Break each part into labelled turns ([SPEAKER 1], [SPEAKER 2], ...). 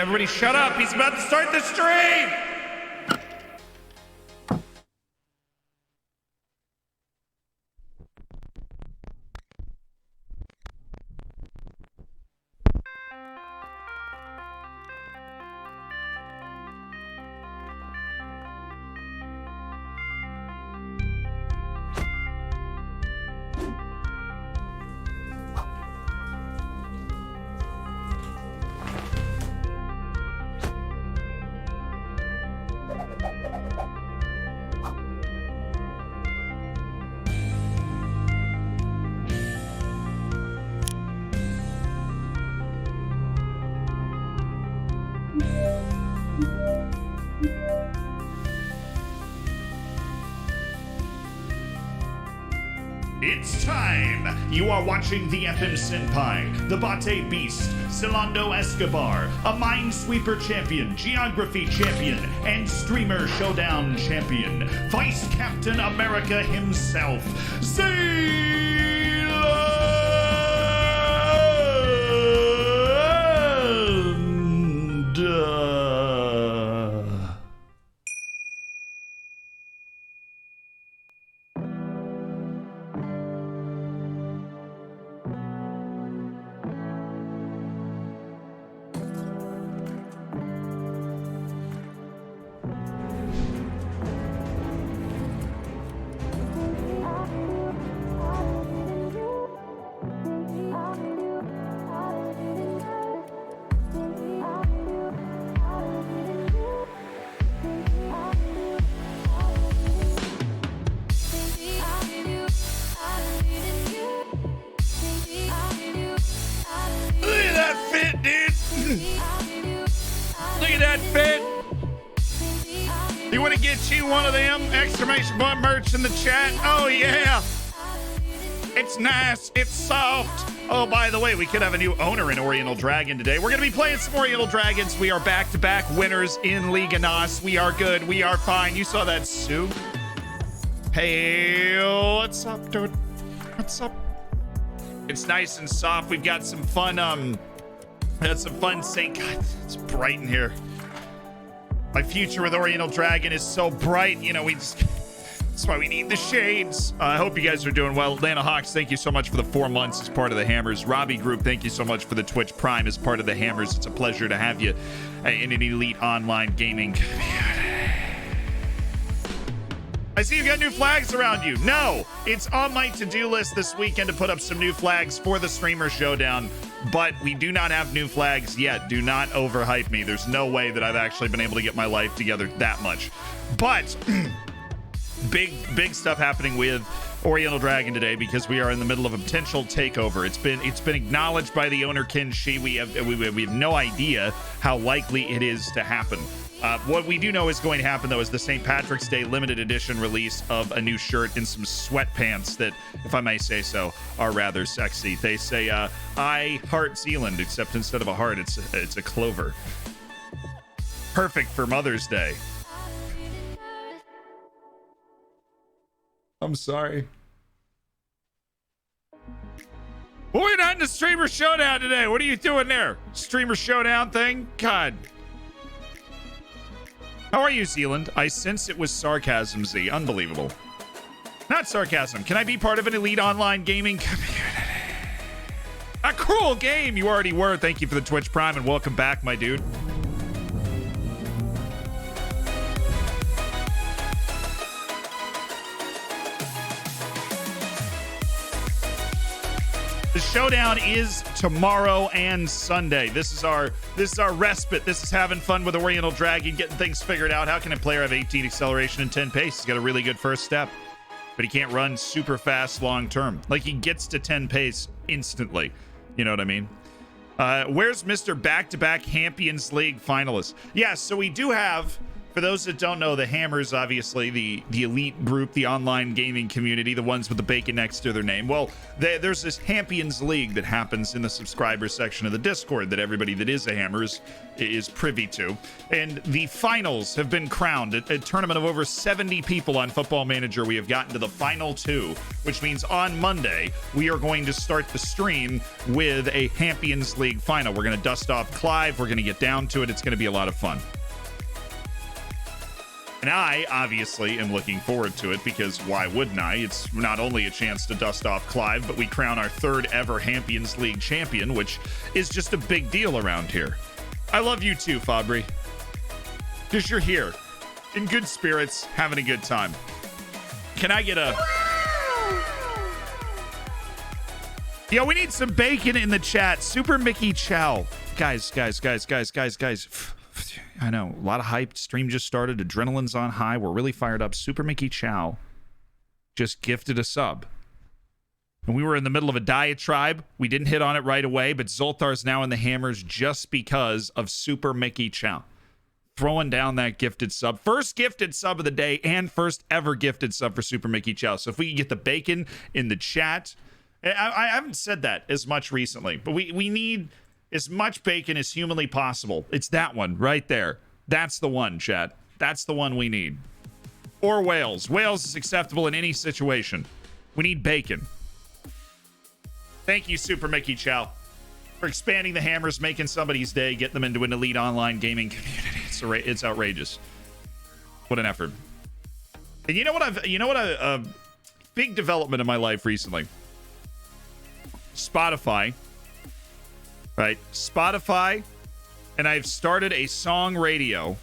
[SPEAKER 1] Everybody shut up. He's about to start the stream. It's time! You are watching the FM Senpai, the Bate Beast, Silando Escobar, a Minesweeper champion, Geography champion, and Streamer Showdown champion, Vice Captain America himself, Zealand! Look at that fit. You want to get you one of them exclamation point merch in the chat? Oh yeah, it's nice, it's soft. Oh, by the way, we could have a new owner in Oriental Dragon today. We're gonna be playing some Oriental Dragons. We are back-to-back winners in Liga NOS. We are good, we are fine. You saw that, Sue. Hey, what's up, dude? What's up? It's nice and soft. We've got some fun sync. God, it's bright in here. My future with Oriental Dragon is so bright. You know, that's why we need the shades. I hope you guys are doing well. Atlanta Hawks, thank you so much for the 4 months as part of the Hammers. Robbie Group, thank you so much for the Twitch Prime as part of the Hammers. It's a pleasure to have you in an elite online gaming community. I see you've got new flags around you. No, it's on my to-do list this weekend to put up some new flags for the Streamer Showdown, but we do not have new flags yet. Do not overhype me. There's no way that I've actually been able to get my life together that much. But big stuff happening with Oriental Dragon today because we are in the middle of a potential takeover. It's been acknowledged by the owner Ken Shi. We have no idea how likely it is to happen. What we do know is going to happen, though, is the St. Patrick's Day limited edition release of a new shirt and some sweatpants that, if I may say so, are rather sexy. They say, I heart Zealand, except instead of a heart, it's a clover. Perfect for Mother's Day. I'm sorry. Well, we're not in the Streamer Showdown today. What are you doing there? Streamer Showdown thing? God. How are you, Zealand? I sense it was sarcasm, Z. Unbelievable. Not sarcasm. Can I be part of an elite online gaming community? A cruel game. You already were. Thank you for the Twitch Prime and welcome back, my dude. The showdown is tomorrow and Sunday. This is our respite. This is having fun with Oriental Dragon, getting things figured out. How can a player have 18 acceleration and 10 pace? He's got a really good first step, but he can't run super fast long term. Like, he gets to 10 pace instantly. You know what I mean? Where's Mr. Back-to-back Champions League finalist? Yeah, so we do have, for those that don't know, the Hammers, obviously, the elite group, the online gaming community, the ones with the bacon next to their name. Well, there's this Champions League that happens in the subscriber section of the Discord that everybody that is a Hammers is privy to. And the finals have been crowned. A tournament of over 70 people on Football Manager. We have gotten to the final 2, which means on Monday, we are going to start the stream with a Champions League final. We're going to dust off Clive. We're going to get down to it. It's going to be a lot of fun. And I, obviously, am looking forward to it because why wouldn't I? It's not only a chance to dust off Clive, but we crown our 3rd ever Champions League champion, which is just a big deal around here. I love you too, Fabry. Because you're here, in good spirits, having a good time. Can I get a... Yo, we need some bacon in the chat. Super Mickey Chow. Guys. I know, a lot of hype. Stream just started. Adrenaline's on high. We're really fired up. Super Mickey Chow just gifted a sub. And we were in the middle of a diatribe. We didn't hit on it right away, but Zoltar's now in the Hammers just because of Super Mickey Chow. throwing down that gifted sub. First gifted sub of the day and first ever gifted sub for Super Mickey Chow. So if we can get the bacon in the chat. I haven't said that as much recently, but we need as much bacon as humanly possible. It's that one right there. That's the one, chat. That's the one we need. Or whales. Whales is acceptable in any situation. We need bacon. Thank you, Super Mickey Chow, for expanding the hammers, making somebody's day, getting them into an elite online gaming community. It's outrageous. What an effort. And you know what a big development in my life recently. Spotify. Right? Spotify. And I've started a song radio.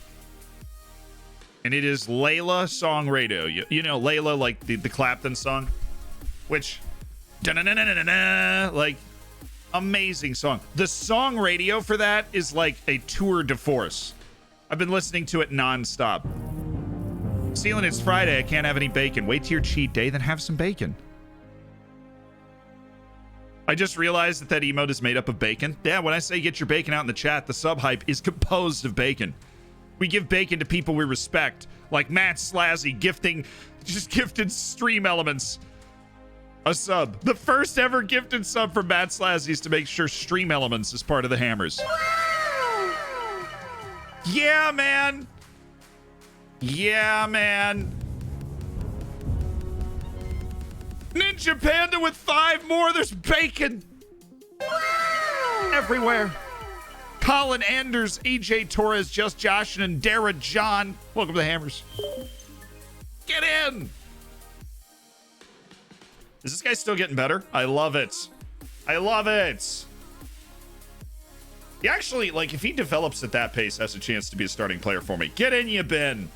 [SPEAKER 1] And it is Layla Song Radio. You know Layla, like the Clapton song? Which, like, amazing song. The song radio for that is like a tour de force. I've been listening to it nonstop. Sealing, it's Friday. I can't have any bacon. Wait till your cheat day, then have some bacon. I just realized that emote is made up of bacon. Yeah, when I say get your bacon out in the chat, the sub hype is composed of bacon. We give bacon to people we respect, like Matt Slazzy gifted stream elements a sub. The first ever gifted sub from Matt Slazzy is to make sure stream elements is part of the hammers. Yeah, man. Yeah, man. Ninja Panda with 5 more. There's bacon everywhere. Colin Anders, EJ Torres, Just Josh, and Dara John. Welcome to the Hammers. Get in. Is this guy still getting better? I love it. I love it. He actually, like, if he develops at that pace, has a chance to be a starting player for me. Get in, you Ben.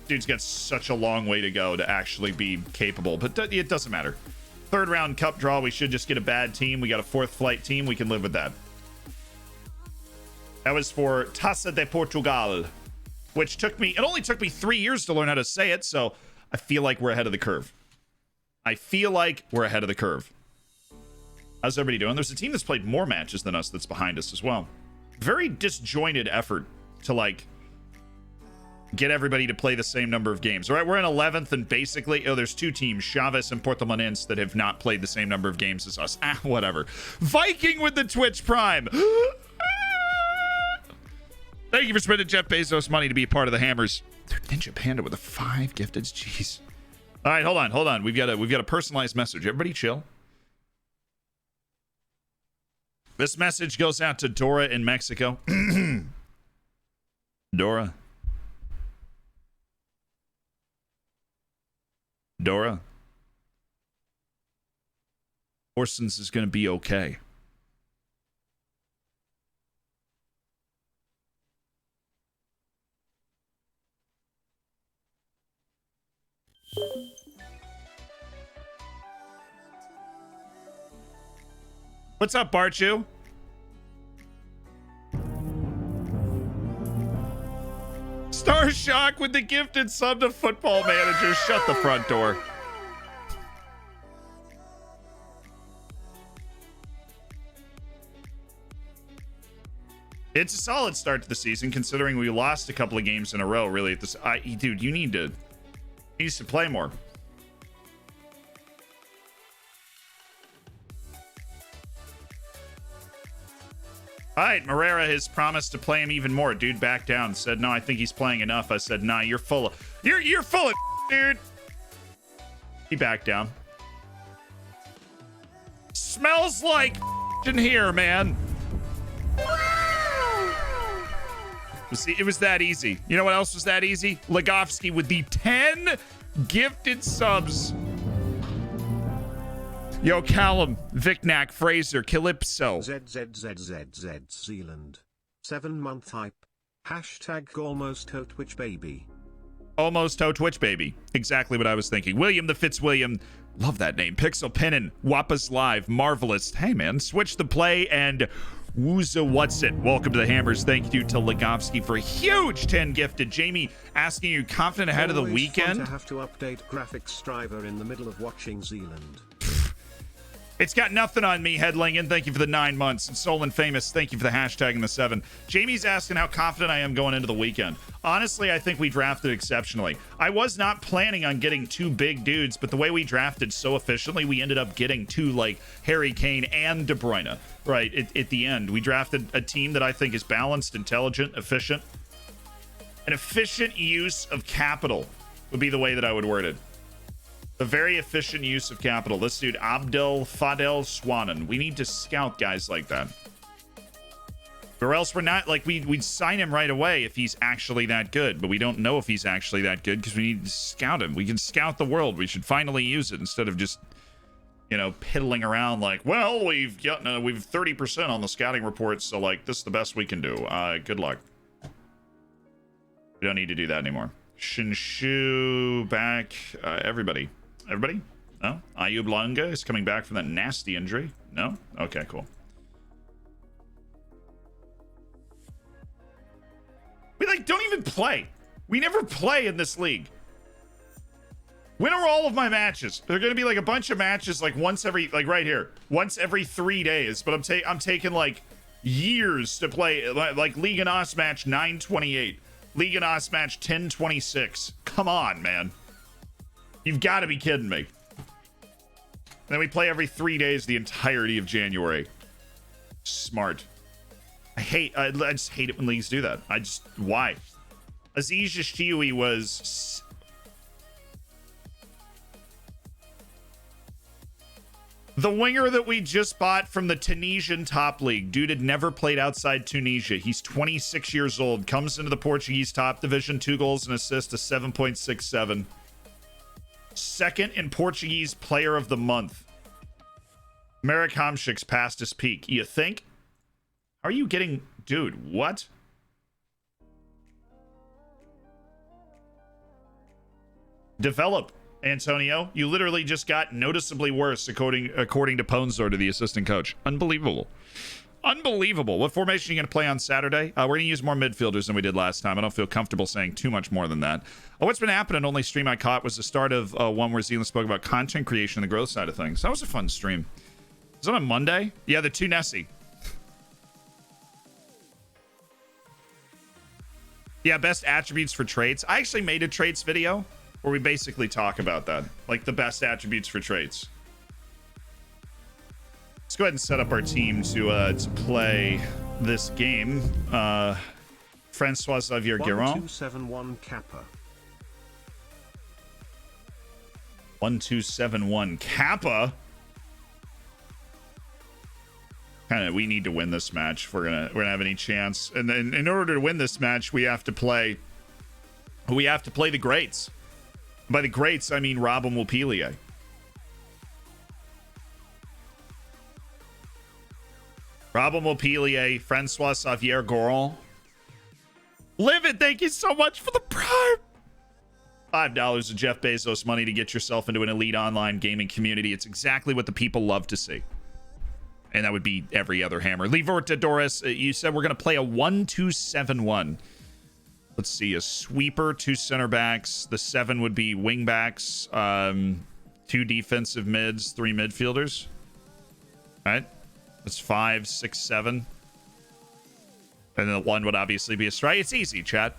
[SPEAKER 1] Dude's got such a long way to go to actually be capable, but it doesn't matter. 3rd round cup draw. We should just get a bad team. We got a 4th flight team. We can live with that. That was for Taça de Portugal, which it only took me 3 years to learn how to say it, so I feel like we're ahead of the curve. How's everybody doing? There's a team that's played more matches than us that's behind us as well. Very disjointed effort to, like, get everybody to play the same number of games. All right, we're in 11th, and basically, there's 2 teams, Chavez and Portamonense, that have not played the same number of games as us. Whatever. Viking with the Twitch Prime. Thank you for spending Jeff Bezos money to be a part of the Hammers. Ninja Panda with a 5 gifted. Jeez. All right, hold on. We've got a personalized message. Everybody chill. This message goes out to Dora in Mexico. Dora. Orson's is going to be okay. What's up, Barchu? Star Shock with the gifted sub to Football Manager. Shut the front door. It's a solid start to the season, considering we lost a couple of games in a row. Really, dude, you need to play more. All right, Morera has promised to play him even more. Dude backed down, said, no, I think he's playing enough. I said, nah, you're full of dude. He backed down. Smells like in here, man. It was that easy. You know what else was that easy? Legofsky with the 10 gifted subs. Yo, Callum, Vicnac, Fraser, Calypso.
[SPEAKER 2] ZZZZZ Zealand. 7-month hype. Hashtag almost ho Twitch baby.
[SPEAKER 1] Almost ho Twitch baby. Exactly what I was thinking. William the Fitzwilliam. Love that name. Pixel Pennon. Wappas Live. Marvelous. Hey, man. Switch the play and Wooza What's It. Welcome to the Hammers. Thank you to Legofsky for a huge 10 gifted. Jamie asking you confident ahead of the weekend.
[SPEAKER 2] Fun to have to update graphics driver in the middle of watching Zealand.
[SPEAKER 1] It's got nothing on me, Headlingen. Thank you for the 9 months. And Solon Famous, thank you for the hashtag and the 7. Jamie's asking how confident I am going into the weekend. Honestly, I think we drafted exceptionally. I was not planning on getting 2 big dudes, but the way we drafted so efficiently, we ended up getting 2 like Harry Kane and De Bruyne, right? At the end, we drafted a team that I think is balanced, intelligent, efficient. An efficient use of capital would be the way that I would word it. A very efficient use of capital. This dude, Abdel Fadel Swanen. We need to scout guys like that. Or else we're not, like, we'd sign him right away if he's actually that good. But we don't know if he's actually that good because we need to scout him. We can scout the world. We should finally use it instead of just, you know, piddling around like, well, we've 30% on the scouting report, so, like, this is the best we can do. Good luck. We don't need to do that anymore. Shinshu back. Everybody. No? Ayub Langa is coming back from that nasty injury. No? Okay, cool. We, like, don't even play. We never play in this league. When are all of my matches? They're going to be, like, a bunch of matches, like, once every, like, right here. Once every 3 days. But I'm taking, like, years to play, like, Liga NOS match 928. Liga NOS match 1026. Come on, man. You've got to be kidding me. Then we play every 3 days the entirety of January. Smart. I just hate it when leagues do that. Why? Aziz Yashiwi was... The winger that we just bought from the Tunisian top league. Dude had never played outside Tunisia. He's 26 years old. Comes into the Portuguese top division. 2 goals and assists, a 7.67. Second in Portuguese player of the month. Marek Hamšík's past his peak. You think? How are you getting... Dude, what? Develop, Antonio. You literally just got noticeably worse, according to Ponzor, to the assistant coach. Unbelievable. Unbelievable. What formation are you going to play on Saturday? We're going to use more midfielders than we did last time. I don't feel comfortable saying too much more than that. What's been happening, only stream I caught, was the start of one where Zealand spoke about content creation and the growth side of things. That was a fun stream. Was that on Monday? Yeah, the 2 Nessie. Yeah, best attributes for traits. I actually made a traits video where we basically talk about that. Like the best attributes for traits. Let's go ahead and set up our team to play this game. Francois Xavier Guérin.
[SPEAKER 2] 1271 Kappa.
[SPEAKER 1] 1271 Kappa. We need to win this match if we're gonna have any chance. And then in order to win this match, we have to play the greats. By the greats, I mean Robin Wilpelier. Robin Wilpelier, Francois Xavier Guérin. Live it, thank you so much for the prime. $5 of Jeff Bezos money to get yourself into an elite online gaming community. It's exactly what the people love to see. And that would be every other hammer. Levorta Doris, you said we're going to play a 1-2-7-1. Let's see, a sweeper, 2 center backs. The 7 would be wing backs, 2 defensive mids, 3 midfielders. All right. That's 5, 6, 7. And then the 1 would obviously be a strike. It's easy, chat.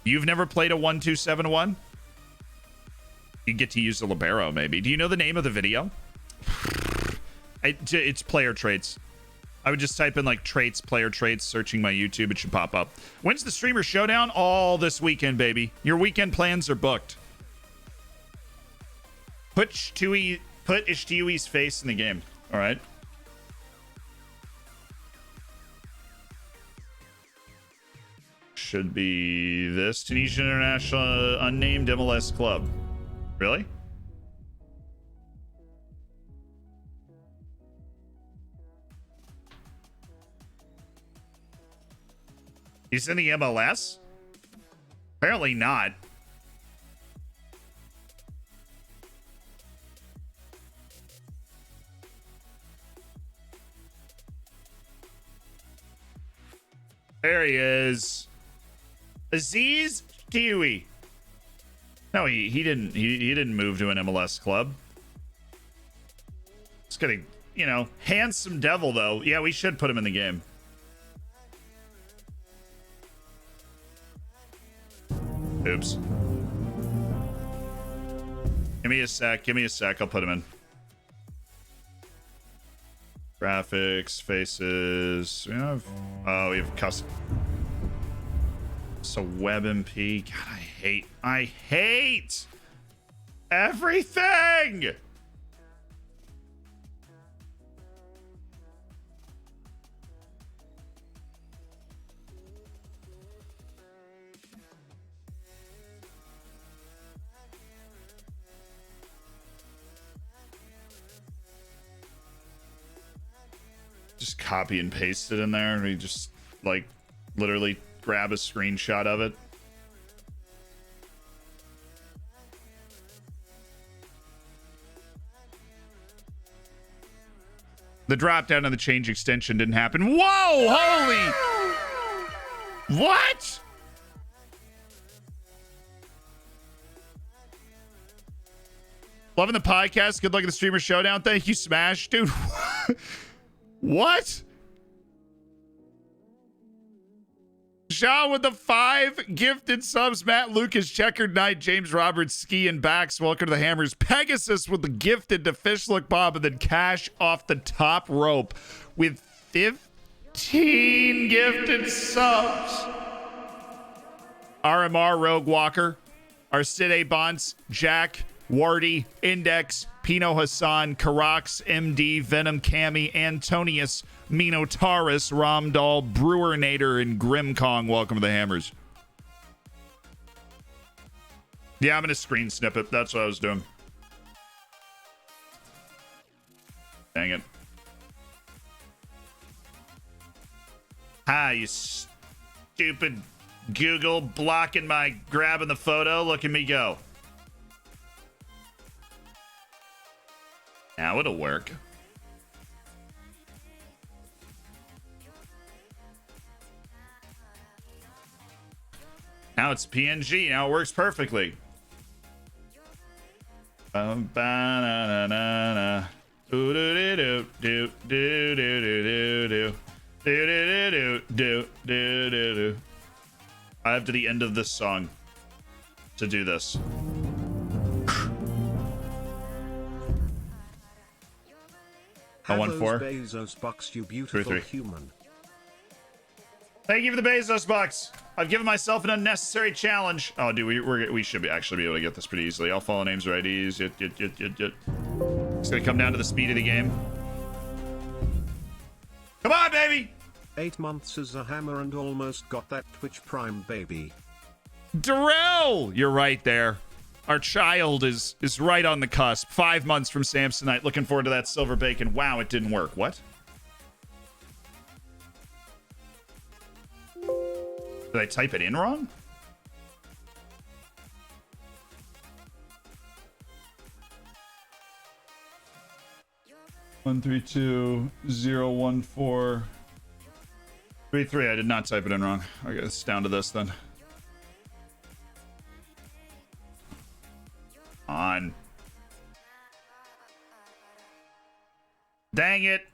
[SPEAKER 1] You've never played a 1-2-7-1? You get to use the libero, maybe. Do you know the name of the video? It's player traits. I would just type in like traits, player traits, searching my YouTube. It should pop up. When's the streamer showdown? All this weekend, baby. Your weekend plans are booked. Put Ishtiui's face in the game. All right. Should be this Tunisian International unnamed MLS club. Really? He's in the MLS? Apparently not. There he is. Aziz Kiwi. No, he didn't move to an MLS club. you know, handsome devil, though. Yeah, we should put him in the game. Oops. Give me a sec. Give me a sec. I'll put him in. Graphics, faces. We have, oh, we have custom. So web MP. God, I hate everything. Just copy and paste it in there, and we just like literally grab a screenshot of it. The drop down on the change extension didn't happen. Whoa, holy. What? Loving the podcast. Good luck at the streamer showdown. Thank you, Smash. Dude. What? Shaw with the 5 gifted subs. Matt Lucas, Checkered Knight, James Roberts, Ski and Backs. Welcome to the Hammers. Pegasus with the gifted to Fish Look Bob, and then Cash off the top rope with 15 gifted subs. RMR, Rogue Walker, Arcide Bonts, Jack, Wardy, Index, Pino Hassan, Karax, MD, Venom Cami, Antonius, Minotaurus, Ramdal, Brewer Nader, and Grim Kong. Welcome to the Hammers. Yeah, I'm going to screen snippet. That's what I was doing. Dang it. Hi, you stupid Google blocking my grabbing the photo. Look at me go. Now it'll work. Now it's PNG. Now it works perfectly. I have to the end of this song to do this. I won 4.
[SPEAKER 2] Bezos bucks, you beautiful human.
[SPEAKER 1] Thank you for the Bezos bucks. I've given myself an unnecessary challenge. Oh, dude, we should actually be able to get this pretty easily. All follow names are IDs. It's gonna come down to the speed of the game. Come on, baby.
[SPEAKER 2] 8 months as a hammer and almost got that Twitch Prime, baby.
[SPEAKER 1] Darrell, you're right there. Our child is right on the cusp. 5 months from Samsonite. Looking forward to that silver bacon. Wow, it didn't work. What? Did I type it in wrong? One 132-014 33. I did not type it in wrong. I guess down to this then. On. Dang it.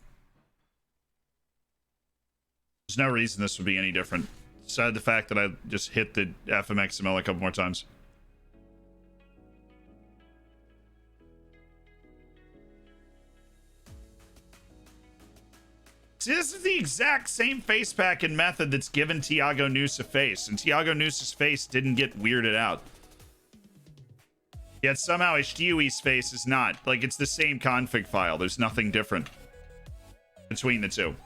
[SPEAKER 1] There's no reason this would be any different. Besides the fact that I just hit the FMXML a couple more times. See, this is the exact same face pack and method that's given Tiago Noose a face, and Tiago Noose's face didn't get weirded out. Yet somehow Ishtiui's face is not. Like, it's the same config file. There's nothing different between the two.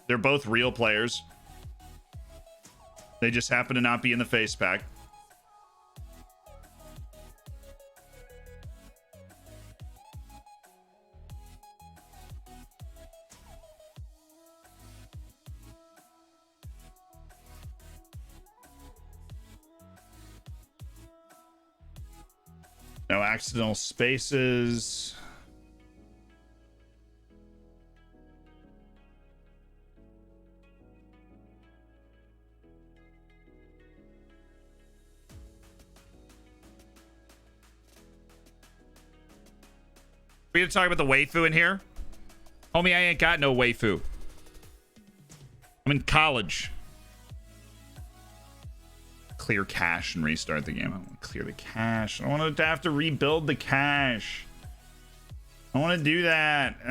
[SPEAKER 1] They're both real players. They just happen to not be in the face pack. No accidental spaces. We gonna talk about the waifu in here? Homie, I ain't got no waifu. I'm in college. Clear cache and restart the game. I want to clear the cache. I want to have to rebuild the cache. I want to do that.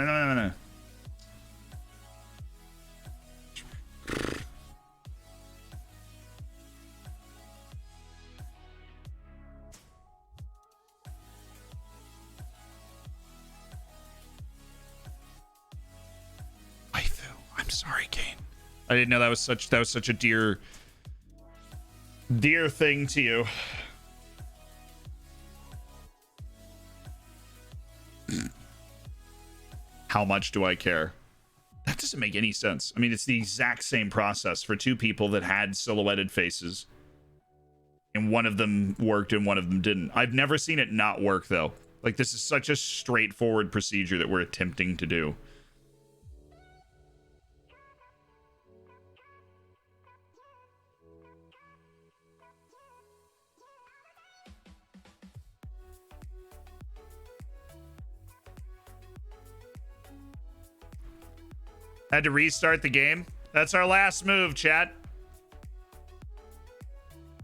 [SPEAKER 1] Waifu. I'm sorry, Kane. I didn't know that was such a dear thing to you. How much do I care? That doesn't make any sense. I mean, it's the exact same process for two people that had silhouetted faces, and one of them worked and one of them didn't. I've never seen it not work, though. Like, this is such a straightforward procedure that we're attempting to do. Had to restart the game. That's our last move, chat.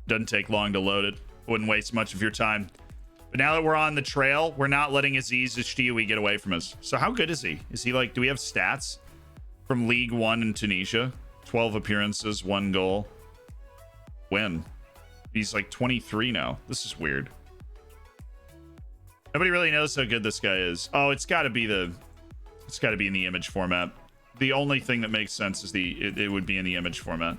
[SPEAKER 1] Doesn't take long to load it. Wouldn't waste much of your time. But now that we're on the trail, we're not letting Aziz Ashtioui get away from us. So how good is he? Is he like, do we have stats from League One in Tunisia? 12 appearances, 1 goal. Win. He's like 23 now. This is weird. Nobody really knows how good this guy is. Oh, it's got to be in the image format. The only thing that makes sense is it would be in the image format.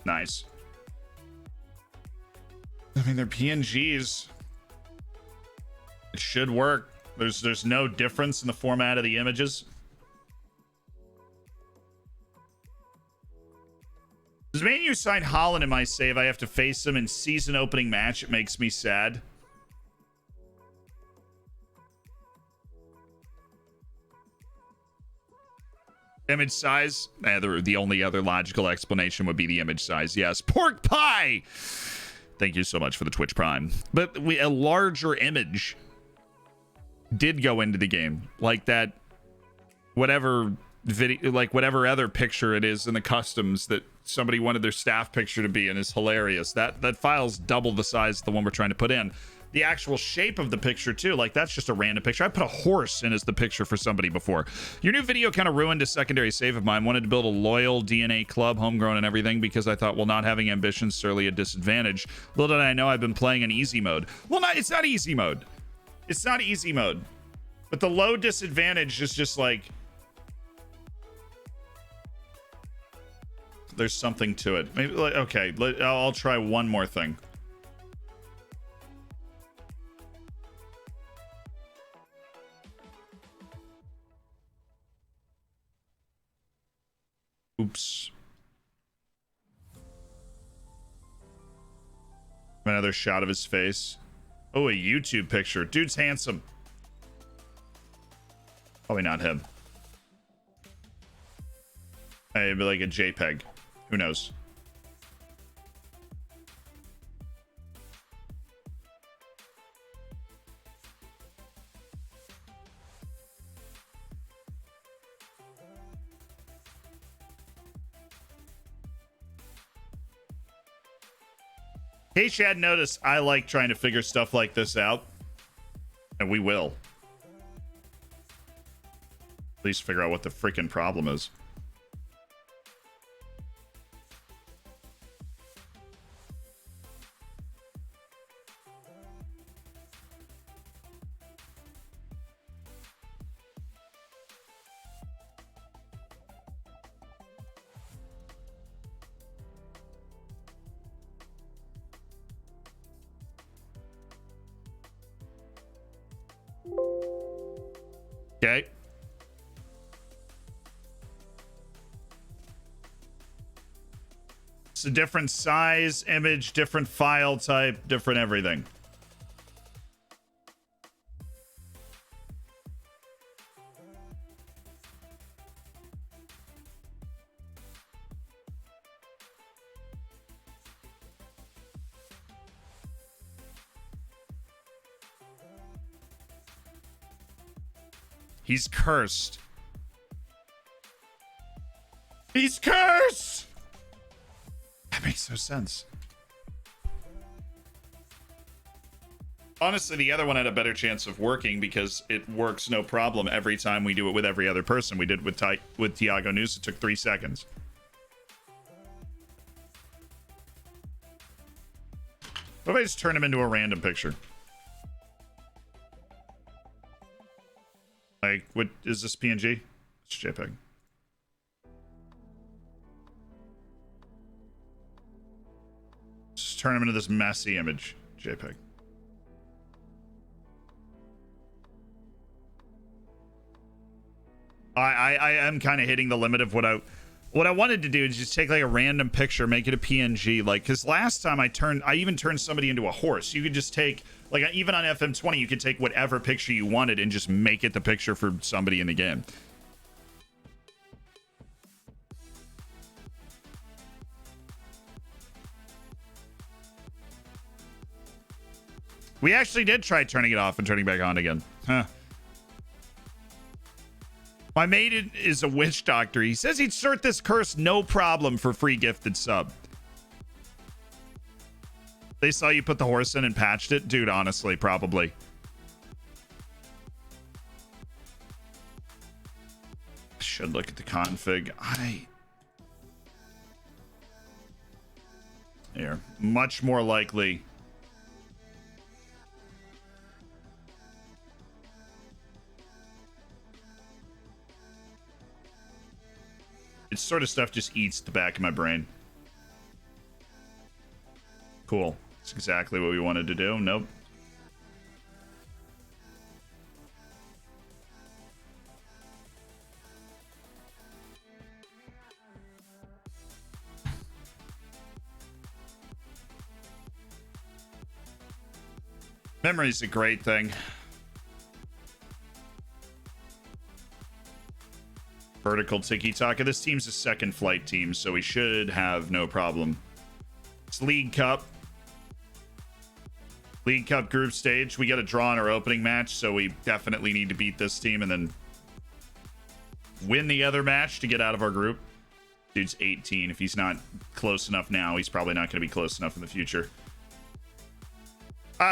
[SPEAKER 1] Nice. I mean, they're PNGs. It should work. There's no difference in the format of the images. Does Man U sign Haaland in my save? I have to face him in season opening match. It makes me sad. Image size? The only other logical explanation would be the image size. Yes. Pork pie! Thank you so much for the Twitch Prime. But a larger image did go into the game. Like that, whatever video, like whatever other picture it is in the customs that somebody wanted their staff picture to be in is hilarious. That file's double the size of the one we're trying to put in. The actual shape of the picture too, like that's just a random picture. I put a horse in as the picture for somebody before. Your new video kind of ruined a secondary save of mine. Wanted to build a loyal DNA club, homegrown and everything, because I thought, well, not having ambitions certainly a disadvantage. Little did I know I've been playing in easy mode. Well, it's not easy mode. It's not easy mode. But the low disadvantage is just like, there's something to it. Maybe, like, okay, I'll try one more thing. Oops. Another shot of his face. Oh, a YouTube picture. Dude's handsome. Probably not him. Maybe like a JPEG. Who knows? Hey, Chad, notice I like trying to figure stuff like this out. And we will. At least figure out what the freaking problem is. Okay. It's a different size, image, different file type, different everything. He's cursed. He's cursed! That makes no sense. Honestly, the other one had a better chance of working because it works no problem every time we do it with every other person. We did it with Tiago News. It took 3 seconds. What if I just turn him into a random picture? Like, what is this PNG? It's JPEG. Just turn him into this messy image. JPEG. I am kind of hitting the limit of what I wanted to do is just take like a random picture, make it a PNG, like, because last time I even turned somebody into a horse. You could just take, like, even on FM20, you could take whatever picture you wanted and just make it the picture for somebody in the game. We actually did try turning it off and turning it back on again. Huh. My mate is a witch doctor. He says he'd start this curse no problem for free gifted sub. They saw you put the horse in and patched it? Dude, honestly, probably. Should look at the config. Here. Much more likely. This sort of stuff just eats the back of my brain. Cool. That's exactly what we wanted to do. Nope. Memory's a great thing. Vertical tiki-taka. This team's a second flight team, so we should have no problem. It's League Cup. League Cup group stage. We got a draw in our opening match, so we definitely need to beat this team and then win the other match to get out of our group. Dude's 18. If he's not close enough now, he's probably not going to be close enough in the future.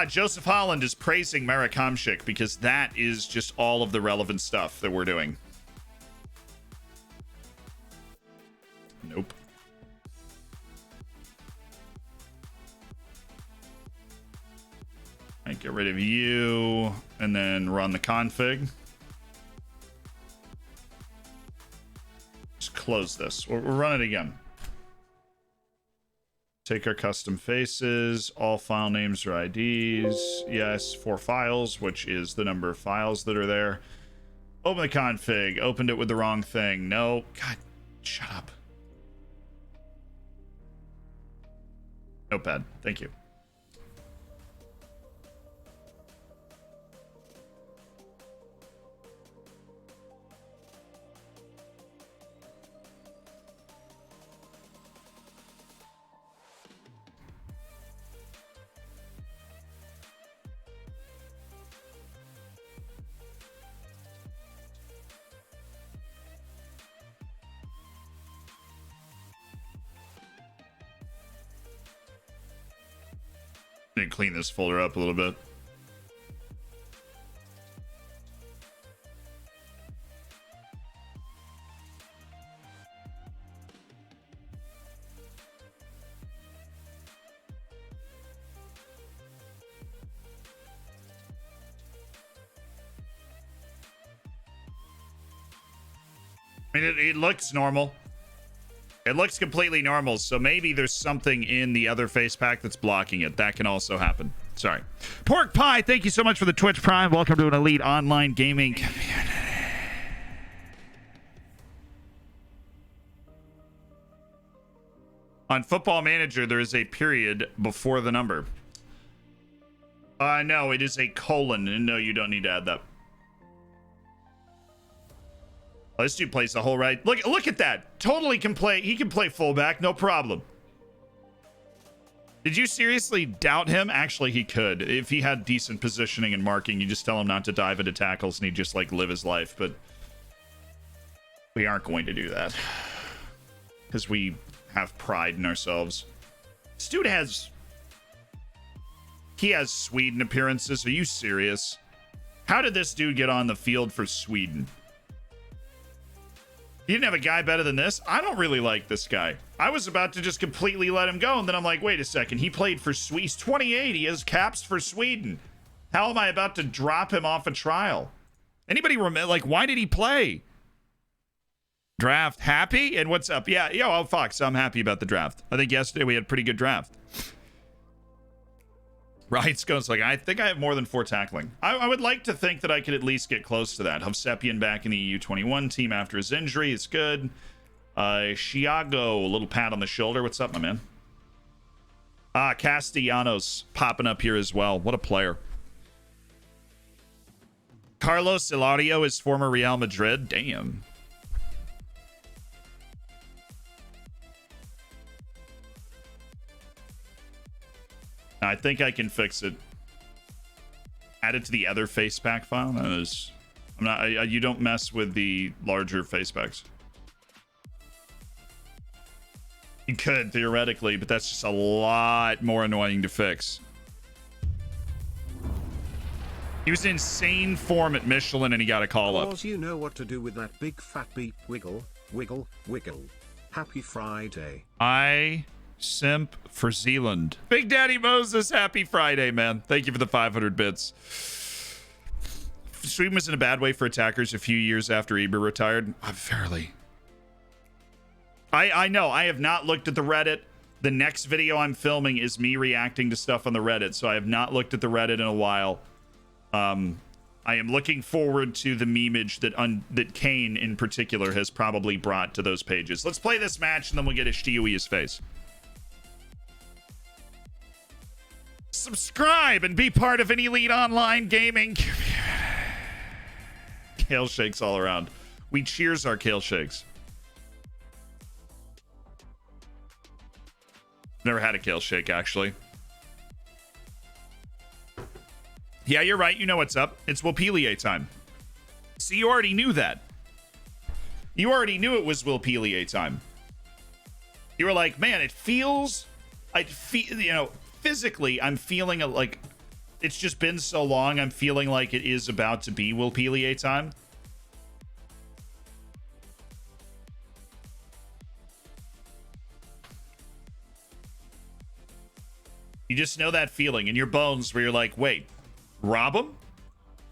[SPEAKER 1] Joseph Holland is praising Marakamshik because that is just all of the relevant stuff that we're doing. Nope. All right, get rid of you and then run the config. Just close this. We'll run it again. Take our custom faces, all file names or IDs. Yes, 4 files, which is the number of files that are there. Open the config. Opened it with the wrong thing. No. God, shut up. Notepad. Thank you. Need to clean this folder up a little bit. I mean, it looks normal. It looks completely normal, so maybe there's something in the other face pack that's blocking it. That can also happen. Sorry. Pork Pie, thank you so much for the Twitch Prime. Welcome to an elite online gaming community. On Football Manager, there is a period before the number. No, it is a colon. No, you don't need to add that. Oh, this dude plays the whole right. Look at that. Totally can play. He can play fullback, no problem. Did you seriously doubt him? Actually, he could. If he had decent positioning and marking, you just tell him not to dive into tackles and he'd just like live his life. But we aren't going to do that because we have pride in ourselves. This dude has... He has Sweden appearances. Are you serious? How did this dude get on the field for Sweden? You didn't have a guy better than this? I don't really like this guy. I was about to just completely let him go, and then I'm like, wait a second. He played for Sweden. He's 28. He has caps for Sweden. How am I about to drop him off a trial? Anybody remember? Like, why did he play? Draft happy? And what's up? Yeah, yo, oh, Fox, I'm happy about the draft. I think yesterday we had a pretty good draft. Right, goes like, I think I have more than 4 tackling. I would like to think that I could at least get close to that. Hovsepian back in the EU21 team after his injury is good. Chiago, a little pat on the shoulder. What's up, my man? Castellanos popping up here as well. What a player. Carlos Ilario is former Real Madrid. Damn. I think I can fix it. Add it to the other face pack file. I'm not. You don't mess with the larger face packs. You could theoretically, but that's just a lot more annoying to fix. He was in insane form at Michelin, and he got a call up.
[SPEAKER 2] You know what to do with that big fat beep. Wiggle, wiggle, wiggle. Happy Friday.
[SPEAKER 1] I simp for Zealand. Big Daddy Moses, happy Friday, man. Thank you for the 500 bits. Sweden was in a bad way for attackers a few years after Eber retired. Fairly. I know. I have not looked at the Reddit. The next video I'm filming is me reacting to stuff on the Reddit, so I have not looked at the Reddit in a while. I am looking forward to the memeage that Kane in particular has probably brought to those pages. Let's play this match and then we'll get Ishtiui's face. Subscribe and be part of an elite online gaming community. Kale shakes all around. We cheers our kale shakes. Never had a kale shake, actually. Yeah, you're right. You know what's up. It's Wilpelier time. See, you already knew that. You already knew it was Wilpelier time. You were like, man, it feels... physically, I'm feeling like... It's just been so long, I'm feeling like it is about to be Wilpelier time. You just know that feeling in your bones where you're like, wait, Robham?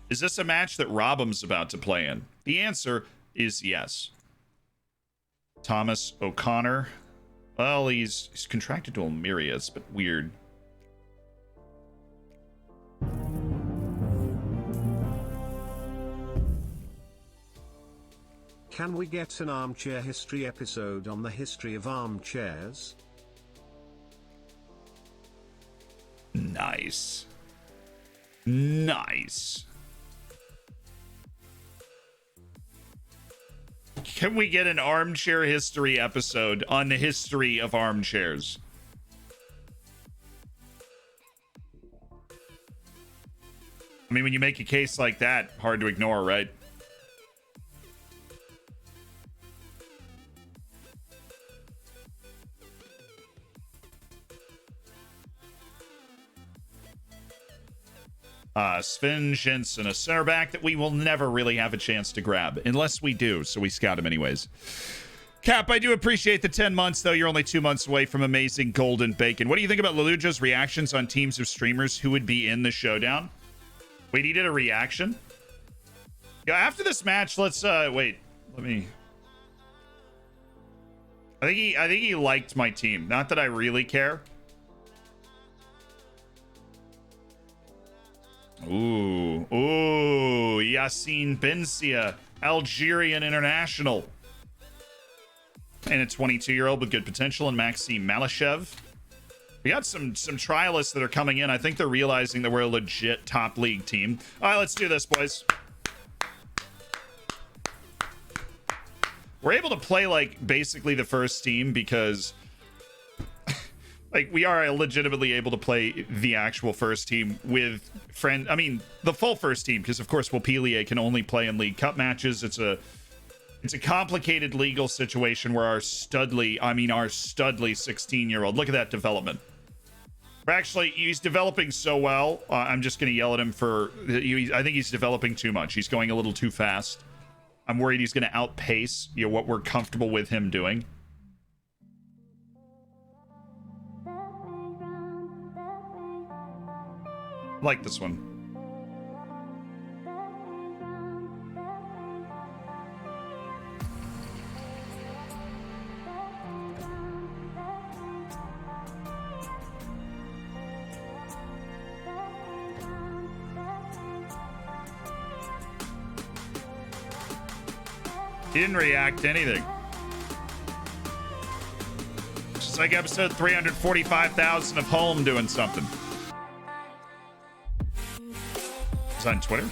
[SPEAKER 1] Is this a match that Robham's about to play in? The answer is yes. Thomas O'Connor. Well, he's contracted to Almerius, but weird.
[SPEAKER 2] Can we get an armchair history episode on the history of armchairs?
[SPEAKER 1] Nice. Nice. Can we get an armchair history episode on the history of armchairs? I mean, when you make a case like that, hard to ignore, right? Sven Jensen, a center back that we will never really have a chance to grab, unless we do, so we scout him anyways. Cap, I do appreciate the 10 months, though. You're only 2 months away from amazing golden bacon. What do you think about Leluja's reactions on teams of streamers who would be in the showdown? Wait, he did a reaction? Yeah, after this match, let's, wait, let me... I think he liked my team. Not that I really care. Ooh, Yassine Bencia, Algerian international. And a 22-year-old with good potential, and Maxime Malashev. We got some trialists that are coming in. I think they're realizing that we're a legit top league team. All right, let's do this, boys. We're able to play like basically the first team because Like, we are legitimately able to play the actual first team with the full first team, because of course Wapilier can only play in League Cup matches. It's a complicated legal situation where our Studley 16-year-old, look at that development. Actually, he's developing so well. I'm just going to yell at him I think he's developing too much. He's going a little too fast. I'm worried he's going to outpace, what we're comfortable with him doing. I like this one. He didn't react to anything. It's just like episode 345,000 of Home doing something. It's on Twitter.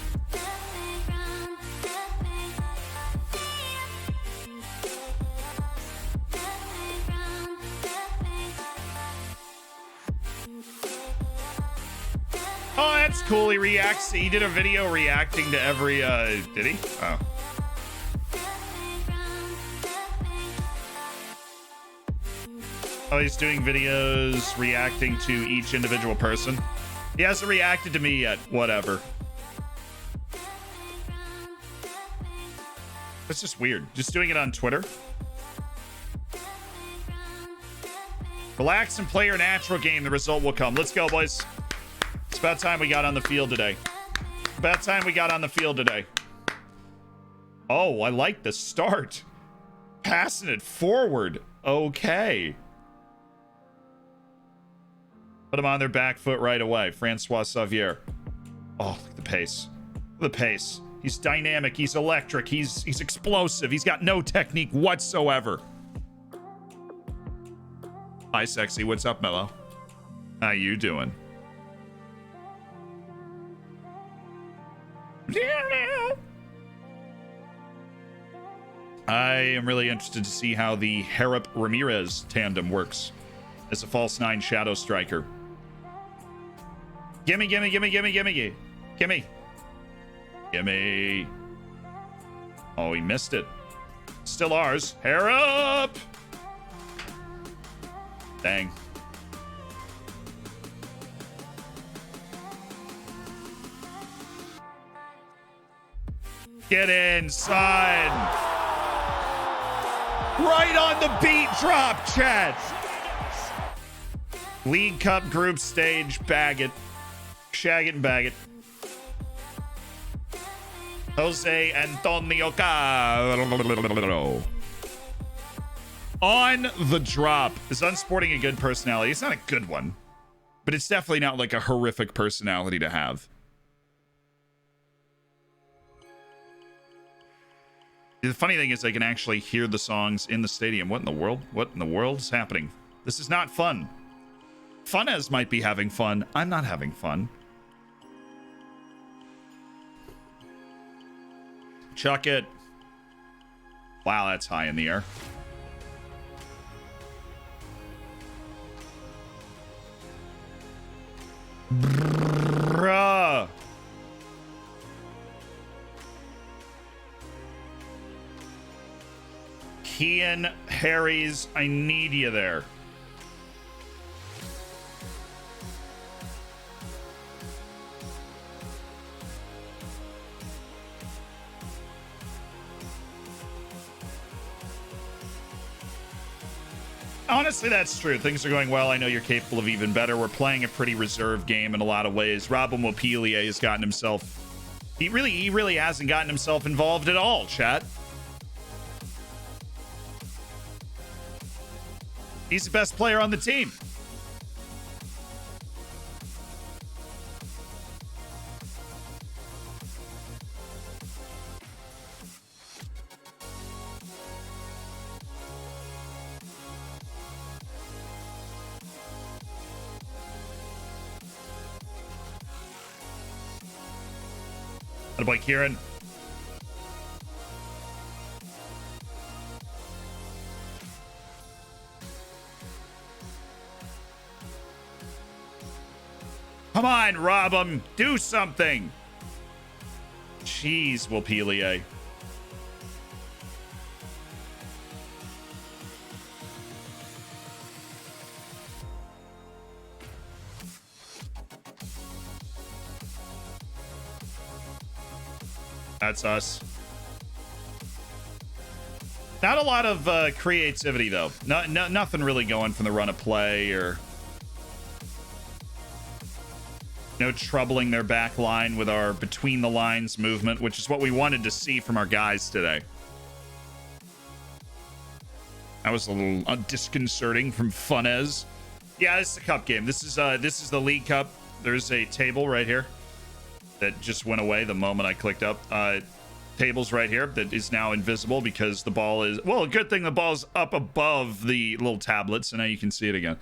[SPEAKER 1] Oh, that's cool. He reacts. He did a video reacting to every, did he? Oh. Oh, he's doing videos reacting to each individual person. He hasn't reacted to me yet. Whatever. It's just weird. Just doing it on Twitter. Relax and play your natural game. The result will come. Let's go, boys. It's about time we got on the field today. About time we got on the field today. Oh, I like the start. Passing it forward. Okay. Put them on their back foot right away. Francois Xavier. Oh, look at the pace. Look at the pace. He's dynamic. He's electric. He's explosive. He's got no technique whatsoever. Hi, sexy. What's up, Mello? How you doing? I am really interested to see how the Harrop Ramirez tandem works as a false 9 shadow striker. Gimme, gimme, gimme, gimme, gimme, gimme. Gimme. Oh, he missed it. Still ours. Harrop! Dang. Get in, son. Right on the beat drop, chat. League Cup group stage, bag it. Shag it and bag it. Jose Antonio Caro. On the drop. Is Unsporting a good personality? It's not a good one, but it's definitely not like a horrific personality to have. The funny thing is I can actually hear the songs in the stadium. What in the world? What in the world is happening? This is not fun. Funez might be having fun. I'm not having fun. Chuck it. Wow, that's high in the air. Bruh. Kian Harry's, I need you there. Honestly, that's true. Things are going well. I know you're capable of even better. We're playing a pretty reserved game in a lot of ways. Robin Wapilier has gotten himself... He really hasn't gotten himself involved at all, chat. He's the best player on the team. Boy, Kieran. Come on, rob him. Do something. Jeez, Wilpelia. That's us. Not a lot of creativity, though. Nothing really going from the run of play or... No troubling their back line with our between the lines movement, which is what we wanted to see from our guys today. That was a little disconcerting from Funez. Yeah, this is a cup game. This is the League Cup. There's a table right here that just went away the moment I clicked up. Tables right here that is now invisible because the ball is... Well, a good thing the ball's up above the little tablet, so now you can see it again.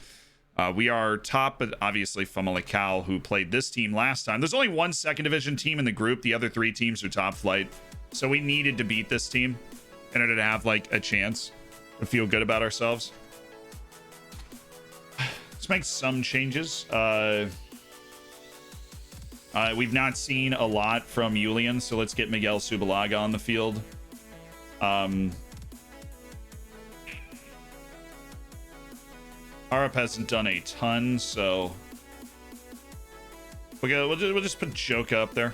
[SPEAKER 1] We are top, but obviously Famalicão, who played this team last time. There's only one second division team in the group. The other three teams are top flight. So we needed to beat this team in order to have like a chance to feel good about ourselves. Let's make some changes. We've not seen a lot from Julian, so let's get Miguel Subalaga on the field. Arap hasn't done a ton, so we'll just put Joka up there.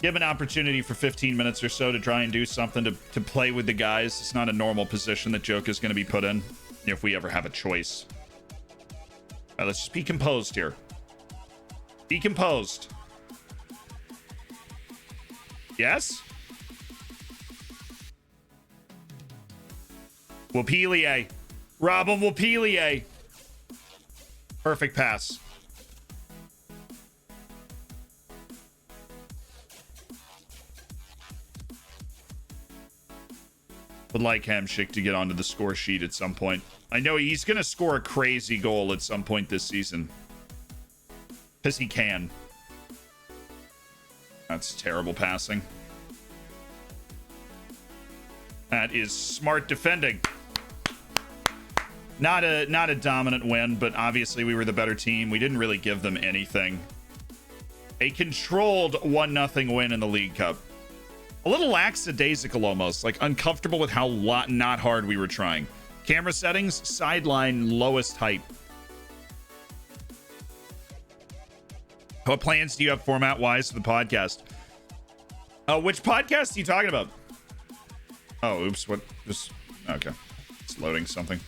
[SPEAKER 1] Give an opportunity for 15 minutes or so to try and do something to play with the guys. It's not a normal position that Joka is going to be put in if we ever have a choice. All right, let's just be composed here. Be composed. Yes? Wilpelia. Rob him, Wilpelia. Perfect pass. Would like Hamsik to get onto the score sheet at some point. I know he's going to score a crazy goal at some point this season. Because he can. That's terrible passing. That is smart defending. Not a dominant win, but obviously we were the better team. We didn't really give them anything. A controlled 1-0 win in the League Cup. A little lackadaisical almost, like uncomfortable with how not hard we were trying. Camera settings, sideline, lowest height. What plans do you have format-wise for the podcast? Which podcast are you talking about? Oh, oops, what? Just, okay. It's loading something.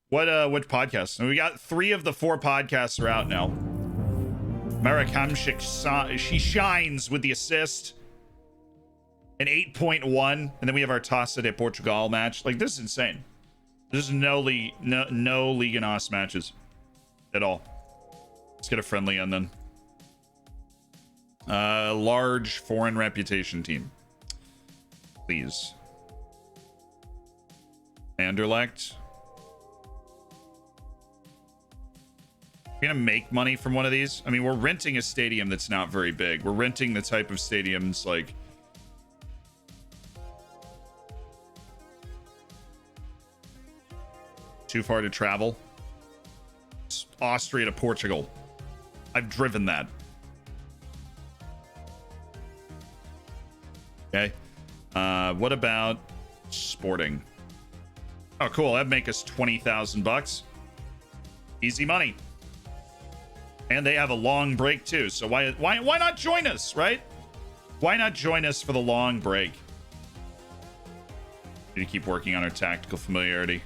[SPEAKER 1] What podcast? And we got 3 of the 4 podcasts are out now. Marek Hamsik, she shines with the assist. An 8.1, and then we have our Taça de Portugal match. Like, this is insane. There's no Liga NOS matches at all. Let's get a friendly in then. Large foreign reputation team. Please. Anderlecht. We're gonna make money from one of these. I mean, we're renting a stadium that's not very big. We're renting the type of stadiums like... Too far to travel. It's Austria to Portugal. I've driven that. Okay. What about Sporting? Oh, cool. That'd make us 20,000 bucks. Easy money. And they have a long break too. So why not join us, right? Why not join us for the long break? Need to keep working on our tactical familiarity.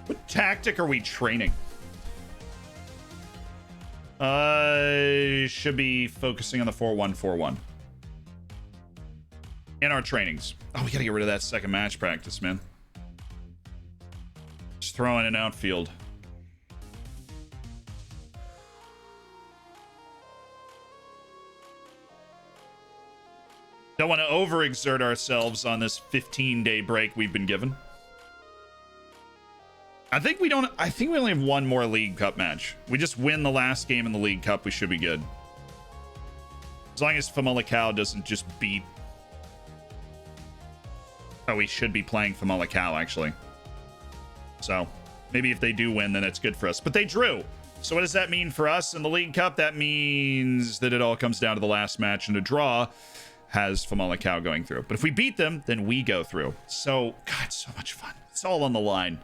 [SPEAKER 1] What tactic are we training? Should be focusing on the 4-1-4-1. In our trainings. Oh, we gotta get rid of that second match practice, man. Just throwing an outfield. Don't want to overexert ourselves on this 15-day break we've been given. I think we only have one more League Cup match. We just win the last game in the League Cup, we should be good. As long as Famalicão doesn't just beat... Oh, we should be playing Famalicão, actually. So, maybe if they do win, then it's good for us. But they drew. So what does that mean for us in the League Cup? That means that it all comes down to the last match, and a draw has Famalicão going through. But if we beat them, then we go through. So, God, so much fun. It's all on the line.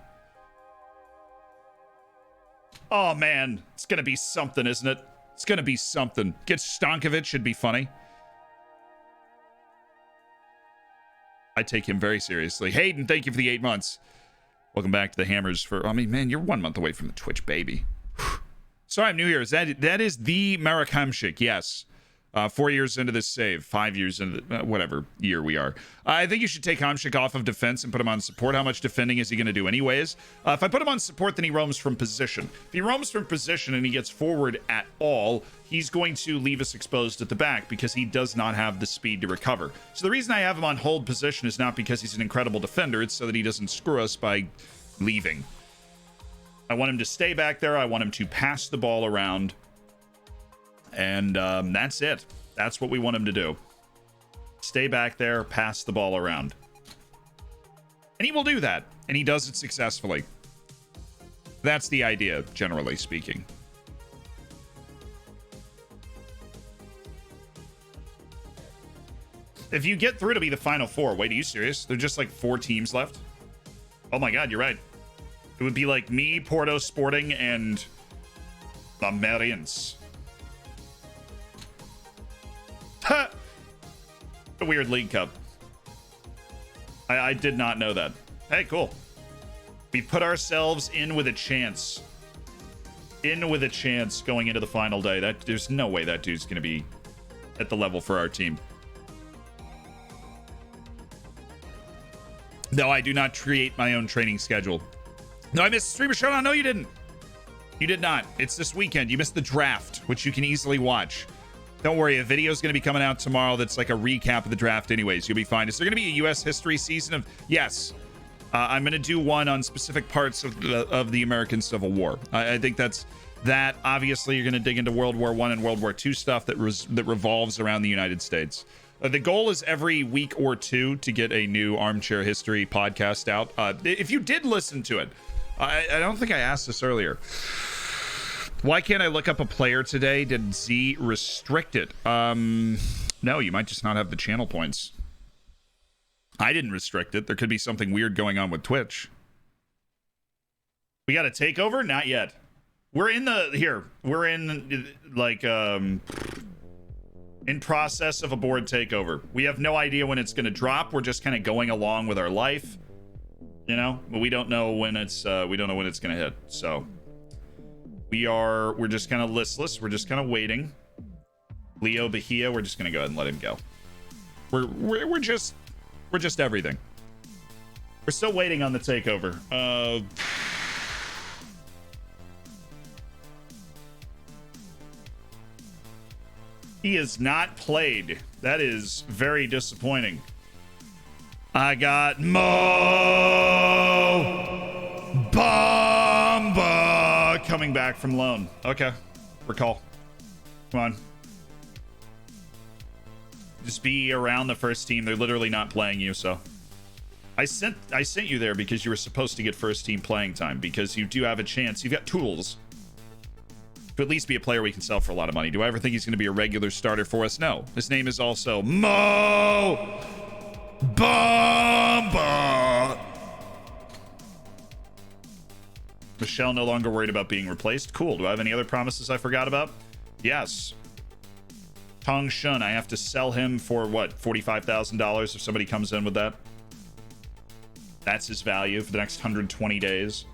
[SPEAKER 1] Oh, man. It's going to be something, isn't it? It's going to be something. Get Stankovic should be funny. I take him very seriously. Hayden, thank you for the 8 months. Welcome back to the Hammers for... I mean, man, you're 1 month away from the Twitch, baby. Sorry, I'm new here. That is the Marakamshik, yes. 4 years into this save, 5 years into whatever year we are. I think you should take Hamsik off of defense and put him on support. How much defending is he going to do anyways? If I put him on support, then he roams from position. If he roams from position and he gets forward at all, he's going to leave us exposed at the back because he does not have the speed to recover. So the reason I have him on hold position is not because he's an incredible defender. It's so that he doesn't screw us by leaving. I want him to stay back there. I want him to pass the ball around. And that's it. That's what we want him to do. Stay back there, pass the ball around. And he will do that. And he does it successfully. That's the idea, generally speaking. If you get through to be the final four, wait, are you serious? There's just like 4 teams left? Oh my God, you're right. It would be like me, Porto Sporting, and the Marians. A weird League Cup. I did not know that. Hey, cool. We put ourselves in with a chance. In with a chance going into the final day. There's no way that dude's going to be at the level for our team. No, I do not create my own training schedule. No, I missed the streamer showdown. No, you didn't. You did not. It's this weekend. You missed the draft, which you can easily watch. Don't worry, a video is going to be coming out tomorrow that's like a recap of the draft anyways. You'll be fine. Is there going to be a U.S. history season of... Yes. I'm going to do one on specific parts of the American Civil War. I think that's... That, obviously, you're going to dig into World War I and World War II stuff that revolves around the United States. The goal is every week or two to get a new Armchair History podcast out. If you did listen to it, I don't think I asked this earlier. Why can't I look up a player today? Did Z restrict it? No, you might just not have the channel points. I didn't restrict it. There could be something weird going on with Twitch. We got a takeover? Not yet. We're in like in process of a board takeover. We have no idea when it's going to drop. We're just kind of going along with our life, you know. But we don't know when it's going to hit. So we're just kind of listless. We're just kind of waiting. Leo Bahia, we're just going to go ahead and let him go. We're just everything. We're still waiting on the takeover. He has not played. That is very disappointing. I got Mo Bamba coming back from loan. Okay. Recall. Come on. Just be around the first team. They're literally not playing you, so. I sent you there because you were supposed to get first team playing time, because you do have a chance. You've got tools to at least be a player we can sell for a lot of money. Do I ever think he's going to be a regular starter for us? No. His name is also Mo Bamba. Michelle no longer worried about being replaced. Cool. Do I have any other promises I forgot about? Yes. Tong Shun, I have to sell him for what, $45,000 if somebody comes in with that? That's his value for the next 120 days.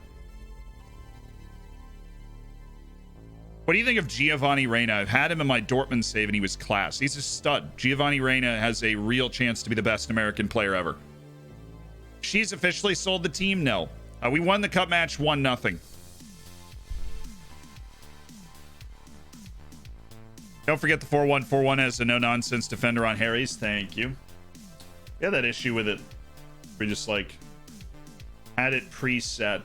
[SPEAKER 1] What do you think of Giovanni Reina? I've had him in my Dortmund save and he was class. He's a stud. Giovanni Reina has a real chance to be the best American player ever. She's officially sold the team? No. We won the cup match 1-0. Don't forget the 4-1-4-1 as a no-nonsense defender on Harry's. Thank you. Yeah, that issue with it. We just like had it preset.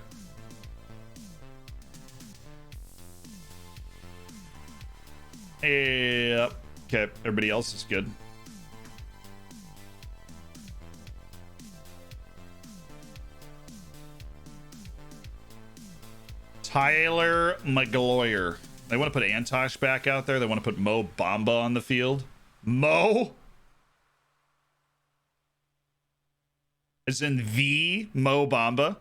[SPEAKER 1] Yep. Okay, everybody else is good. Tyler McGloyer. They want to put Antosh back out there. They want to put Mo Bamba on the field. Mo? As in the Mo Bamba?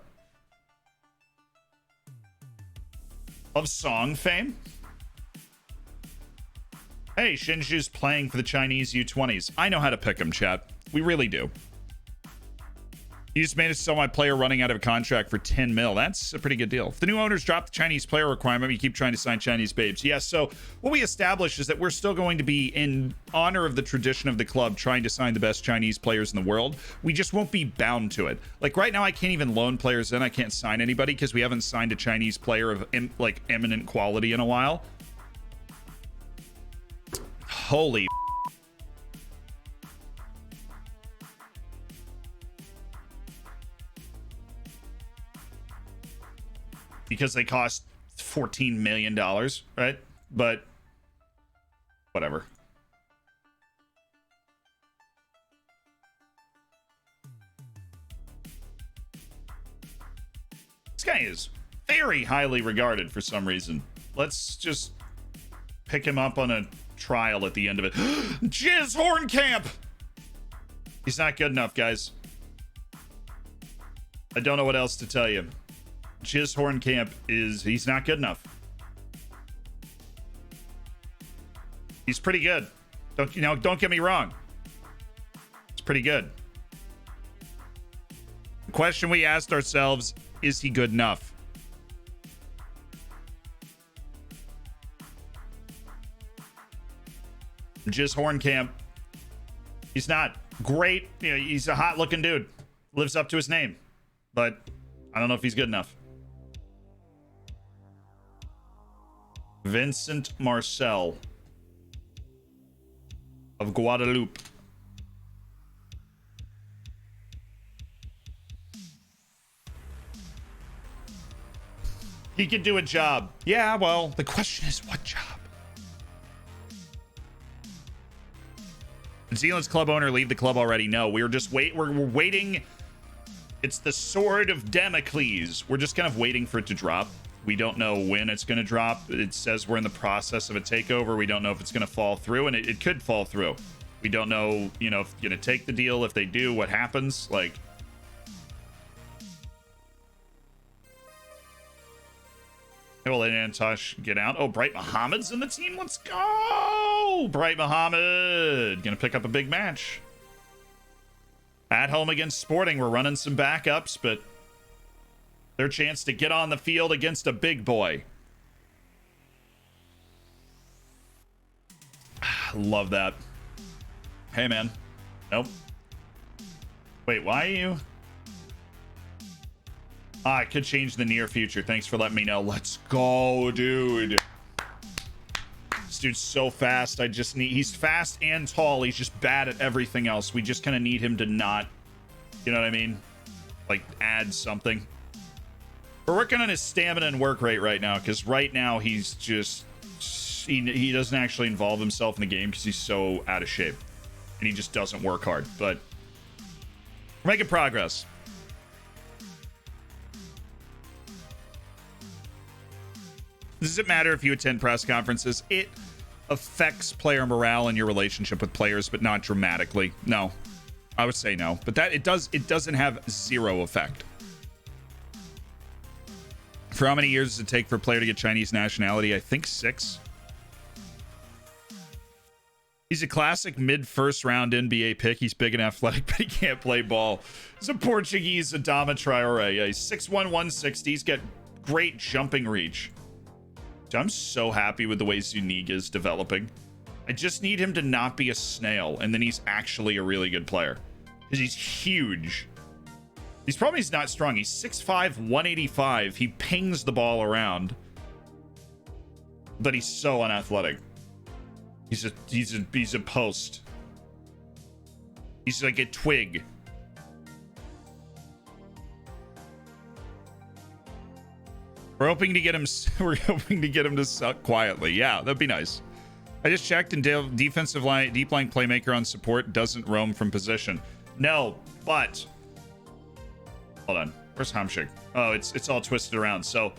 [SPEAKER 1] Of song fame? Hey, Shinju's playing for the Chinese U20s. I know how to pick them, chat. We really do. You just made us sell my player running out of a contract for 10 mil. That's a pretty good deal. If the new owners drop the Chinese player requirement, you keep trying to sign Chinese babes. Yes, so what we established is that we're still going to be, in honor of the tradition of the club, trying to sign the best Chinese players in the world. We just won't be bound to it. Like right now, I can't even loan players in. I can't sign anybody because we haven't signed a Chinese player of like eminent quality in a while. Holy because they cost $14 million, right? But whatever. This guy is very highly regarded for some reason. Let's just pick him up on a trial at the end of it. Jizz Hornkamp! He's not good enough, guys. I don't know what else to tell you. Jizz Hornkamp he's not good enough. He's pretty good. Don't get me wrong. It's pretty good. The question we asked ourselves, is he good enough? Jizz Hornkamp, he's not great. You know, he's a hot looking dude. Lives up to his name. But I don't know if he's good enough. Vincent Marcel of Guadeloupe. He could do a job. Yeah, well, the question is what job? Did Zealand's club owner leave the club already? No, we're just we're waiting. It's the sword of Damocles. We're just kind of waiting for it to drop. We don't know when it's going to drop. It says we're in the process of a takeover. We don't know if it's going to fall through, and it could fall through. We don't know, you know, if you're going to take the deal. If they do, what happens? Like, we'll let Antosh get out. Oh, Bright Muhammad's in the team. Let's go! Bright Muhammad going to pick up a big match. At home against Sporting, we're running some backups, but their chance to get on the field against a big boy. Love that. Hey, man. Nope. Wait, why are you? It could change in the near future. Thanks for letting me know. Let's go, dude. This dude's so fast. He's fast and tall. He's just bad at everything else. We just kind of need him to not, you know what I mean? Like, add something. We're working on his stamina and work rate right now, because right now he's just... He doesn't actually involve himself in the game because he's so out of shape. And he just doesn't work hard. But we're making progress. Does it matter if you attend press conferences? It affects player morale and your relationship with players, but not dramatically. No. I would say no. But it doesn't have zero effect. For how many years does it take for a player to get Chinese nationality? I think 6. He's a classic mid-first round NBA pick. He's big and athletic, but he can't play ball. He's a Portuguese Adama Traore. Yeah, he's 6'1", 160. He's got great jumping reach. I'm so happy with the way Zuniga is developing. I just need him to not be a snail, and then he's actually a really good player. Because he's huge. He's not strong. He's 6'5", 185. He pings the ball around. But he's so unathletic. He's a post. He's like a twig. We're hoping to get him to suck quietly. Yeah, that'd be nice. I just checked, and defensive line, deep line playmaker on support doesn't roam from position. No, but hold on. Where's Hamshik? Oh, it's all twisted around. So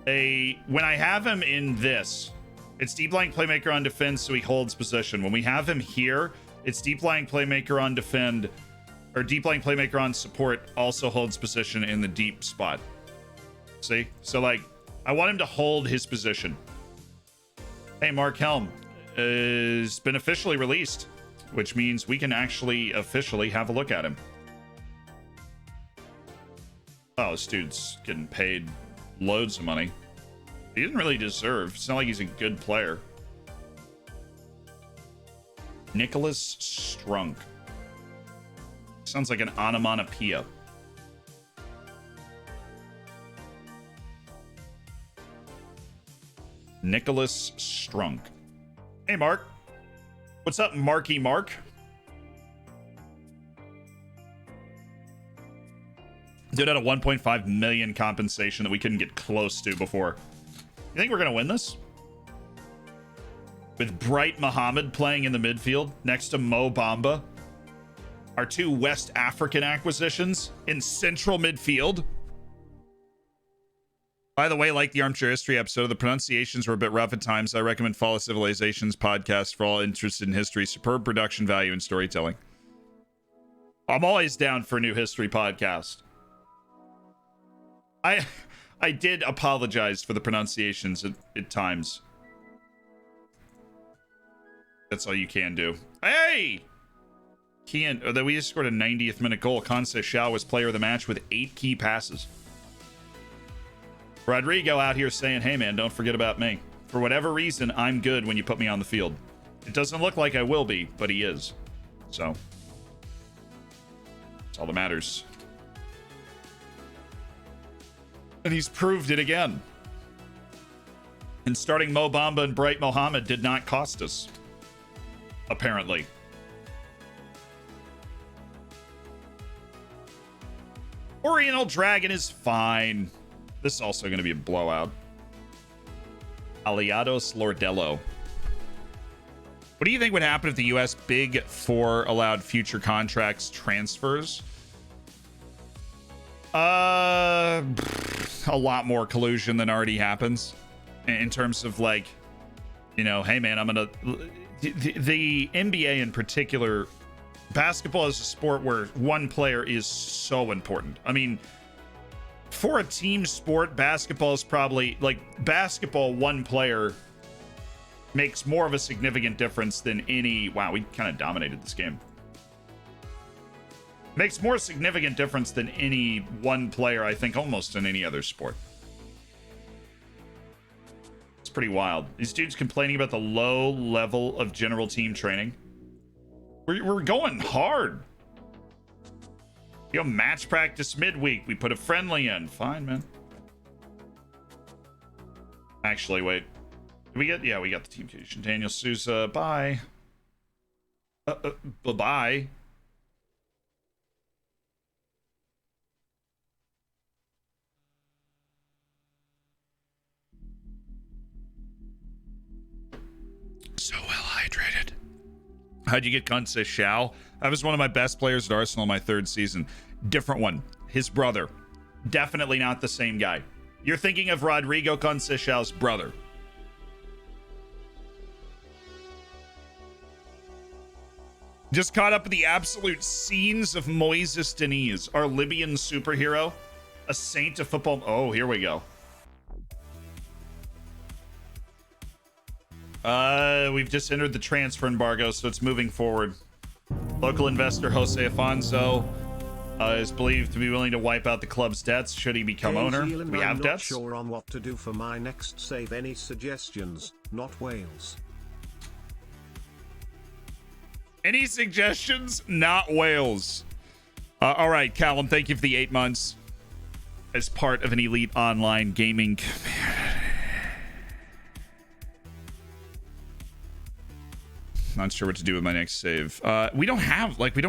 [SPEAKER 1] when I have him in this, it's deep lying playmaker on defense, so he holds position. When we have him here, it's deep lying playmaker on defend, or deep lying playmaker on support, also holds position in the deep spot. See? So like, I want him to hold his position. Hey, Mark Helm has been officially released, which means we can actually officially have a look at him. Oh, this dude's getting paid loads of money. He didn't really deserve. It's not like he's a good player. Nicholas Strunk. Sounds like an onomatopoeia. Nicholas Strunk. Hey, Mark. What's up, Marky Mark? Dude had a 1.5 million compensation that we couldn't get close to before. You think we're going to win this? With Bright Muhammad playing in the midfield next to Mo Bamba. Our two West African acquisitions in central midfield. By the way, like the Armchair History episode, the pronunciations were a bit rough at times. I recommend Fall of Civilizations podcast for all interested in history. Superb production value and storytelling. I'm always down for a new history podcast. I did apologize for the pronunciations at times. That's all you can do. Hey! We just scored a 90th minute goal. Conceição was player of the match with 8 key passes. Rodrigo out here saying, hey man, don't forget about me. For whatever reason, I'm good when you put me on the field. It doesn't look like I will be, but he is. So, that's all that matters. And he's proved it again. And starting Mo Bamba and Bright Mohammed did not cost us. Apparently. Oriental Dragon is fine. This is also going to be a blowout. Aliados Lordello. What do you think would happen if the U.S. Big Four allowed future contracts transfers? A lot more collusion than already happens. In terms of like, you know, hey man, I'm going to... The NBA in particular, basketball is a sport where one player is so important. I mean... For a team sport, basketball is probably like basketball. One player makes more of a significant difference than any. Wow, we kind of dominated this game. Makes more significant difference than any one player, I think, almost in any other sport. It's pretty wild. These dudes complaining about the low level of general team training. We're going hard. Yo, match practice midweek. We put a friendly in. Fine, man. Actually, wait. Did we get... Yeah, we got the team condition. Daniel Souza. Bye. Bye-bye. So well hydrated. How'd you get Conceição? That was one of my best players at Arsenal in my 3rd season. Different one. His brother. Definitely not the same guy. You're thinking of Rodrigo Conceição's brother. Just caught up with the absolute scenes of Moises Diniz, our Libyan superhero. A saint of football. Oh, here we go. We've just entered the transfer embargo, so it's moving forward. Local investor Jose Afonso is believed to be willing to wipe out the club's debts should he become owner. We have debts.
[SPEAKER 2] I'm not sure on what to do for my next save. Any suggestions? Not Wales.
[SPEAKER 1] Any suggestions? Not Wales. All right, Callum, thank you for the 8 months as part of an elite online gaming community. Not sure what to do with my next save. We don't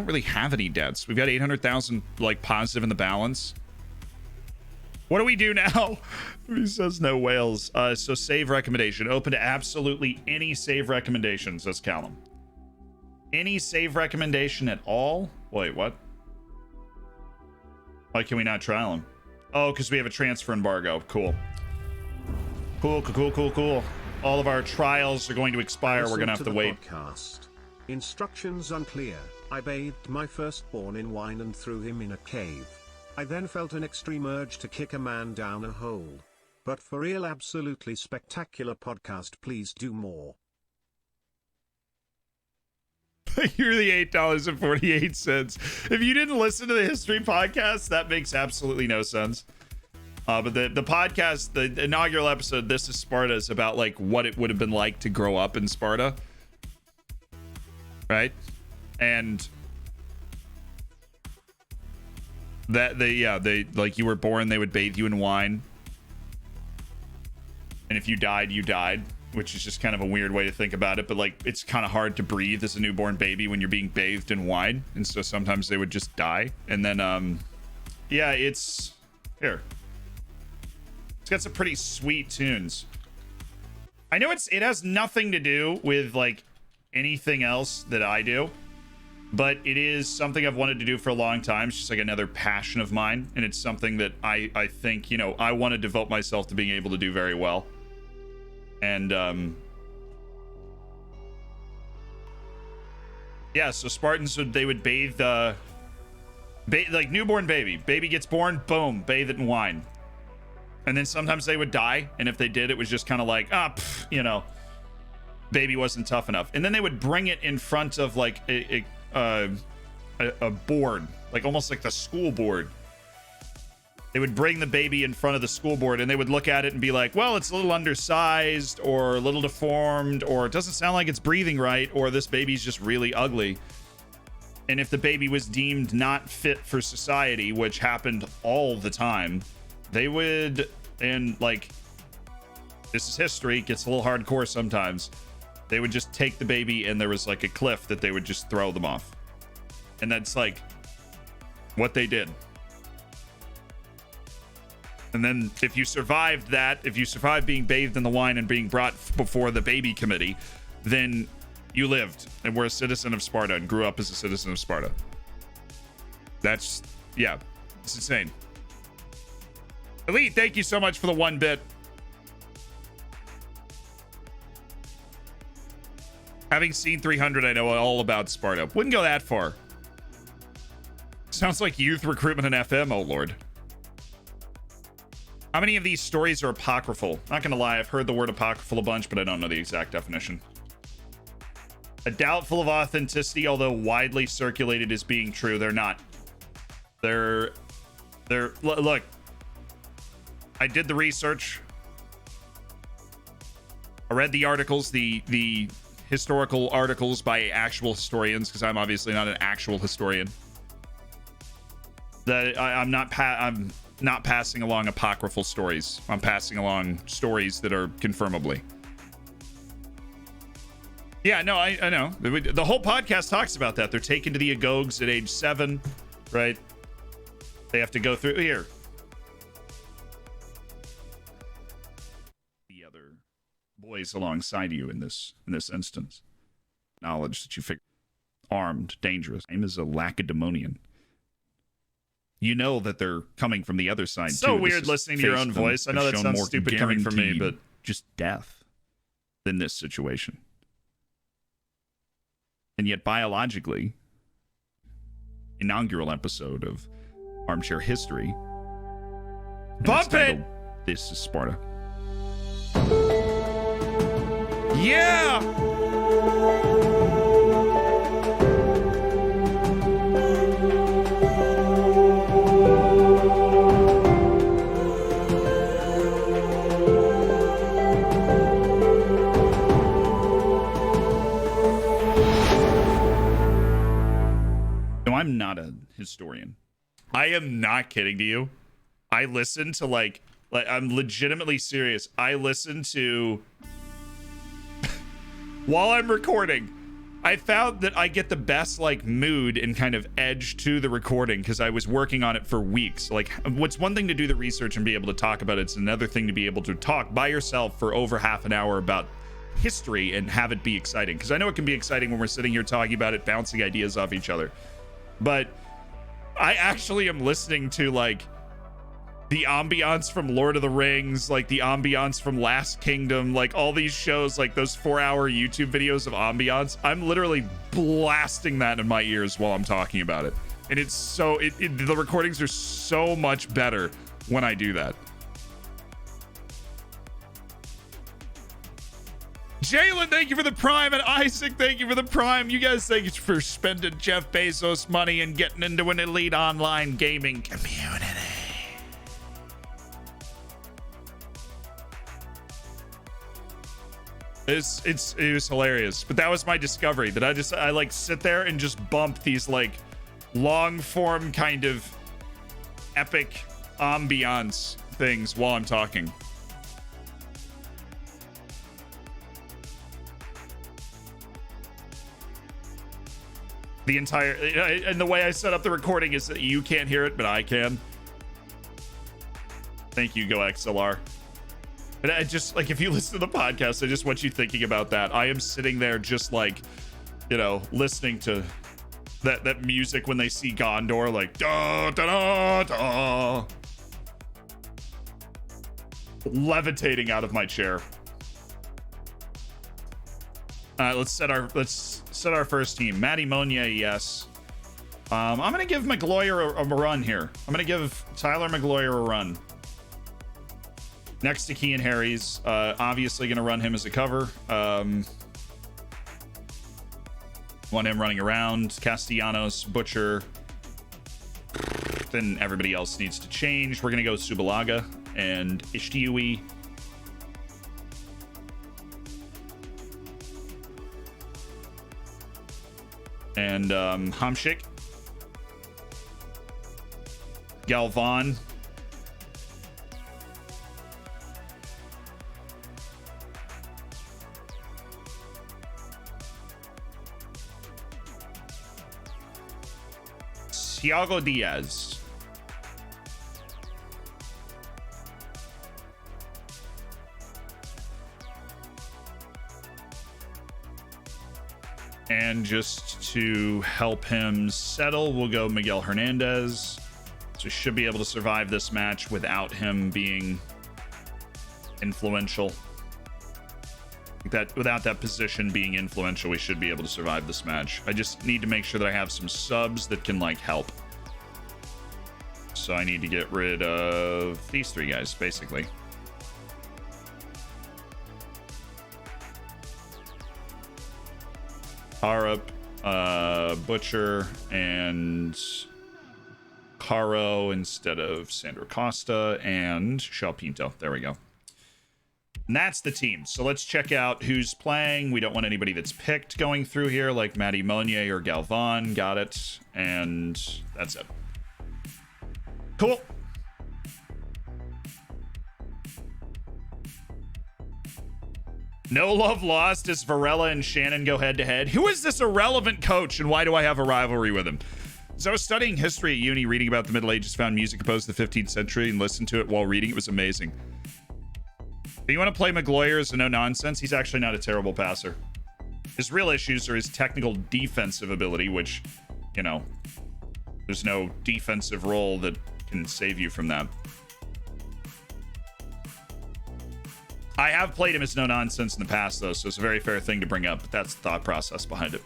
[SPEAKER 1] really have any debts. We've got 800,000 like positive in the balance. What do we do now? He says no whales. So save recommendation. Open to absolutely any save recommendation, says Callum. Any save recommendation at all? Wait, what? Why can we not trial him? Oh, because we have a transfer embargo. Cool. Cool. All of our trials are going to expire. We're going to have to wait.
[SPEAKER 2] Podcast. Instructions unclear. I bathed my firstborn in wine and threw him in a cave. I then felt an extreme urge to kick a man down a hole. But for real, absolutely spectacular podcast. Please do more.
[SPEAKER 1] You're the $8.48. If you didn't listen to the history podcast, that makes absolutely no sense. But the podcast, the inaugural episode, This is Sparta, is about like what it would have been like to grow up in Sparta. Right? And that they like you were born, they would bathe you in wine. And if you died, you died, which is just kind of a weird way to think about it. But like, it's kind of hard to breathe as a newborn baby when you're being bathed in wine. And so sometimes they would just die. And then, yeah, it's here. It's got some pretty sweet tunes. I know it has nothing to do with like anything else that I do, but it is something I've wanted to do for a long time. It's just like another passion of mine. And it's something that I think, you know, I want to devote myself to being able to do very well. And yeah, so Spartans they would bathe like newborn baby gets born, boom, bathe it in wine. And then sometimes they would die, and if they did, it was just kind of like you know, baby wasn't tough enough. And then they would bring it in front of like a board, like almost like the school board. They would bring the baby in front of the school board, and they would look at it and be like, well, it's a little undersized or a little deformed, or it doesn't sound like it's breathing right, or this baby's just really ugly. And if the baby was deemed not fit for society, which happened all the time, they would, and like, this is history, it gets a little hardcore sometimes. They would just take the baby, and there was like a cliff that they would just throw them off. And that's like what they did. And then if you survived that, if you survived being bathed in the wine and being brought before the baby committee, then you lived and were a citizen of Sparta and grew up as a citizen of Sparta. That's, yeah, it's insane. Elite, thank you so much for the 1 bit. Having seen 300, I know all about Sparta. Wouldn't go that far. Sounds like youth recruitment in FM, oh lord. How many of these stories are apocryphal? Not gonna lie, I've heard the word apocryphal a bunch, but I don't know the exact definition. A doubtful of authenticity, although widely circulated as being true. They're not. They're look. I did the research. I read the articles, the historical articles by actual historians, because I'm obviously not an actual historian. I'm not passing along apocryphal stories. I'm passing along stories that are confirmably. Yeah, no, I know. The whole podcast talks about that. They're taken to the Agoges at age 7, right? They have to go through here. The other boys alongside you in this instance. Knowledge that you figure armed, dangerous. Aim is a Lacedaemonian. You know that they're coming from the other side. So too. Weird listening to your own voice. I know that sounds stupid coming from me, but just death in this situation. And yet biologically, inaugural episode of Armchair History. Bump it! This is Sparta. Yeah! I'm not a historian. I am not kidding to you. I listen to like I'm legitimately serious. I listen to while I'm recording. I found that I get the best like mood and kind of edge to the recording because I was working on it for weeks. Like, what's one thing to do the research and be able to talk about it, it's another thing to be able to talk by yourself for over half an hour about history and have it be exciting. Because I know it can be exciting when we're sitting here talking about it, bouncing ideas off each other. But I actually am listening to like the ambiance from Lord of the Rings, like the ambiance from Last Kingdom, like all these shows, like those 4-hour YouTube videos of ambiance. I'm literally blasting that in my ears while I'm talking about it. And it's so, the recordings are so much better when I do that. Jalen, thank you for the Prime, and Isaac, thank you for the Prime. You guys, thank you for spending Jeff Bezos money and getting into an elite online gaming community. It was hilarious, but that was my discovery, that I like sit there and just bump these like long form kind of epic ambiance things while I'm talking. The entire, and the way I set up the recording is that you can't hear it, but I can. Thank you, Go XLR. And I just, like, if you listen to the podcast, I just want you thinking about that. I am sitting there just like, you know, listening to that music when they see Gondor, like, da da da da, levitating out of my chair. Let's set our first team. Matty Monier, yes. I'm gonna give McGloyer a run here. I'm gonna give Tyler McGloyer a run. Next to Kean Harry's, obviously going to run him as a cover. Want him running around. Castellanos, Butcher. Then everybody else needs to change. We're going to go Subalaga and Ishtiui. And Hamshik. Galvan. Thiago Diaz. And just to help him settle, we'll go Miguel Hernandez. So should be able to survive this match without him being influential. That without that position being influential, we should be able to survive this match. I just need to make sure that I have some subs that can like help. So I need to get rid of these three guys, basically. Harup, Butcher, and Caro instead of Sandro Costa and Shao Pinto. There we go. And that's the team. So let's check out who's playing. We don't want anybody that's picked going through here, like Matty Monier or Galvan. Got it. And that's it. Cool. No love lost as Varela and Shannon go head to head. Who is this irrelevant coach and why do I have a rivalry with him? So I was studying history at uni, reading about the Middle Ages, found music composed in the 15th century and listened to it while reading. It was amazing. You want to play McGloyer as a no-nonsense? He's actually not a terrible passer. His real issues are his technical defensive ability, which, you know, there's no defensive role that can save you from that. I have played him as no-nonsense in the past, though, so it's a very fair thing to bring up, but that's the thought process behind it.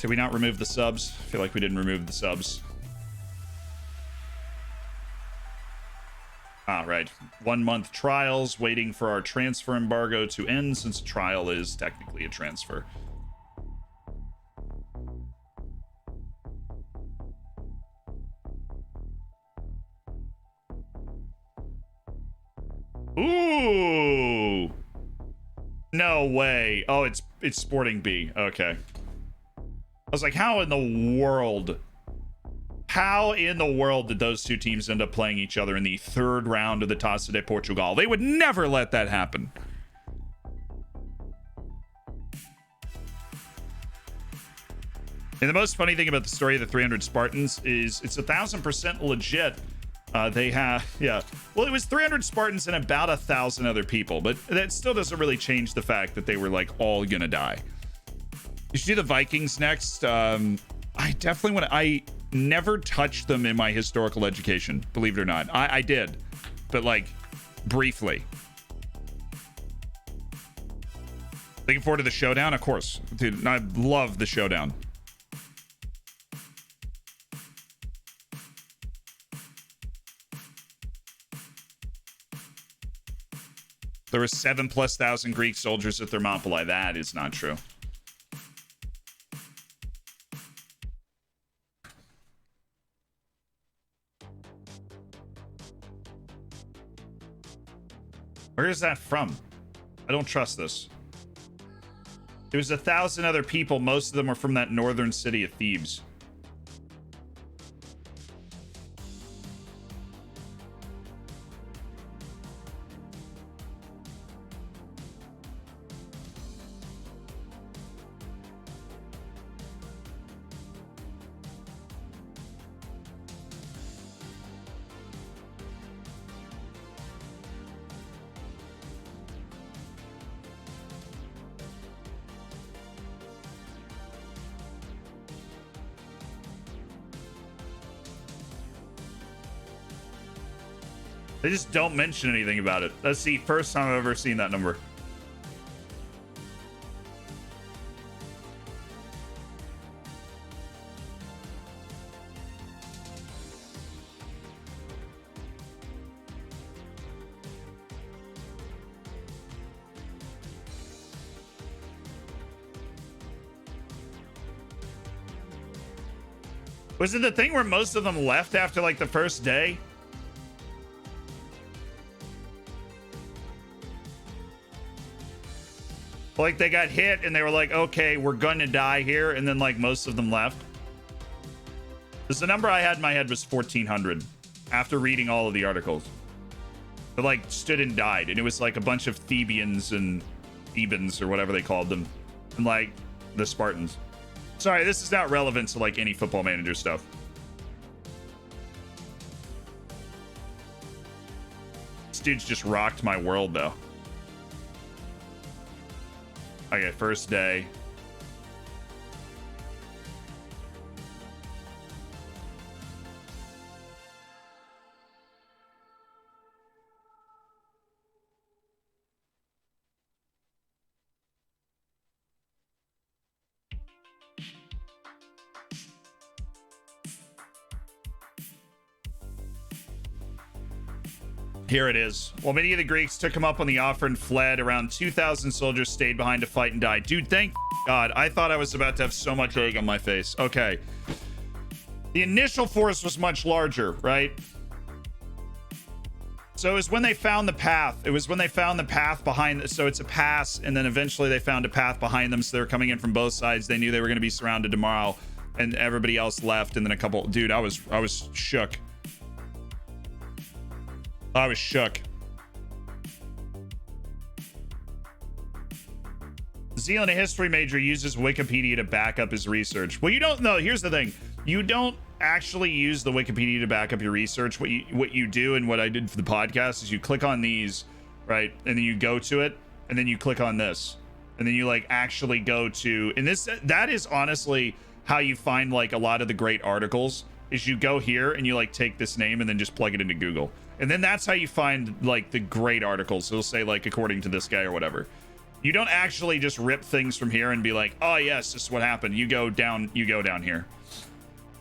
[SPEAKER 1] Did we not remove the subs? I feel like we didn't remove the subs. Ah, right. 1 month trials, waiting for our transfer embargo to end, since a trial is technically a transfer. Ooh! No way. Oh, it's Sporting B. Okay. I was like, how in the world? How in the world did those two teams end up playing each other in the third round of the Taça de Portugal? They would never let that happen. And the most funny thing about the story of the 300 Spartans is it's 1,000% legit. They have, yeah. Well, it was 300 Spartans and about 1,000 other people, but that still doesn't really change the fact that they were like all gonna die. You should do the Vikings next. I definitely want to. never touched them in my historical education, believe it or not. I did, but like briefly. Looking forward to the showdown, of course. Dude, I love the showdown. There were 7,000+ Greek soldiers at Thermopylae. That is not true. Where is that from? I don't trust this. There was 1,000 other people. Most of them were from that northern city of Thebes. They just don't mention anything about it. That's the first time I've ever seen that number. Was it the thing where most of them left after like the first day? Like they got hit and they were like, okay, we're gonna die here, and then like most of them left. Because the number I had in my head was 1,400 after reading all of the articles. They like stood and died, and it was like a bunch of Thebians and Thebans or whatever they called them, and like the Spartans. Sorry, this is not relevant to like any Football Manager stuff. This dude's just rocked my world though. Okay, first day. Here it is. While many of the Greeks took him up on the offer and fled, around 2,000 soldiers stayed behind to fight and die. Dude, thank God. I thought I was about to have so much egg on my face. Okay. The initial force was much larger, right? So it was when they found the path. It was when they found the path behind. So it's a pass, and then eventually they found a path behind them. So they were coming in from both sides. They knew they were going to be surrounded tomorrow, and everybody else left. And then a couple. Dude, I was shook. I was shook. Zealand, a history major, uses Wikipedia to back up his research. Well, you don't know. Here's the thing. You don't actually use the Wikipedia to back up your research. What you do, and what I did for the podcast, is you click on these, right? And then you go to it, and then you click on this. And then you like actually go to, and that is honestly how you find like a lot of the great articles, is you go here and you like take this name and then just plug it into Google. And then that's how you find like the great articles. It'll say like according to this guy or whatever. You don't actually just rip things from here and be like, oh yes, this is what happened. You go down here.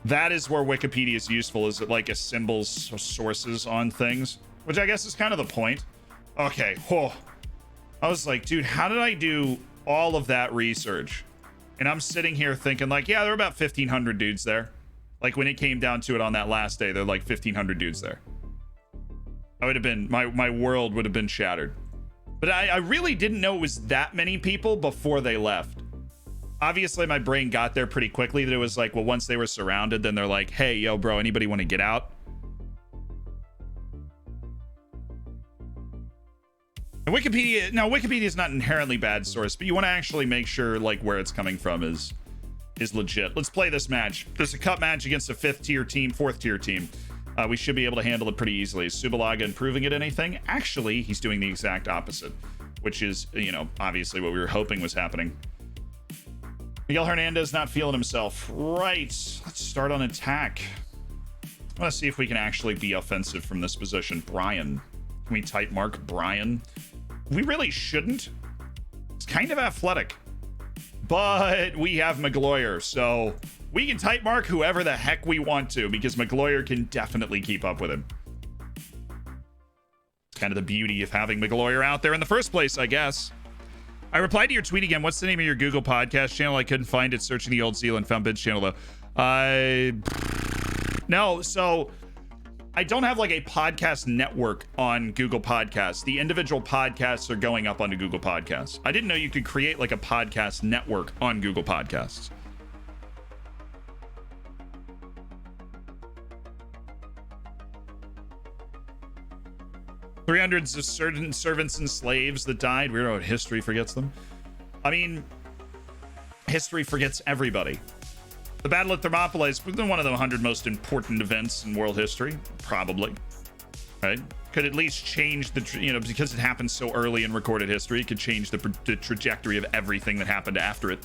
[SPEAKER 1] That is where Wikipedia is useful, is it like assembles sources on things, which I guess is kind of the point. Okay, whoa. I was like, dude, how did I do all of that research? And I'm sitting here thinking like, yeah, there were about 1,500 dudes there. Like when it came down to it on that last day, there were like 1,500 dudes there. I would have been, my world would have been shattered. But I really didn't know it was that many people before they left. Obviously, my brain got there pretty quickly that it was like, well, once they were surrounded, then they're like, hey, yo, bro, anybody want to get out? And Wikipedia is not an inherently bad source, but you want to actually make sure like where it's coming from is legit. Let's play this match. There's a cup match against a 4th tier team. We should be able to handle it pretty easily. Is Subalaga improving at anything? Actually, he's doing the exact opposite, which is, you know, obviously what we were hoping was happening. Miguel Hernandez not feeling himself. Right. Let's start on attack. I want to see if we can actually be offensive from this position. Brian. Can we type mark Brian? We really shouldn't. It's kind of athletic. But we have McGloyer, so we can type mark whoever the heck we want to because McGloyer can definitely keep up with him. It's kind of the beauty of having McGloyer out there in the first place, I guess. I replied to your tweet again. What's the name of your Google podcast channel? I couldn't find it searching the Old Zealand Found Bids channel, though. No, so I don't have like a podcast network on Google Podcasts. The individual podcasts are going up onto Google Podcasts. I didn't know you could create like a podcast network on Google Podcasts. Hundreds of certain servants and slaves that died. Weird how history forgets them. I mean, history forgets everybody. The Battle of Thermopylae is one of the 100 most important events in world history, probably. Right? Could at least change the, because it happened so early in recorded history, it could change the trajectory of everything that happened after it.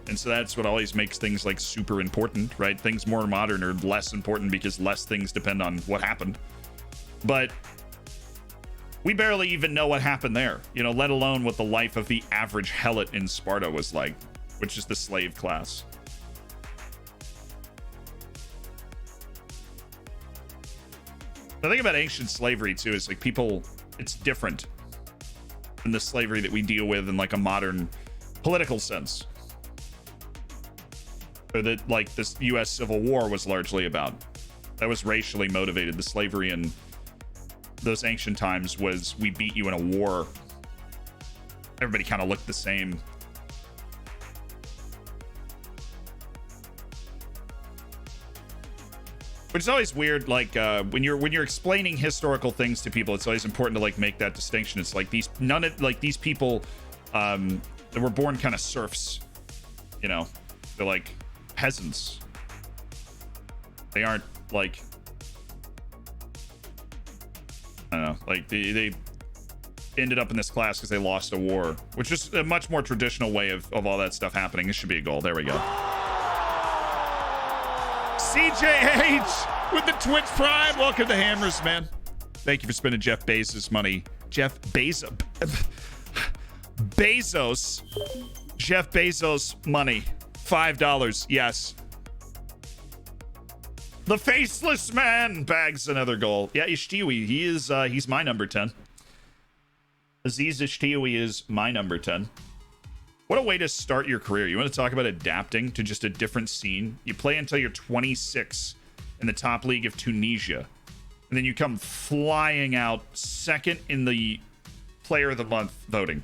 [SPEAKER 1] And so that's what always makes things like super important, right? Things more modern are less important because less things depend on what happened. But we barely even know what happened there, let alone what the life of the average helot in Sparta was like, which is the slave class. The thing about ancient slavery, too, is like it's different than the slavery that we deal with in like a modern political sense. Or that like this U.S. Civil War was largely about. That was racially motivated. The slavery in those ancient times was we beat you in a war. Everybody kind of looked the same. Which is always weird, like when you're explaining historical things to people, it's always important to like make that distinction. It's like these people that were born kind of serfs, they're like peasants. They aren't like, I don't know, like they ended up in this class because they lost a war, which is a much more traditional way of all that stuff happening. This should be a goal. There we go. CJH with the Twitch Prime. Welcome to Hammers, man. Thank you for spending Jeff Bezos money. Jeff Bezos money. $5. Yes. The Faceless Man bags another goal. Yeah, Ishtiwi, he's my number 10. Aziz Ishtiwi is my number 10. What a way to start your career. You want to talk about adapting to just a different scene? You play until you're 26 in the top league of Tunisia. And then you come flying out second in the player of the month voting.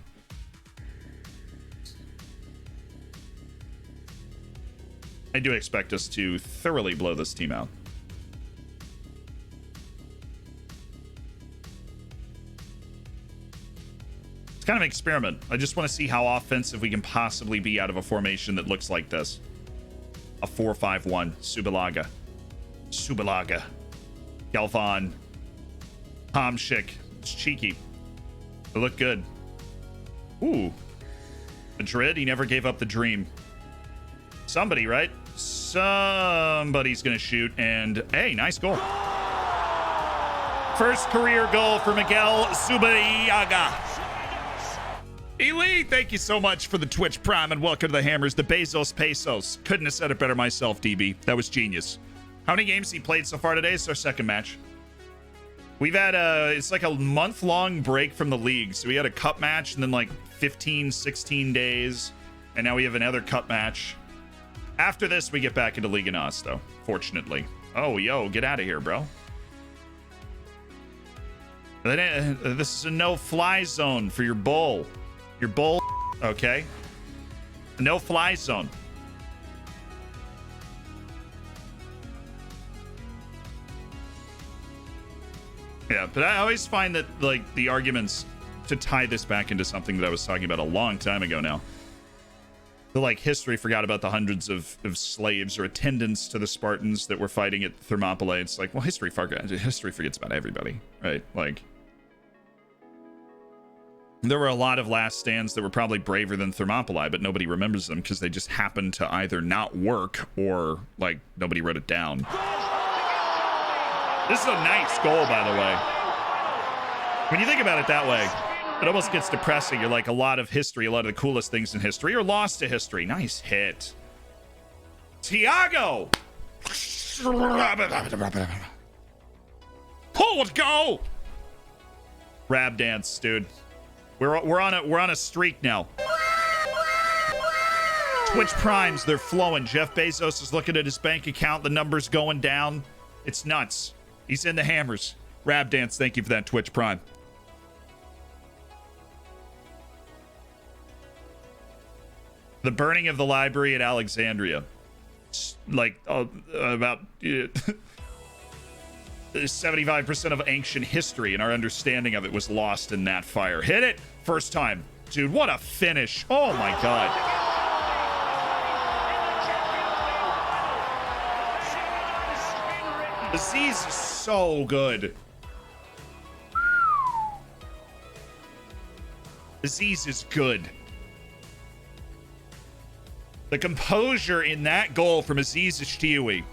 [SPEAKER 1] I do expect us to thoroughly blow this team out. It's kind of an experiment. I just want to see how offensive we can possibly be out of a formation that looks like this. A 4-5-1. Subalaga. Galvan. Tomshik. It's cheeky. They look good. Ooh. Madrid, he never gave up the dream. Somebody, right? Somebody's going to shoot. And, hey, nice goal. First career goal for Miguel Subalaga. Elite, thank you so much for the Twitch Prime and welcome to the Hammers, the Bezos Pesos. Couldn't have said it better myself, DB. That was genius. How many games he played so far today? It's our second match. We've had it's like a month-long break from the league. So we had a cup match and then like 15, 16 days. And now we have another cup match. After this, we get back into Liga NOS, though, fortunately. Oh, yo, get out of here, bro. This is a no-fly zone for your bull. Your bull, okay? No-fly zone. Yeah, but I always find that, like, the arguments to tie this back into something that I was talking about a long time ago now. The, like, history forgot about the hundreds of slaves or attendants to the Spartans that were fighting at Thermopylae. It's like, well, history forgets about everybody, right? Like, There were a lot of last stands that were probably braver than Thermopylae, but nobody remembers them because they just happened to either not work or, like, nobody wrote it down. This is a nice goal, by the way. When you think about it that way, it almost gets depressing. You're like, a lot of history, a lot of the coolest things in history are lost to history. Nice hit. Tiago! Pull it, go! Rab dance, dude. We're on a streak now. Twitch Primes, they're flowing. Jeff Bezos is looking at his bank account. The number's going down. It's nuts. He's in the hammers. Rab dance, thank you for that Twitch Prime. The burning of the library at Alexandria. Like, about 75% of ancient history and our understanding of it was lost in that fire. Hit it! First time. Dude, what a finish. Oh my god. Aziz is so good. Aziz is good. The composure in that goal from Aziz Ishtiwi.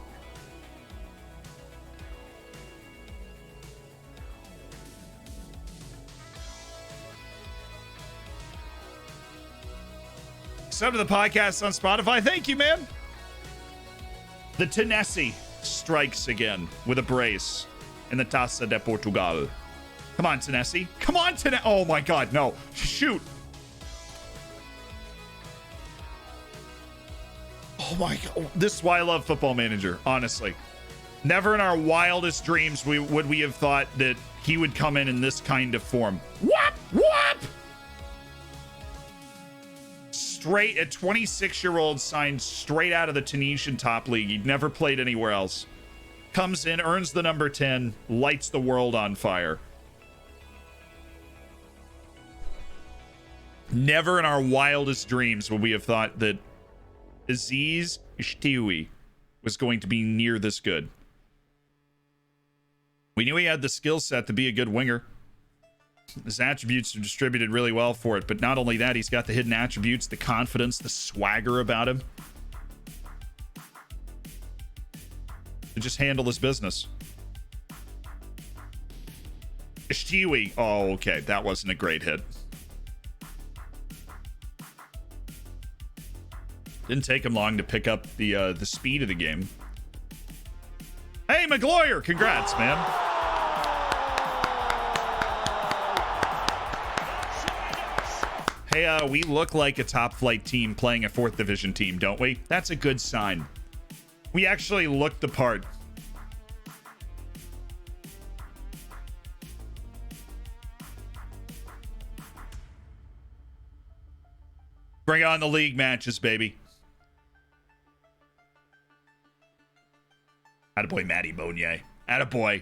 [SPEAKER 1] Sub to the podcast on Spotify. Thank you, man. The Tenesi strikes again with a brace in the Taça de Portugal. Come on, Tenesi. Come on, Tenesi. Oh, my God. No. Shoot. Oh, my God. This is why I love Football Manager, honestly. Never in our wildest dreams would we have thought that he would come in this kind of form. Whoop! Whoop! Straight, a 26-year-old signed straight out of the Tunisian top league. He'd never played anywhere else. Comes in, earns the number 10, lights the world on fire. Never in our wildest dreams would we have thought that Aziz Ishtiwi was going to be near this good. We knew he had the skill set to be a good winger. His attributes are distributed really well for it, but not only that, he's got the hidden attributes, the confidence, the swagger about him to just handle his business. Ishtiwi. Oh, okay. That wasn't a great hit. Didn't take him long to pick up the speed of the game. Hey, McGloyer! Congrats, man. Hey, we look like a top flight team playing a 4th division team, don't we? That's a good sign. We actually look the part. Bring on the league matches, baby. Attaboy, Matty Bonier. Attaboy.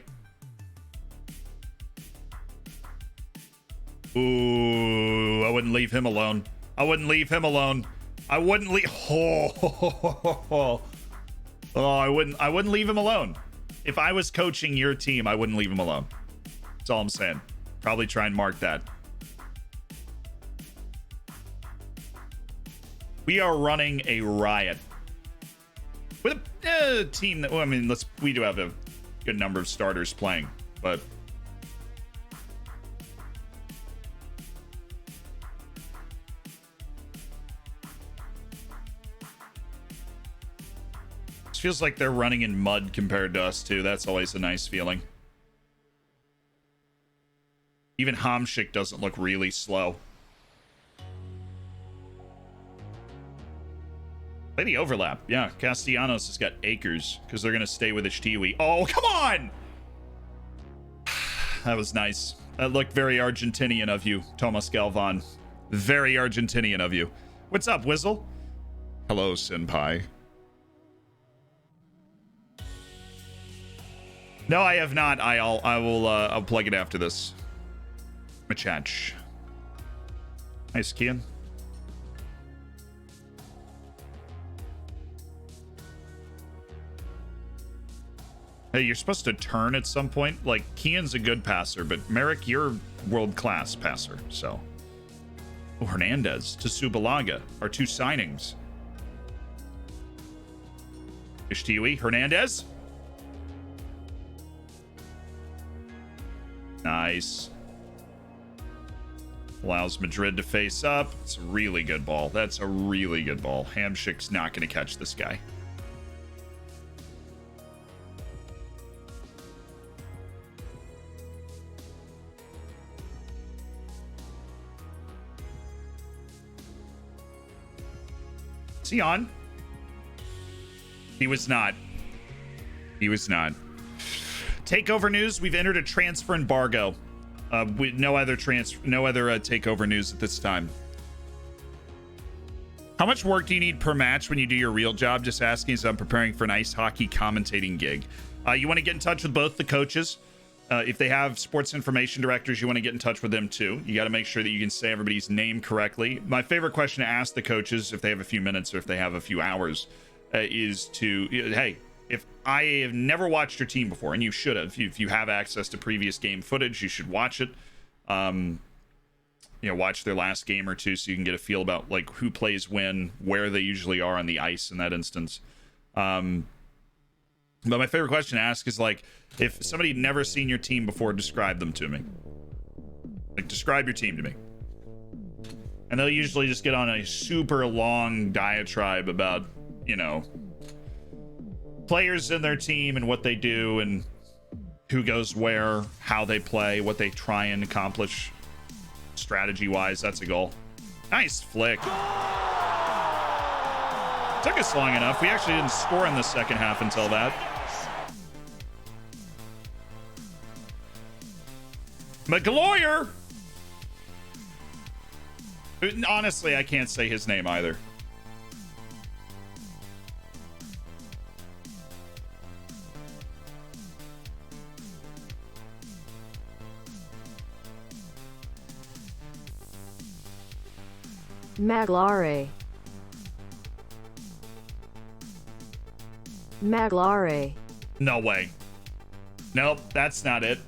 [SPEAKER 1] Ooh, I wouldn't leave him alone. I wouldn't leave him alone. I wouldn't leave. Oh, I wouldn't leave him alone. If I was coaching your team, I wouldn't leave him alone. That's all I'm saying. Probably try and mark that. We are running a riot with a team that, well, I mean, we do have a good number of starters playing, but it feels like they're running in mud compared to us too. That's always a nice feeling. Even Hamsik doesn't look really slow. Play the overlap. Yeah, Castellanos has got acres because they're going to stay with Ishtiwi. Oh, come on! That was nice. That looked very Argentinian of you, Tomas Galvan. Very Argentinian of you. What's up, Wizzle? Hello, Senpai. No, I have not. I'll plug it after this. Machach. Nice, Kian. Hey, you're supposed to turn at some point. Like, Kian's a good passer, but Merrick, you're world-class passer, so Hernandez to Subalaga are 2 signings. Ishtui, Hernandez. Nice. Allows Madrid to face up. It's a really good ball. That's a really good ball. Hamshik's not going to catch this guy. Is he on? He was not. He was not. Takeover news. We've entered a transfer embargo. No other takeover news at this time. How much work do you need per match when you do your real job? Just asking, as I'm preparing for an ice hockey commentating gig. You want to get in touch with both the coaches. If they have sports information directors, you want to get in touch with them too. You got to make sure that you can say everybody's name correctly. My favorite question to ask the coaches, if they have a few minutes or if they have a few hours, is to, hey, if I have never watched your team before, and you should have, if you have access to previous game footage, you should watch it. Watch their last game or two so you can get a feel about like who plays when, where they usually are on the ice in that instance. But my favorite question to ask is like, if somebody had never seen your team before, describe them to me. Like, describe your team to me. And they'll usually just get on a super long diatribe about, players in their team and what they do and who goes where, how they play, what they try and accomplish strategy-wise. That's a goal. Nice flick. Took us long enough. We actually didn't score in the second half until that. McGloyer! Honestly, I can't say his name either.
[SPEAKER 3] Maglare.
[SPEAKER 1] No way. Nope, that's not it.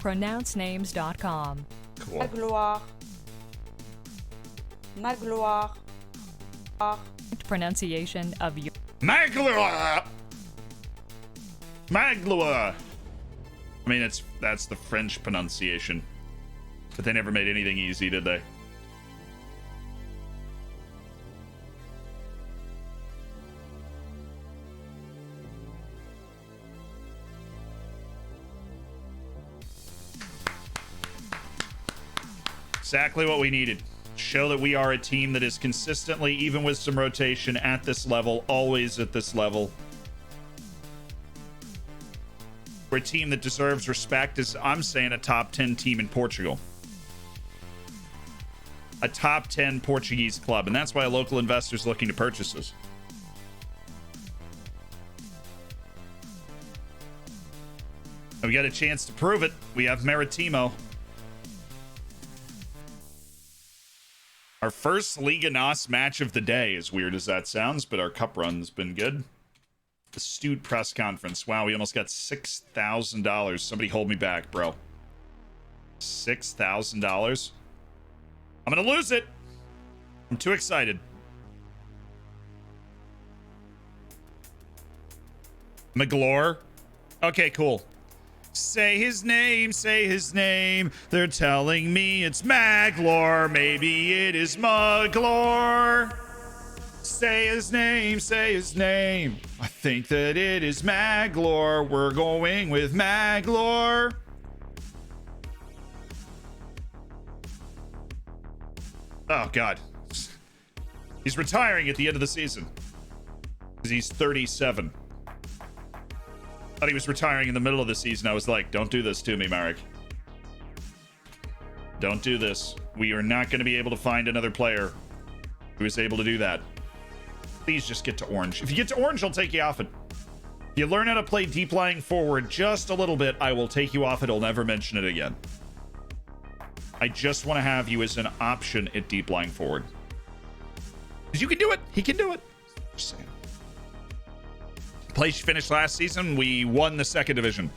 [SPEAKER 4] pronouncenames.com.
[SPEAKER 1] Cool.
[SPEAKER 5] Magloire.
[SPEAKER 4] Pronunciation of your
[SPEAKER 1] Magloire. I mean, that's the French pronunciation. But they never made anything easy, did they? Exactly what we needed. Show that we are a team that is consistently, even with some rotation, at this level, always at this level. We're a team that deserves respect, as I'm saying, a top 10 team in Portugal. A top 10 Portuguese club, and that's why a local investor is looking to purchase us. And we got a chance to prove it. We have Maritimo. Our first Liga NOS match of the day, as weird as that sounds, but our cup run's been good. Astute press conference. Wow, we almost got $6,000. Somebody hold me back, bro. $6,000. I'm gonna lose it. I'm too excited. McGlore. Okay, cool. Say his name, say his name. They're telling me it's Maglore. Maybe it is Muglore. Say his name, say his name. I think that it is Maglore. We're going with Maglore. Oh, God. He's retiring at the end of the season. Because he's 37. Thought he was retiring in the middle of the season. I was like, don't do this to me, Marek. Don't do this. We are not going to be able to find another player who is able to do that. Please just get to orange. If you get to orange, I'll take you off it. If you learn how to play deep lying forward just a little bit, I will take you off it. I'll never mention it again. I just want to have you as an option at deep lying forward. Because you can do it. He can do it. Just saying. Place you finished last season, we won the second division.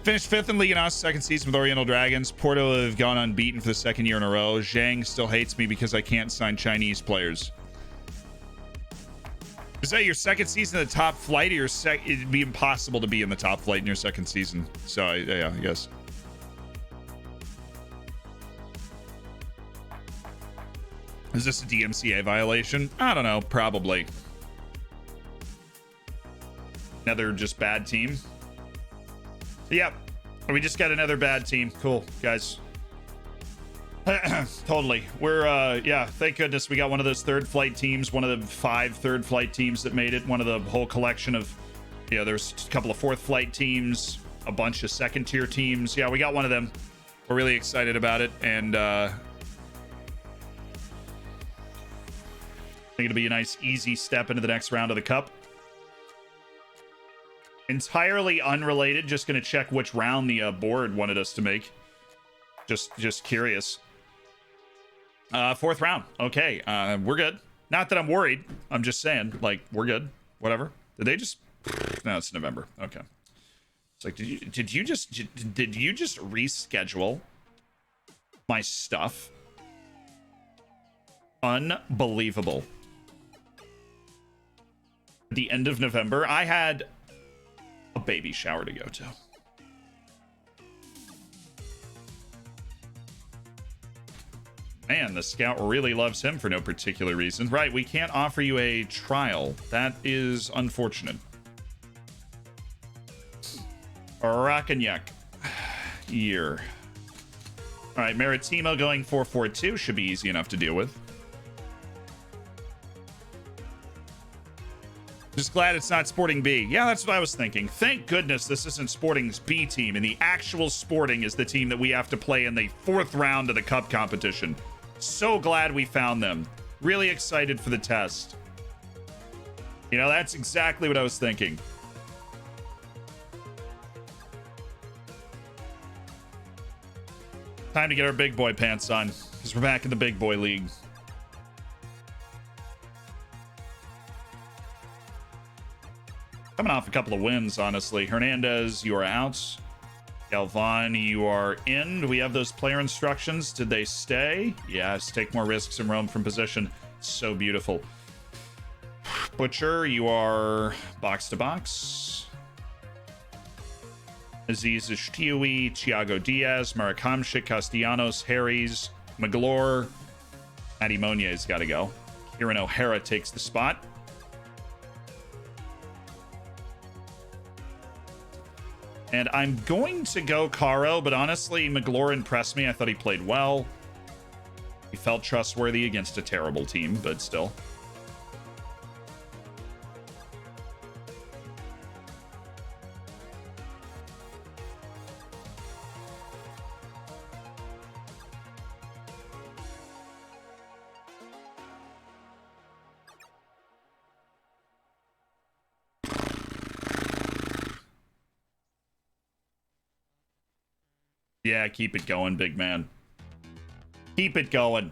[SPEAKER 1] Finished 5th in League NOS second season with Oriental Dragons. Porto have gone unbeaten for the second year in a row. Zhang still hates me because I can't sign Chinese players. Is that your second season in the top flight? Or your it'd be impossible to be in the top flight in your second season. So yeah, I guess. Is this a DMCA violation? I don't know, probably. Another just bad team. Yep, we just got another bad team. Cool, guys. Totally. We're yeah, thank goodness we got one of those third flight teams, one of the 5 third flight teams that made it, one of the whole collection of, you know, there's a couple of fourth flight teams, a bunch of second tier teams. Yeah, we got one of them. We're really excited about it, and I think it'll be a nice easy step into the next round of the cup. Entirely unrelated, just gonna check which round the board wanted us to make. Just curious. 4th round. Okay, we're good. Not that I'm worried. I'm just saying, like, we're good. Whatever. Did they just? No, it's November. Okay. It's like, did you just reschedule my stuff? Unbelievable. At the end of November, I had a baby shower to go to. Man, the scout really loves him for no particular reason. Right, we can't offer you a trial. That is unfortunate. Rakanyak. Year. All right, Maritimo going 4-4-2 should be easy enough to deal with. Just glad it's not Sporting B. Yeah, that's what I was thinking. Thank goodness this isn't Sporting's B team, and the actual Sporting is the team that we have to play in the 4th round of the Cup competition. So glad we found them. Really excited for the test. You know, that's exactly what I was thinking. Time to get our big boy pants on, because we're back in the big boy league. Coming off a couple of wins, honestly. Hernandez, you are out. Galvan, you are in. Do we have those player instructions? Did they stay? Yes, take more risks and roam from position. So beautiful. Butcher, you are box to box. Aziz Ishtiwi, Thiago Diaz, Marakamshik, Castellanos, Harries, Maglore. Matty Monier's got to go. Kieran O'Hara takes the spot. And I'm going to go Caro, but honestly, Maglore impressed me. I thought he played well. He felt trustworthy against a terrible team, but still. Yeah, keep it going, big man. Keep it going.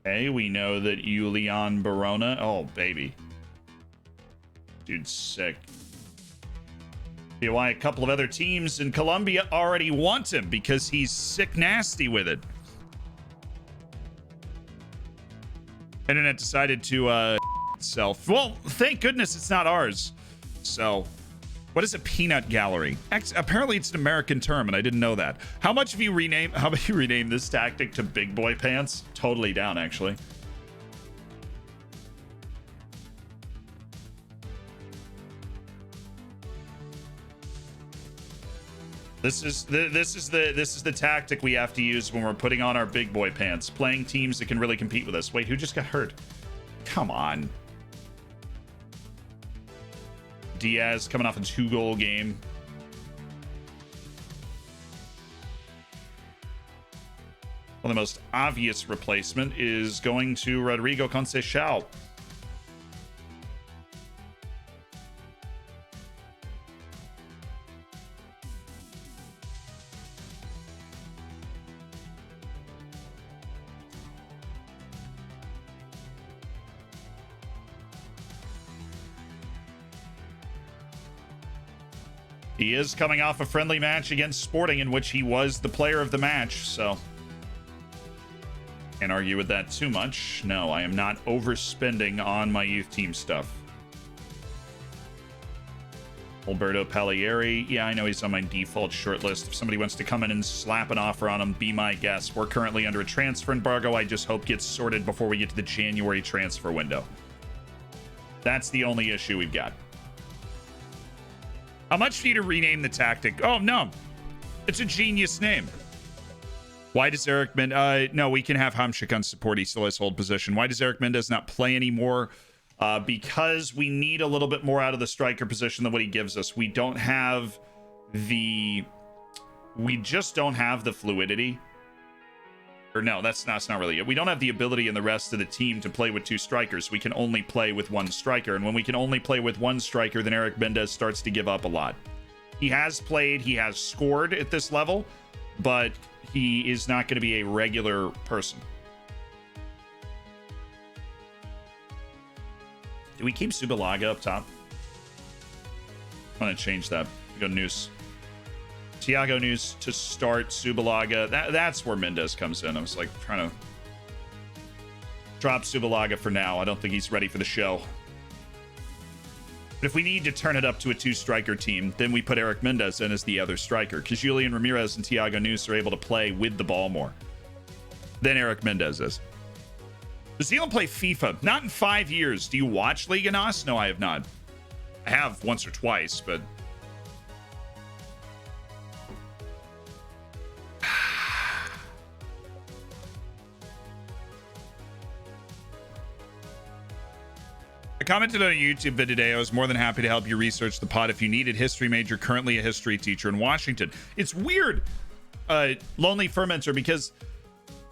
[SPEAKER 1] Okay, we know that Julian Barona. Oh, baby. Dude's sick. See why a couple of other teams in Colombia already want him, because he's sick nasty with it. Internet decided to itself. Well, thank goodness it's not ours. So, what is a peanut gallery? Apparently it's an American term, and I didn't know that. How about you rename this tactic to big boy pants? Totally down, actually. This is the tactic we have to use when we're putting on our big boy pants, playing teams that can really compete with us. Wait, who just got hurt? Come on. Diaz coming off a 2-goal game. Well, the most obvious replacement is going to Rodrigo Conceição. He is coming off a friendly match against Sporting in which he was the player of the match, so can't argue with that too much. No, I am not overspending on my youth team stuff. Alberto Pagliari. Yeah, I know he's on my default shortlist. If somebody wants to come in and slap an offer on him, be my guest. We're currently under a transfer embargo. I just hope gets sorted before we get to the January transfer window. That's the only issue we've got. How much for you to rename the tactic? Oh, no. It's a genius name. Why does Eric Mendez... no, we can have Hamsik on support. He still has hold position. Why does Eric Mendez not play anymore? Because we need a little bit more out of the striker position than what he gives us. We don't have the... we just don't have the fluidity. Or no, that's not really it. We don't have the ability in the rest of the team to play with two strikers. We can only play with one striker. And when we can only play with one striker, then Eric Mendez starts to give up a lot. He has played, he has scored at this level, but he is not going to be a regular person. Do we keep Subalaga up top? I'm going to change that. Go Noose. Thiago Noose to start Subalaga. That's where Mendez comes in. I was like trying to drop Subalaga for now. I don't think he's ready for the show. But if we need to turn it up to a two-striker team, then we put Eric Mendez in as the other striker, because Julian Ramirez and Thiago Noose are able to play with the ball more than Eric Mendez is. Does Zealand play FIFA? Not in 5 years. Do you watch Liga NOS? No, I have not. I have once or twice, but... I commented on a YouTube video today. I was more than happy to help you research the pod if you needed. History major, currently a history teacher in Washington. It's weird, Lonely Fermenter, because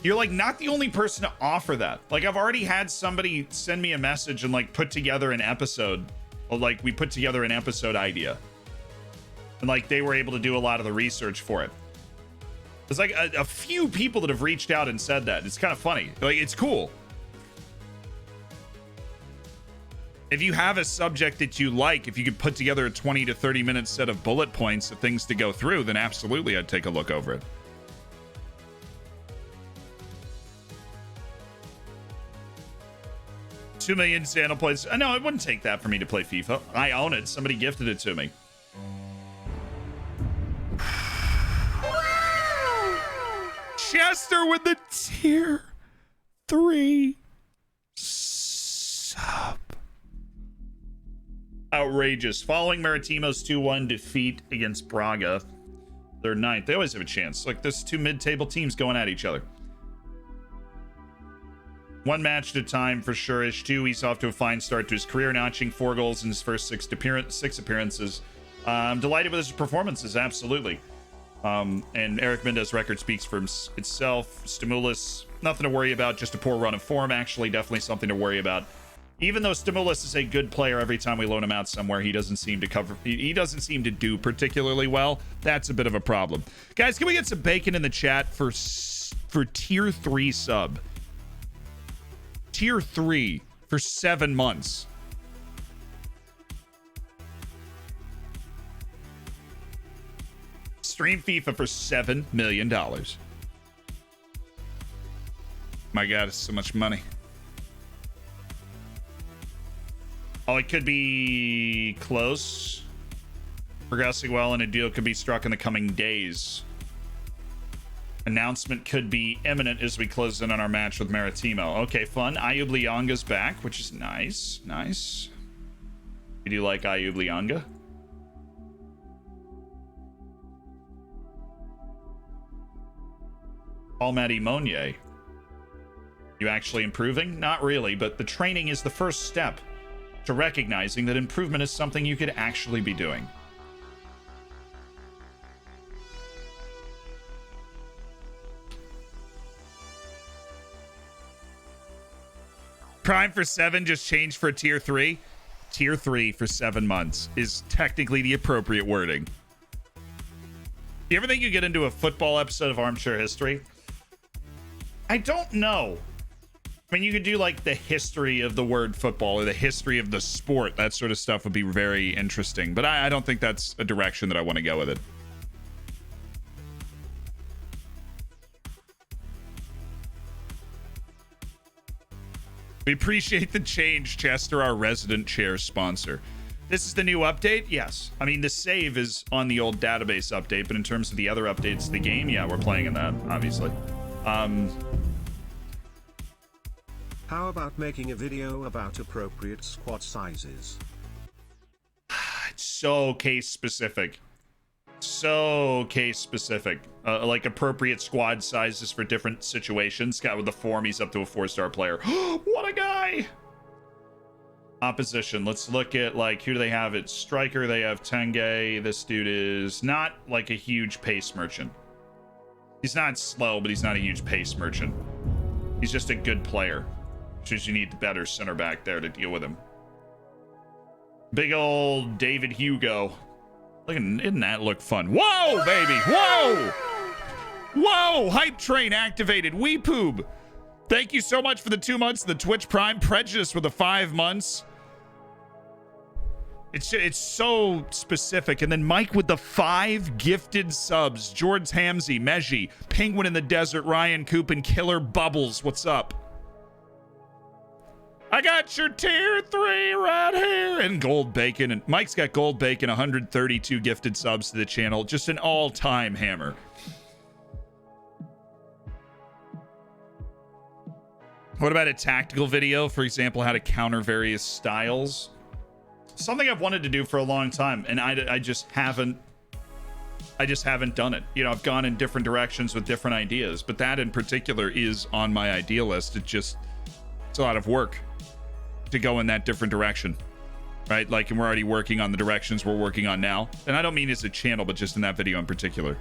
[SPEAKER 1] you're like not the only person to offer that. Like, I've already had somebody send me a message and like put together an episode, or like we put together an episode idea, and like they were able to do a lot of the research for it. There's like a few people that have reached out and said that. It's kind of funny. Like, it's cool. If you have a subject that you like, if you could put together a 20 to 30 minute set of bullet points of things to go through, then absolutely I'd take a look over it. $2 million Sandal points. No, it wouldn't take that for me to play FIFA. I own it. Somebody gifted it to me. Chester with the tier 3 sub. Outrageous. Following Maritimo's 2-1 defeat against Braga, they're ninth. They always have a chance. Like, there's two mid-table teams going at each other. One match at a time for sure. Ish2, he's off to a fine start to his career, notching 4 goals in his first 6 appearances. I'm delighted with his performances, absolutely. And Eric Mendez's record speaks for itself. Stimulus, nothing to worry about, just a poor run of form. Actually, definitely something to worry about. Even though Stimulus is a good player, every time we loan him out somewhere, he doesn't seem to cover. He doesn't seem to do particularly well. That's a bit of a problem. Guys, can we get some bacon in the chat for tier 3 sub? Tier 3 for 7 months. Stream FIFA for $7 million. My God, it's so much money. Oh, it could be close. Progressing well, and a deal could be struck in the coming days. Announcement could be imminent as we close in on our match with Maritimo. Okay, fun. Ayub Lianga's back, which is nice. Nice. You do like Ayub Lianga? Paul Matty Monier. You actually improving? Not really, but the training is the first step to recognizing that improvement is something you could actually be doing. Prime for 7 just changed for tier 3. Tier 3 for 7 months is technically the appropriate wording. You ever think you get into a football episode of Armchair History? I don't know. I mean, you could do like the history of the word football or the history of the sport. That sort of stuff would be very interesting. But I don't think that's a direction that I want to go with it. We appreciate the change, Chester, our resident chair sponsor. This is the new update? Yes. I mean, the save is on the old database update, but in terms of the other updates to the game, yeah, we're playing in that, obviously.
[SPEAKER 2] How about making a video about appropriate squad sizes?
[SPEAKER 1] It's so case specific. So case specific. Like appropriate squad sizes for different situations. Guy with the form, he's up to a 4-star player. What a guy! Opposition. Let's look at, like, who do they have? It's striker. They have Tenge. This dude is not like a huge pace merchant. He's not slow, but he's not a huge pace merchant. He's just a good player. Which is, you need the better center back there to deal with him. Big old David Hugo. Look, didn't that look fun? Whoa, baby! Whoa! Whoa! Hype train activated. Weepoob. Thank you so much for the 2 months. The Twitch Prime Prejudice for the 5 months. It's so specific. And then Mike with the 5 gifted subs. George Hamsey, Meji, Penguin in the Desert, Ryan Coop, and Killer Bubbles. What's up? I got your tier 3 right here. And Gold Bacon. And Mike's got Gold Bacon, 132 gifted subs to the channel. Just an all-time hammer. What about a tactical video? For example, how to counter various styles. Something I've wanted to do for a long time, and I just haven't done it. You know, I've gone in different directions with different ideas, but that in particular is on my idea list. It's a lot of work to go in that different direction, right? Like, and we're already working on the directions we're working on now. And I don't mean as a channel, but just in that video in particular.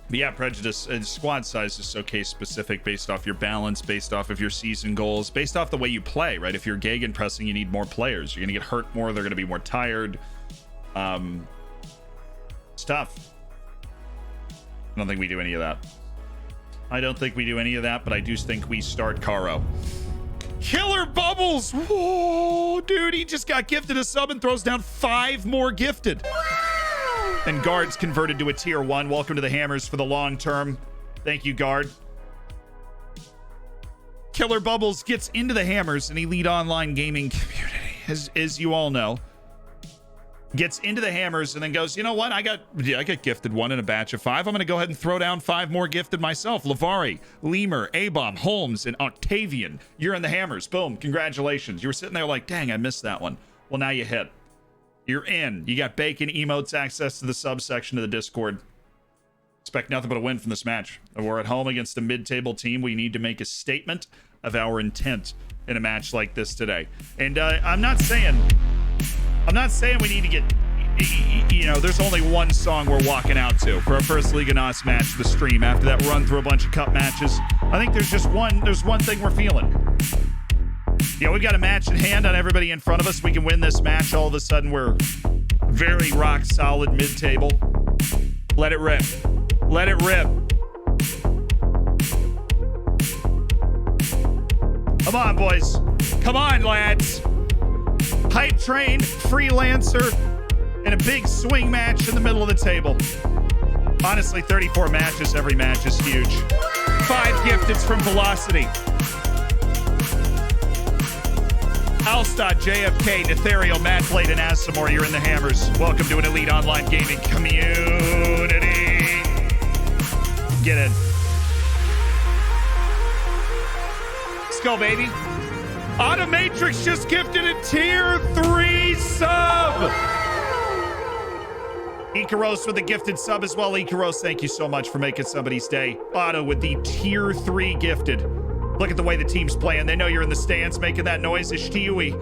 [SPEAKER 1] But yeah, Prejudice and squad size is so case specific based off your balance, based off of your season goals, based off the way you play, right? If you're Gagan pressing, you need more players. You're going to get hurt more. They're going to be more tired. It's tough. I don't think we do any of that. But I do think we start Caro. Killer Bubbles! Whoa, dude, he just got gifted a sub and throws down 5 more gifted. And Guard's converted to a tier 1. Welcome to the Hammers for the long term. Thank you, Guard. Killer Bubbles gets into the Hammers, an elite online gaming community, as you all know. Gets into the Hammers and then goes, you know what? I got gifted 1 in a batch of 5. I'm going to go ahead and throw down 5 more gifted myself. Lavari, Lemur, A-Bomb, Holmes, and Octavian. You're in the Hammers. Boom. Congratulations. You were sitting there like, dang, I missed that one. Well, now you hit. You're in. You got Bacon emotes, access to the subsection of the Discord. Expect nothing but a win from this match. We're at home against a mid-table team. We need to make a statement of our intent in a match like this today. And I'm not saying we need to get, you know, there's only one song we're walking out to for our first Liga NOS match, the stream. After that, run through a bunch of cup matches. I think there's one thing we're feeling. Yeah, we've got a match in hand on everybody in front of us. We can win this match. All of a sudden, we're very rock solid mid-table. Let it rip. Let it rip. Come on, boys. Come on, lads. Hype train, freelancer, and a big swing match in the middle of the table. Honestly, 34 matches. Every match is huge. 5 gifteds from Velocity. Alstad, JFK, Netherio, Mathlate, and Asimor, you're in the Hammers. Welcome to an elite online gaming community. Get in. Let's go, baby. Automatrix just gifted a tier 3 sub. Ikaros with a gifted sub as well. Ikaros, thank you so much for making somebody's day. Otto with the tier 3 gifted. Look at the way the team's playing. They know you're in the stands making that noise. Ishtiui.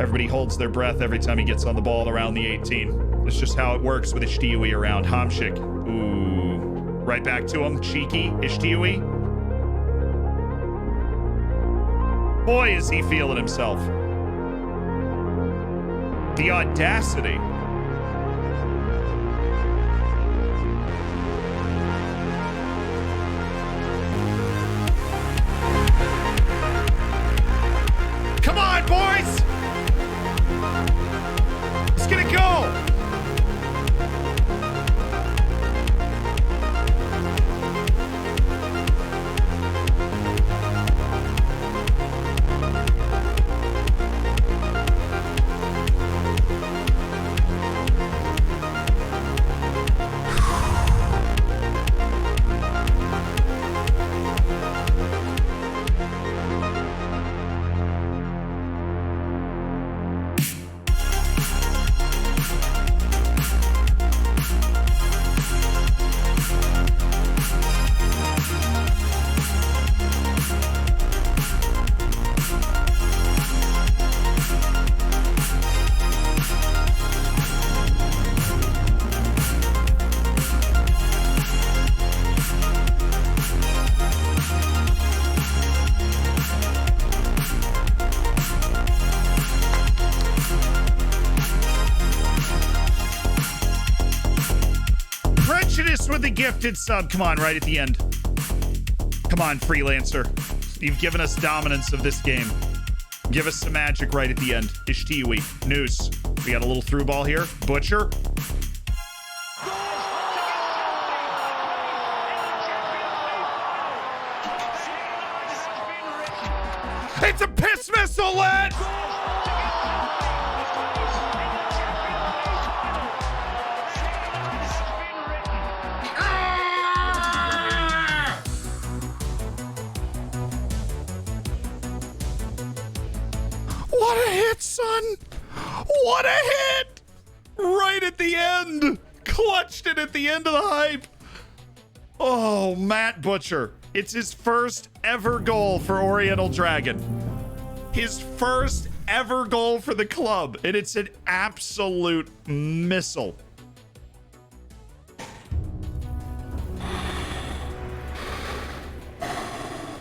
[SPEAKER 1] Everybody holds their breath every time he gets on the ball around the 18. It's just how it works with Ishtiui around. Hamshik. Ooh. Right back to him. Cheeky. Ishtiui. Boy, is he feeling himself. The audacity. boys! Let's get it go! With the gifted sub. Come on, right at the end. Come on, Freelancer. You've given us dominance of this game. Give us some magic right at the end. Ishtiwi. Noose. We got a little through ball here. Butcher. It's a piss missile, lad! What a hit, son! What a hit! Right at the end! Clutched it at the end of the hype! Oh, Matt Butcher. It's his first ever goal for Oriental Dragon. His first ever goal for the club, and it's an absolute missile.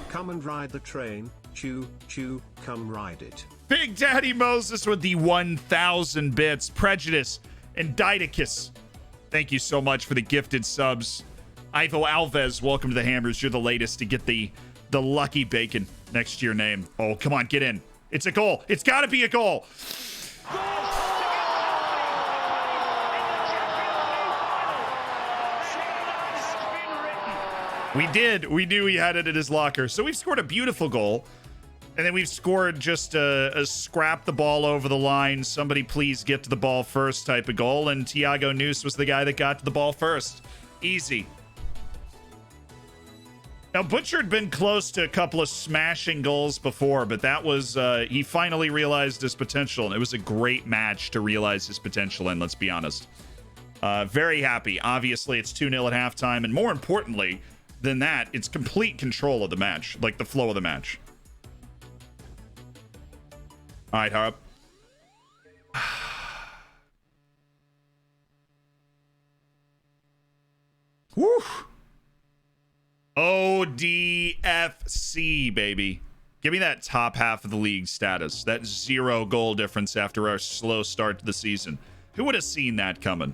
[SPEAKER 2] Come and ride the train. Choo, choo, come ride it.
[SPEAKER 1] Big Daddy Moses with the 1,000 bits. Prejudice and Didacus. Thank you so much for the gifted subs. Ivo Alves, welcome to the Hammers. You're the latest to get the lucky bacon next to your name. Oh, come on, get in. It's a goal. It's got to be a goal. We did. We knew he had it in his locker. So we've scored a beautiful goal. And then we've scored just a scrap the ball over the line. Somebody please get to the ball first type of goal. And Thiago Noose was the guy that got to the ball first. Easy. Now, Butcher had been close to a couple of smashing goals before, but that was, he finally realized his potential. And it was a great match to realize his potential in, let's be honest. Very happy. Obviously, it's 2-0 at halftime. And more importantly than that, it's complete control of the match, like the flow of the match. All right, Harp. Woo! ODFC, baby. Give me that top half of the league status. That 0 goal difference after our slow start to the season. Who would have seen that coming?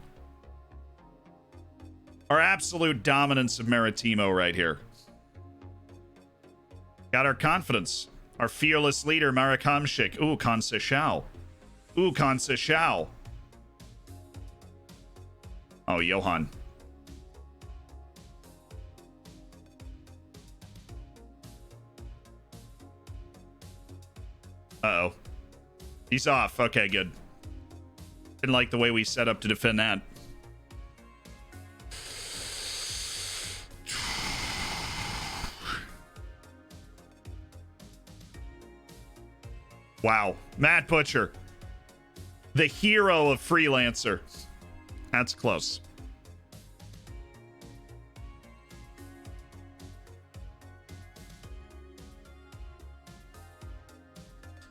[SPEAKER 1] Our absolute dominance of Maritimo right here. Got our confidence. Our fearless leader, Marakamshik. Ooh, Conceição. Ooh, Conceição. Oh, Johan. Uh-oh. He's off. Okay, good. Didn't like the way we set up to defend that. Wow. Matt Butcher. The hero of Freelancer. That's close.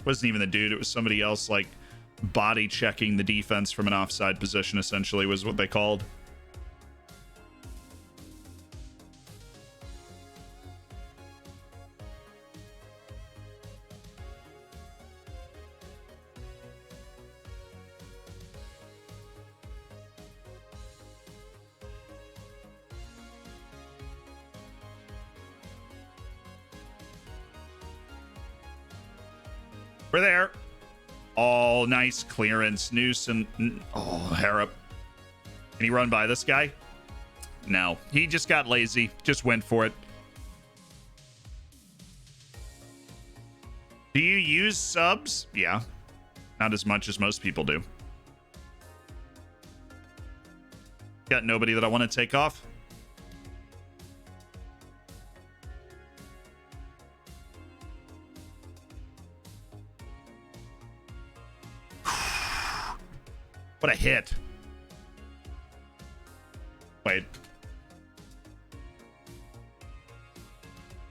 [SPEAKER 1] Wasn't even the dude. It was somebody else, like, body checking the defense from an offside position, essentially, was what they called. We're there. Oh, nice clearance. Noose and... Oh, Harrop. Can he run by this guy? No. He just got lazy. Just went for it. Do you use subs? Yeah. Not as much as most people do. Got nobody that I want to take off. What a hit. Wait.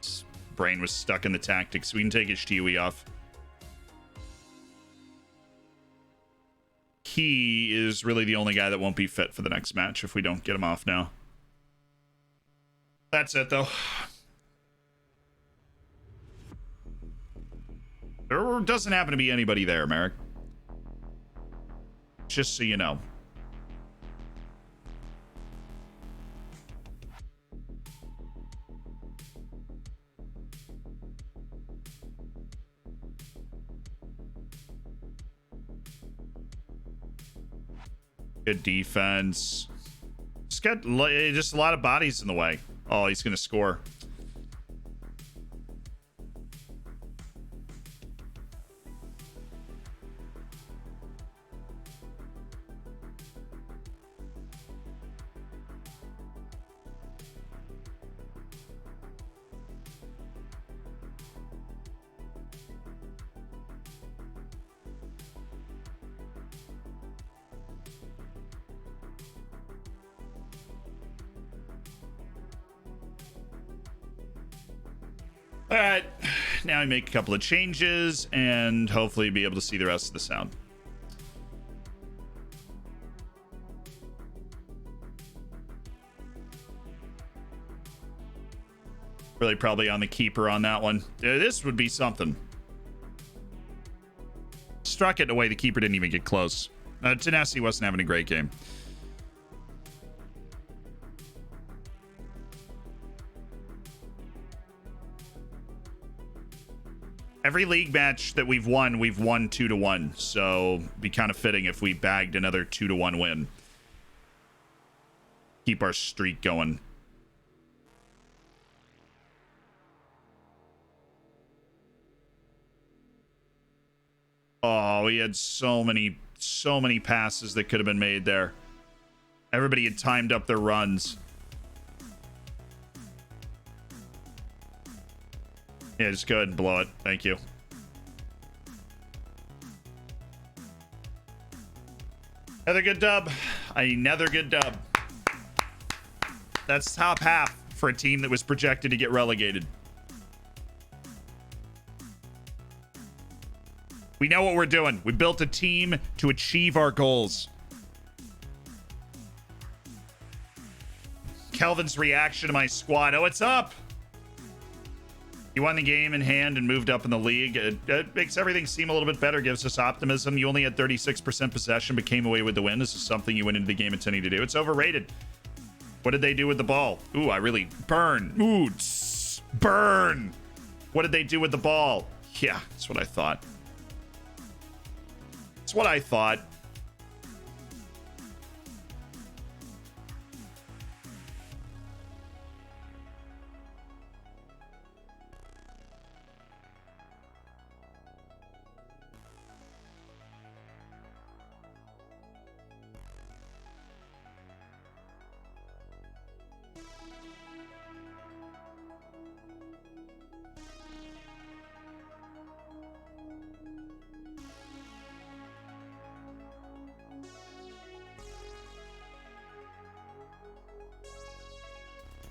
[SPEAKER 1] His brain was stuck in the tactics. We can take his Shiwi off. He is really the only guy that won't be fit for the next match if we don't get him off now. That's it, though. There doesn't happen to be anybody there, Merrick. Just so you know. Good defense. Just got just a lot of bodies in the way. Oh, he's gonna score. All right, now we make a couple of changes and hopefully be able to see the rest of the sound. Really probably on the keeper on that one. This would be something. Struck it in a way the keeper didn't even get close. Tenacity wasn't having a great game. Every league match that we've won 2-1. So be kind of fitting if we bagged another 2-1 win. Keep our streak going. Oh, we had so many passes that could have been made there. Everybody had timed up their runs. Yeah, just go ahead and blow it. Thank you. Another good dub. Another good dub. That's top half for a team that was projected to get relegated. We know what we're doing. We built a team to achieve our goals. Kelvin's reaction to my squad. Oh, it's up. You won the game in hand and moved up in the league. It makes everything seem a little bit better, gives us optimism. You only had 36% possession, but came away with the win. This is something you went into the game intending to do. It's overrated. What did they do with the ball? Ooh, I really... Burn. Ooh, burn. What did they do with the ball? Yeah, that's what I thought. That's what I thought.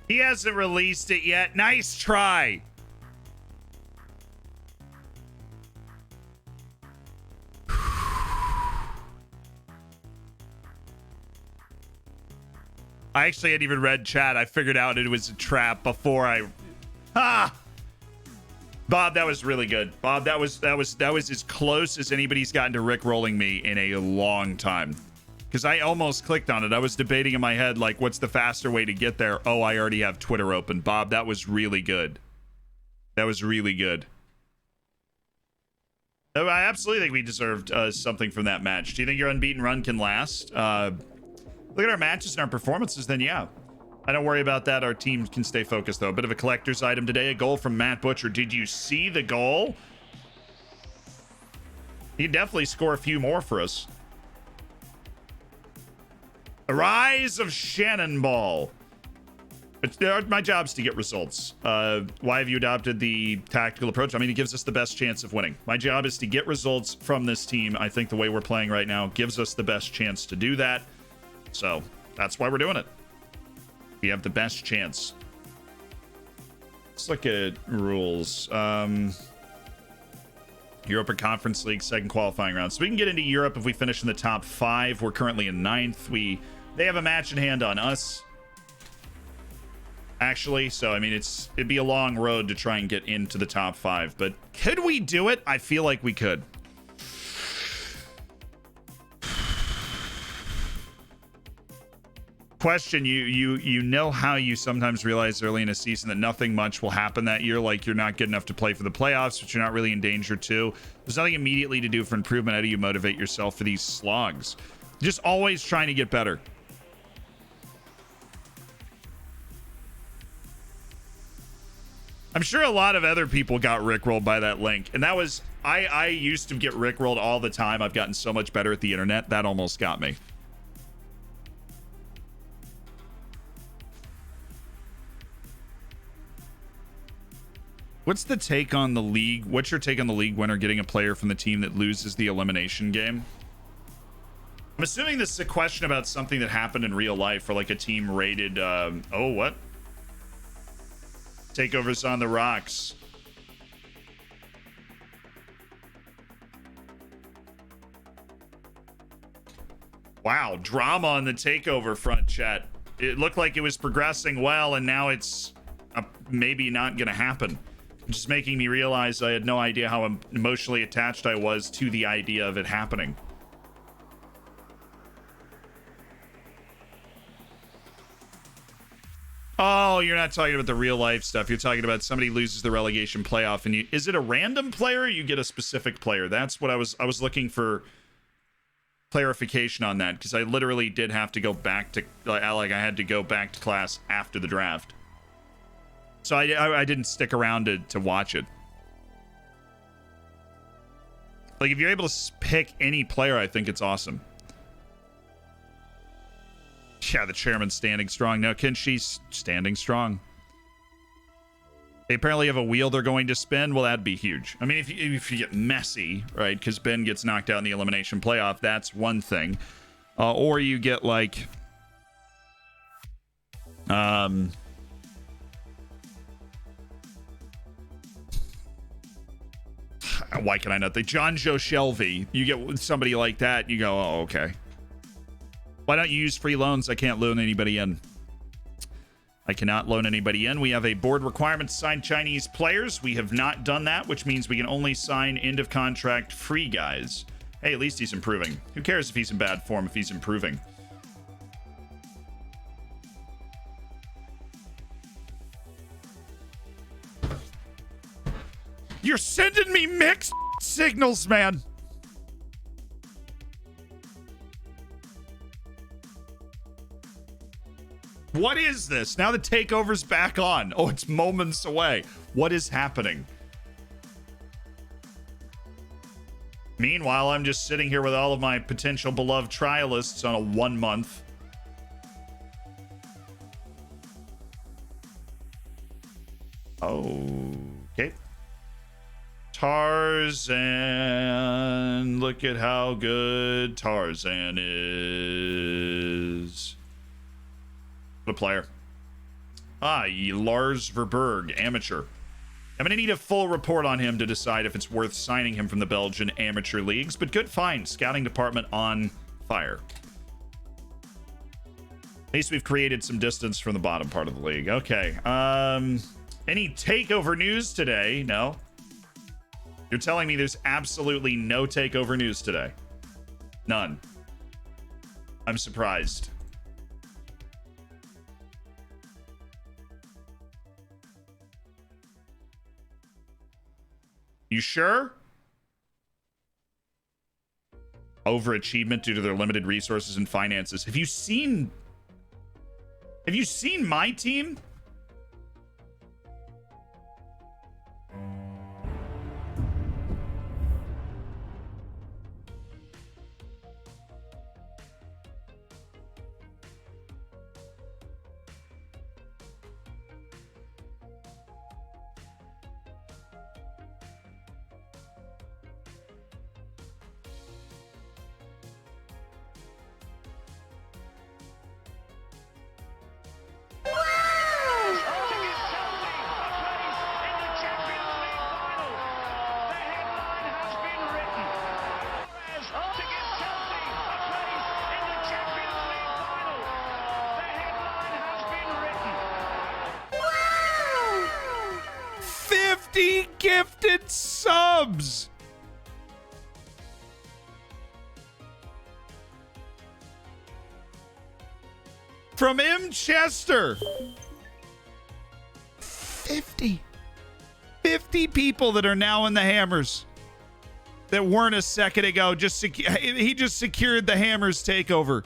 [SPEAKER 1] He hasn't released it yet. Nice try. I actually hadn't even read chat. I figured out it was a trap before I... Ah! Bob, that was really good. Bob, that was as close as anybody's gotten to Rick rolling me in a long time. Because I almost clicked on it. I was debating in my head, like, what's the faster way to get there? Oh, I already have Twitter open. Bob, that was really good. That was really good. Oh, I absolutely think we deserved something from that match. Do you think your unbeaten run can last? Look at our matches and our performances, then yeah. I don't worry about that. Our team can stay focused, though. A bit of a collector's item today. A goal from Matt Butcher. Did you see the goal? He can definitely score a few more for us. The rise of Shannon Ball. My job's to get results. Why have you adopted the tactical approach? I mean, it gives us the best chance of winning. My job is to get results from this team. I think the way we're playing right now gives us the best chance to do that. So that's why we're doing it. We have the best chance. Let's look at rules. Europa Conference League second qualifying round. So we can get into Europe if we finish in the top 5. We're currently in 9th. They have a match in hand on us, actually. So I mean, it'd be a long road to try and get into the top 5. But could we do it? I feel like we could. Question, you know how you sometimes realize early in a season that nothing much will happen that year, like you're not good enough to play for the playoffs, but you're not really in danger too. There's nothing immediately to do for improvement. How do you motivate yourself for these slogs? Just always trying to get better. I'm sure a lot of other people got rickrolled by that link, and that was I used to get rickrolled all the time. I've gotten so much better at the internet. That almost got me. What's the take on the league? What's your take on the league winner getting a player from the team that loses the elimination game? I'm assuming this is a question about something that happened in real life, or like a team rated. Oh, what? Takeovers on the rocks. Wow, drama on the takeover front, chat. It looked like it was progressing well, and now it's maybe not going to happen. Just making me realize I had no idea how emotionally attached I was to the idea of it happening. Oh, you're not talking about the real life stuff. You're talking about somebody loses the relegation playoff, and is it a random player or you get a specific player? That's what I was looking for clarification on that, because I literally did have to go back to I had to go back to class after the draft. So I didn't stick around to watch it. Like, if you're able to pick any player, I think it's awesome. Yeah, the chairman's standing strong. No, Kinshi's standing strong. They apparently have a wheel they're going to spin. Well, that'd be huge. I mean, if you get messy, right? Because Ben gets knocked out in the elimination playoff, that's one thing. Or you get like... why can I not think? John Joe Shelby. You get somebody like that, you go, oh, okay. Why don't you use free loans? I can't loan anybody in. I cannot loan anybody in. We have a board requirement to sign Chinese players. We have not done that, which means we can only sign end of contract free guys. Hey, at least he's improving. Who cares if he's in bad form if he's improving? You're sending me mixed signals, man. What is this? Now the takeover's back on. Oh, it's moments away. What is happening? Meanwhile, I'm just sitting here with all of my potential beloved trialists on a 1 month. Okay. Tarzan. Look at how good Tarzan is. What a player. Lars Verberg, amateur. I'm going to need a full report on him to decide if it's worth signing him from the Belgian amateur leagues, but good find. Scouting department on fire. At least we've created some distance from the bottom part of the league. Okay. Any takeover news today? No. You're telling me there's absolutely no takeover news today? None. I'm surprised. You sure? overachievement due to their limited resources and finances. Have you seen my team? Gifted subs from M. Chester. 50 people that are now in the Hammers that weren't a second ago. He just secured the Hammers takeover.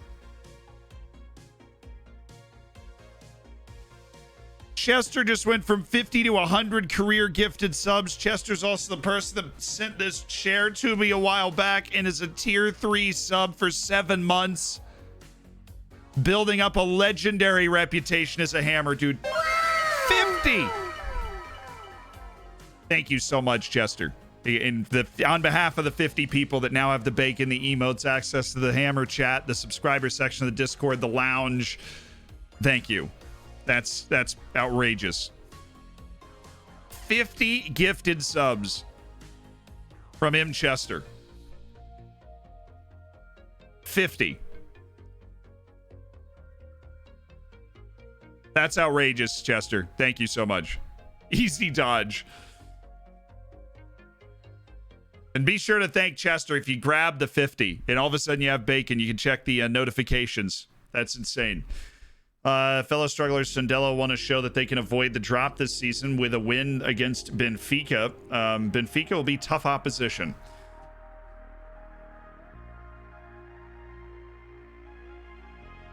[SPEAKER 1] Chester just went from 50 to 100 career gifted subs. Chester's also the person that sent this share to me a while back and is a tier 3 sub for 7 months. Building up a legendary reputation as a hammer, dude. 50! Thank you so much, Chester. On behalf of the 50 people that now have the bacon, the emotes, access to the hammer chat, the subscriber section of the Discord, the lounge. Thank you. That's outrageous. 50 gifted subs from M. Chester. 50. That's outrageous, Chester. Thank you so much. Easy dodge. And be sure to thank Chester if you grab the 50 and all of a sudden you have bacon. You can check the notifications. That's insane. Fellow strugglers, Sandelo want to show that they can avoid the drop this season with a win against Benfica. Benfica will be tough opposition.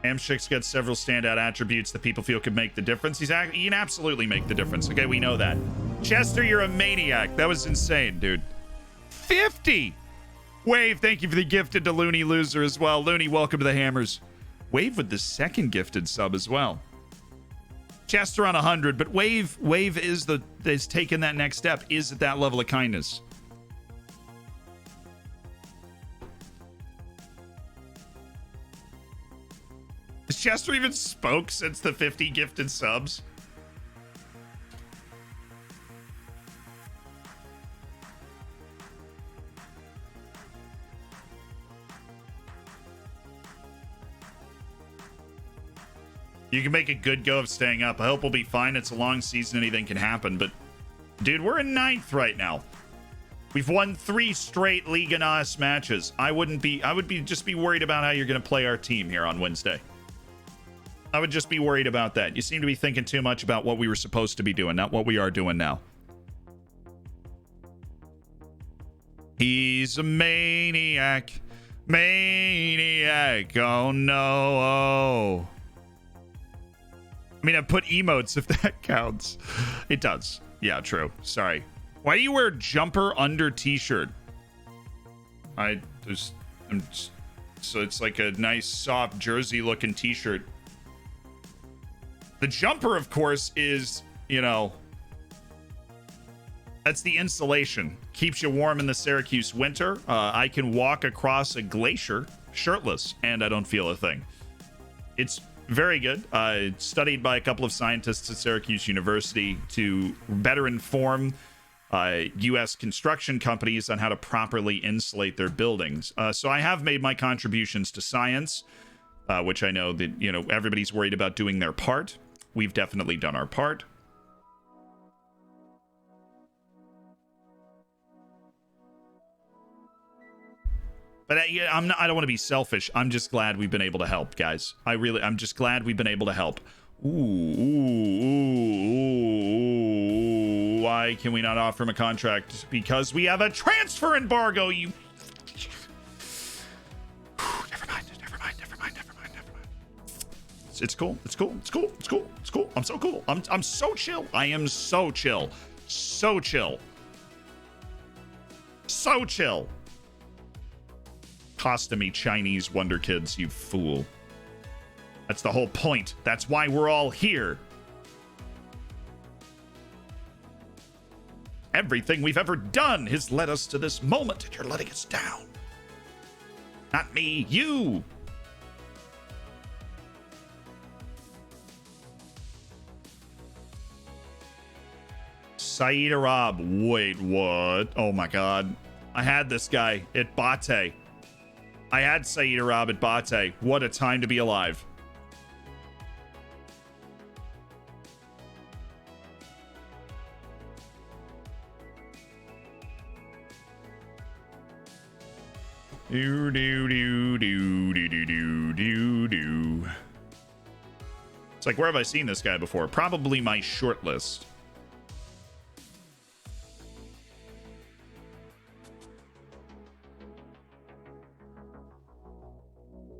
[SPEAKER 1] Hamshik's got several standout attributes that people feel could make the difference. He can absolutely make the difference. Okay, we know that. Chester, you're a maniac. That was insane, dude. 50! Wave, thank you for the gifted to Looney Loser as well. Looney, welcome to the Hammers. Wave with the second gifted sub as well. Chester on 100, but Wave is taking that next step, is at that level of kindness. Has Chester even spoke since the 50 gifted subs? You can make a good go of staying up. I hope we'll be fine. It's a long season. Anything can happen. But, dude, we're in 9th right now. We've won 3 straight Liga NOS matches. I would just be worried about how you're going to play our team here on Wednesday. I would just be worried about that. You seem to be thinking too much about what we were supposed to be doing, not what we are doing now. He's a maniac. Maniac. Oh, no. I mean, I put emotes if that counts. It does. Yeah, true. Sorry. Why do you wear jumper under t-shirt? So it's like a nice, soft, jersey-looking t-shirt. The jumper, of course, is, that's the insulation. Keeps you warm in the Syracuse winter. I can walk across a glacier shirtless, and I don't feel a thing. It's very good. Studied by a couple of scientists at Syracuse University to better inform U.S. construction companies on how to properly insulate their buildings. So I have made my contributions to science, which I know that, everybody's worried about doing their part. We've definitely done our part. But I don't want to be selfish. I'm just glad we've been able to help, guys. I'm just glad we've been able to help. Ooh. Why can we not offer him a contract? Because we have a transfer embargo, you... It's cool. It's cool. It's cool. It's cool. It's cool. I'm so cool. I'm so chill. I am so chill. So chill. So chill. Costume Chinese Wonder Kids, you fool. That's the whole point. That's why we're all here. Everything we've ever done has led us to this moment, and you're letting us down. Not me, you. Saeed Arab. Wait, what? Oh my god. I had this guy at Bate. I had Saeed Arab at Bate. What a time to be alive. Do do do do do do do do do. It's like, where have I seen this guy before? Probably my short list.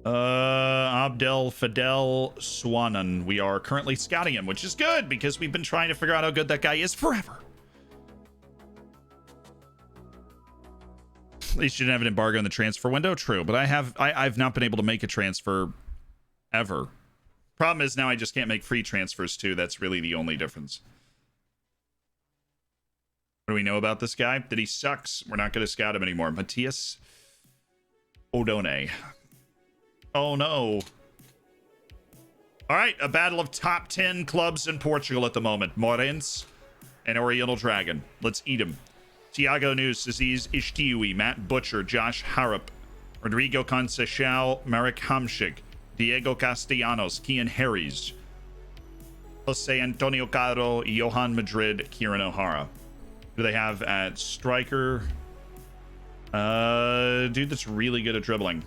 [SPEAKER 1] Abdel Fidel Swanan. We are currently scouting him, which is good because we've been trying to figure out how good that guy is forever. At least you didn't have an embargo in the transfer window. True, but I've not been able to make a transfer ever. Problem is now I just can't make free transfers too. That's really the only difference. What do we know about this guy? That he sucks. We're not going to scout him anymore. Matthias Odone. Oh no. All right, a battle of top 10 clubs in Portugal at the moment. Morense and Oriental Dragon. Let's eat him. Tiago News, Aziz Ishtiwi, Matt Butcher, Josh Harrop, Rodrigo Conceição, Marek Hamšík, Diego Castellanos, Kian Harries, Jose Antonio Caro, Johan Madrid, Kieran O'Hara. Who do they have at striker? Dude that's really good at dribbling.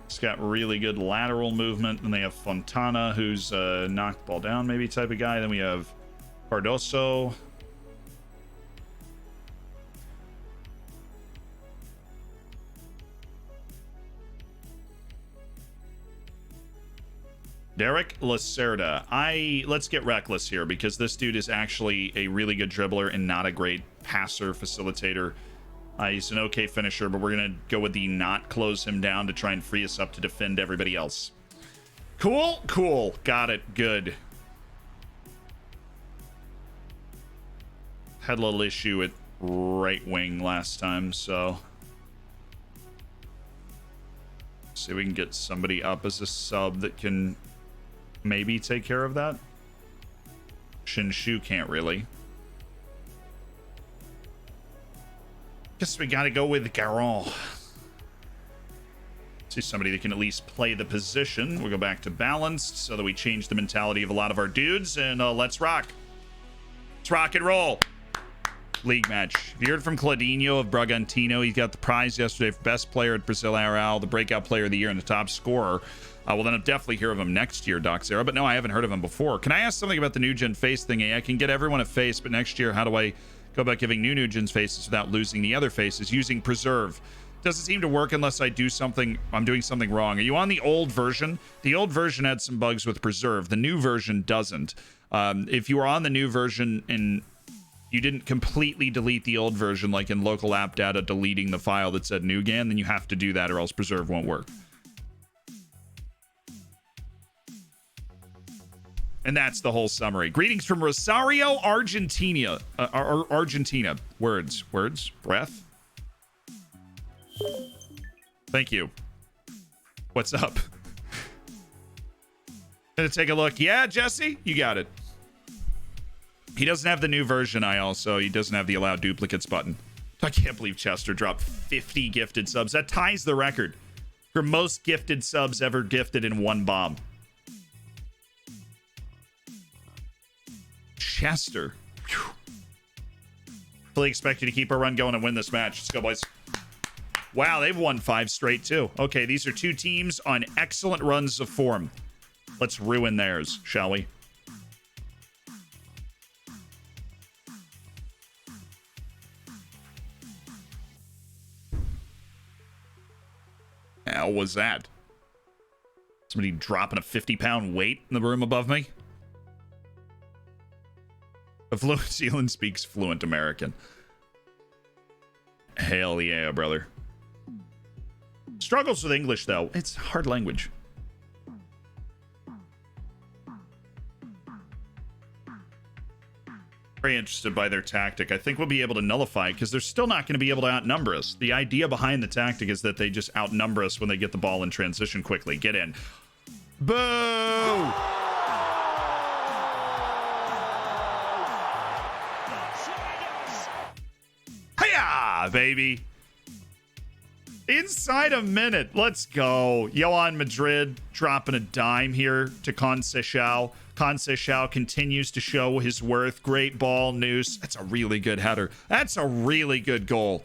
[SPEAKER 1] He's got really good lateral movement. And they have Fontana, who's knocked ball down maybe type of guy. Then we have Cardoso. Derek Lacerda. Let's get reckless here because this dude is actually a really good dribbler and not a great passer, facilitator. He's an okay finisher, but we're going to go with the not close him down to try and free us up to defend everybody else. Cool, cool. Got it. Good. Had a little issue at right wing last time, so see if we can get somebody up as a sub that can maybe take care of that. Shinshu can't really. Guess we gotta go with Garon. See somebody that can at least play the position. We'll go back to balanced so that we change the mentality of a lot of our dudes, and let's rock. Let's rock and roll. League match. Have you heard from Claudinho of Bragantino? He got the prize yesterday for best player at Brazil Real, the breakout player of the year, and the top scorer. Well, then I'll definitely hear of him next year, Doc Zero. But no, I haven't heard of him before. Can I ask something about the new gen face thingy? I can get everyone a face, but next year, how do I go about giving new gens faces without losing the other faces? Using preserve. Doesn't seem to work unless I do something. I'm doing something wrong. Are you on the old version? The old version had some bugs with preserve. The new version doesn't. If you are on the new version and you didn't completely delete the old version, like in local app data deleting the file that said NewGAN, then you have to do that or else preserve won't work. And that's the whole summary. Greetings from Rosario, Argentina. Argentina. Words. Breath. Thank you. What's up? Gonna take a look. Yeah, Jesse, you got it. He doesn't have the new version. He doesn't have the allow duplicates button. I can't believe Chester dropped 50 gifted subs. That ties the record for most gifted subs ever gifted in one bomb. Chester. Whew. Fully expect you to keep our run going and win this match. Let's go, boys. Wow, they've won 5 straight, too. Okay, these are 2 teams on excellent runs of form. Let's ruin theirs, shall we? How was that? Somebody dropping a 50-pound weight in the room above me. A fluent Zealand speaks fluent American. Hell yeah, brother. Struggles with English, though. It's a hard language. Very interested by their tactic. I think we'll be able to nullify it because they're still not going to be able to outnumber us. The idea behind the tactic is that they just outnumber us when they get the ball in transition quickly. Get in. Boo! Hiya, baby. Inside a minute. Let's go. Johan Madrid dropping a dime here to Conceição. Conceição continues to show his worth. Great ball, Noose. That's a really good header. That's a really good goal.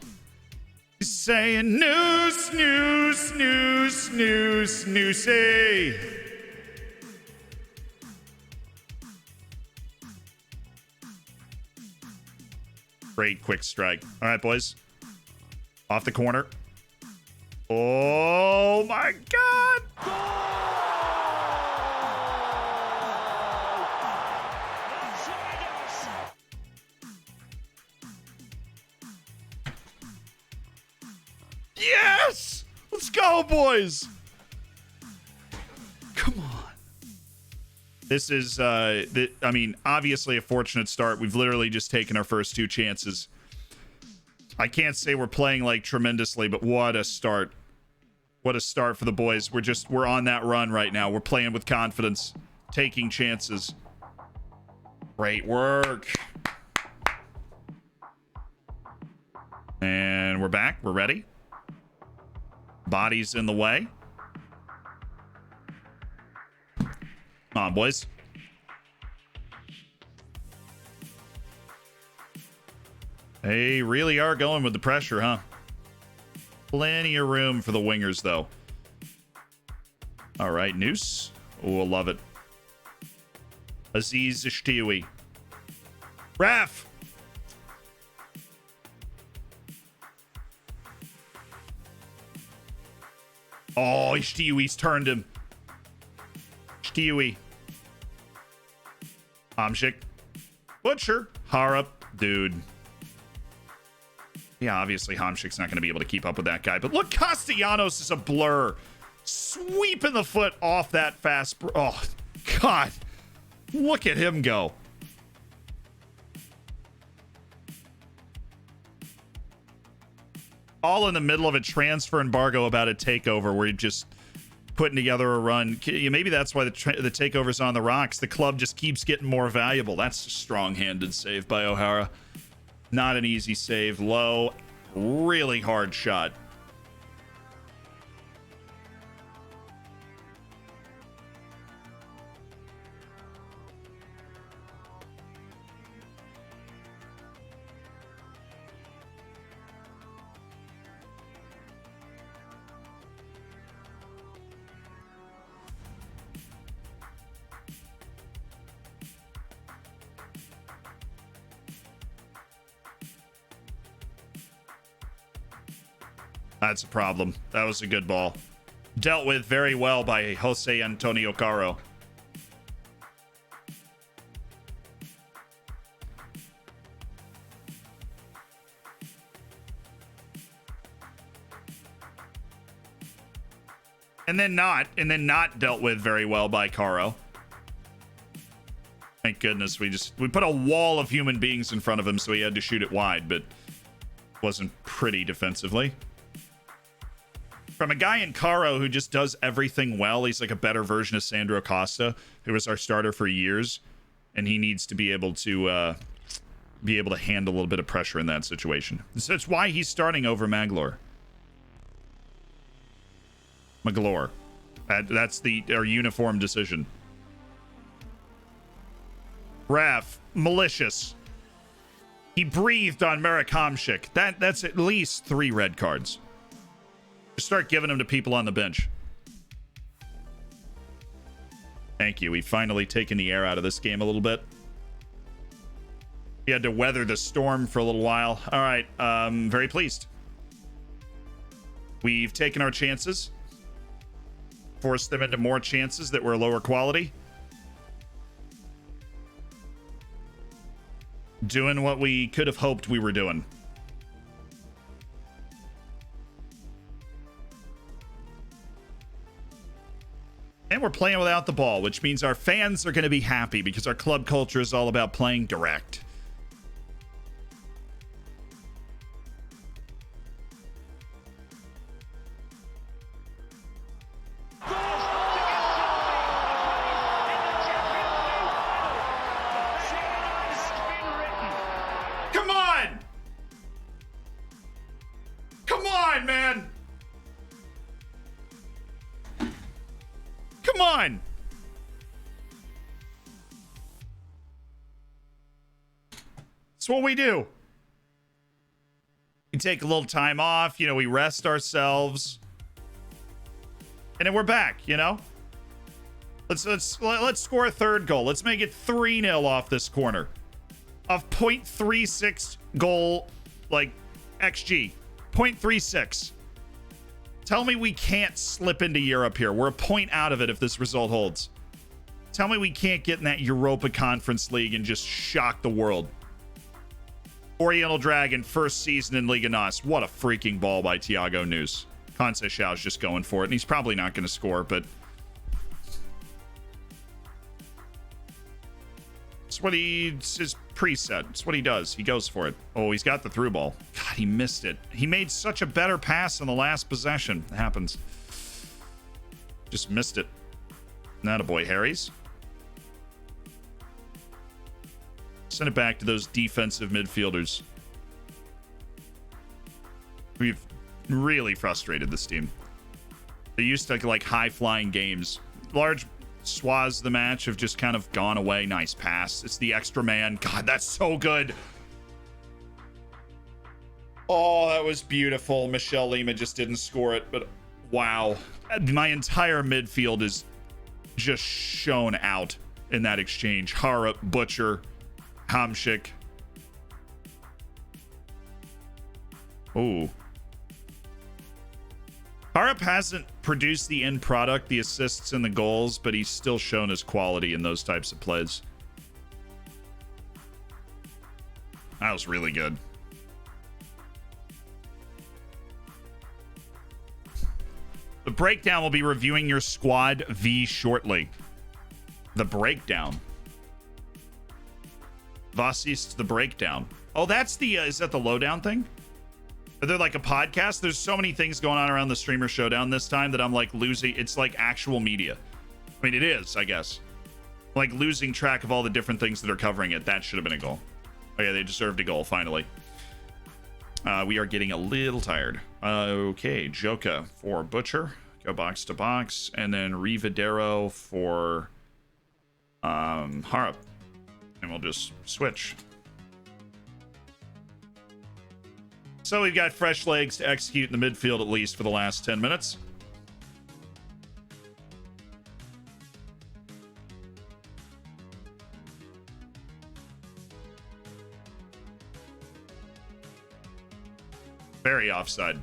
[SPEAKER 1] He's saying Noose, Noose, Noose, Noose, Noosey. Great quick strike. All right, boys. Off the corner. Oh my God! Yes! Let's go, boys! Come on. This is, I mean, obviously a fortunate start. We've literally just taken our first 2 chances. I can't say we're playing like tremendously, but what a start. What a start for the boys. We're on that run right now. We're playing with confidence, taking chances. Great work. And we're back. We're ready. Body's in the way. Come on, boys. They really are going with the pressure, huh? Plenty of room for the wingers, though. All right, Noose. Oh, I love it. Aziz Ishtiwi. Raf! Oh, Ishtiwi's turned him. Ishtiwi. Hamsik. Butcher. Harap. Dude. Yeah, obviously Hamsik's not going to be able to keep up with that guy. But look, Castellanos is a blur. Sweeping the foot off that fast. Oh, God. Look at him go. All in the middle of a transfer embargo about a takeover where you're just putting together a run. Maybe that's why the takeover's on the rocks. The club just keeps getting more valuable. That's a strong-handed save by O'Hara. Not an easy save. Low. Really hard shot. That's a problem. That was a good ball. Dealt with very well by Jose Antonio Caro. And then not dealt with very well by Caro. Thank goodness we put a wall of human beings in front of him, so he had to shoot it wide, but wasn't pretty defensively. From a guy in Caro who just does everything well. He's like a better version of Sandro Costa, who was our starter for years, and he needs to be able to handle a little bit of pressure in that situation. So that's why he's starting over Maglor. That's our uniform decision. Raf, malicious. He breathed on Marek Hamsik. That's at least 3 red cards. Just start giving them to people on the bench. Thank you. We've finally taken the air out of this game a little bit. We had to weather the storm for a little while. All right. Very pleased. We've taken our chances. force them into more chances that were lower quality. Doing what we could have hoped we were doing. And we're playing without the ball, which means our fans are going to be happy because our club culture is all about playing direct. Come on! Come on, man! Come on! That's what we do. We take a little time off, you know, we rest ourselves. And then we're back, you know? Let's score a third goal. Let's make it 3-0 off this corner. Of 0.36 goal, like, XG. 0.36. Tell me we can't slip into Europe here. We're a point out of it if this result holds. Tell me we can't get in that Europa Conference League and just shock the world. Oriental Dragon, first season in Liga NOS. What a freaking ball by Thiago News. Conceição's just going for it, and he's probably not going to score, but... it's what it's his preset. It's what he does. He goes for it. Oh, he's got the through ball. God, he missed it. He made such a better pass in the last possession. It happens. Just missed it. Not a boy, Harry's. Send it back to those defensive midfielders. We've really frustrated this team. They used to like high-flying games. Large swaths of the match have just kind of gone away. Nice pass. It's the extra man. God, that's so good. Oh, that was beautiful. Michelle Lima just didn't score it, but wow. My entire midfield is just shown out in that exchange. Harap, Butcher, Hamsik. Ooh. Harap hasn't produced the end product, the assists and the goals, but he's still shown his quality in those types of plays. That was really good. The breakdown will be reviewing your squad V shortly. The breakdown. Was ist the breakdown? Oh, that's the, is that the lowdown thing? Are there like a podcast? There's so many things going on around the Streamer Showdown this time that I'm like losing. It's like actual media. I mean, it is, I guess. Like losing track of all the different things that are covering it. That should have been a goal. Oh yeah, they deserved a goal, finally. We are getting a little tired. Okay, Joka for Butcher. Go box to box. And then Rivadero for Harap. And we'll just switch. So we've got fresh legs to execute in the midfield at least for the last 10 minutes. Very offside.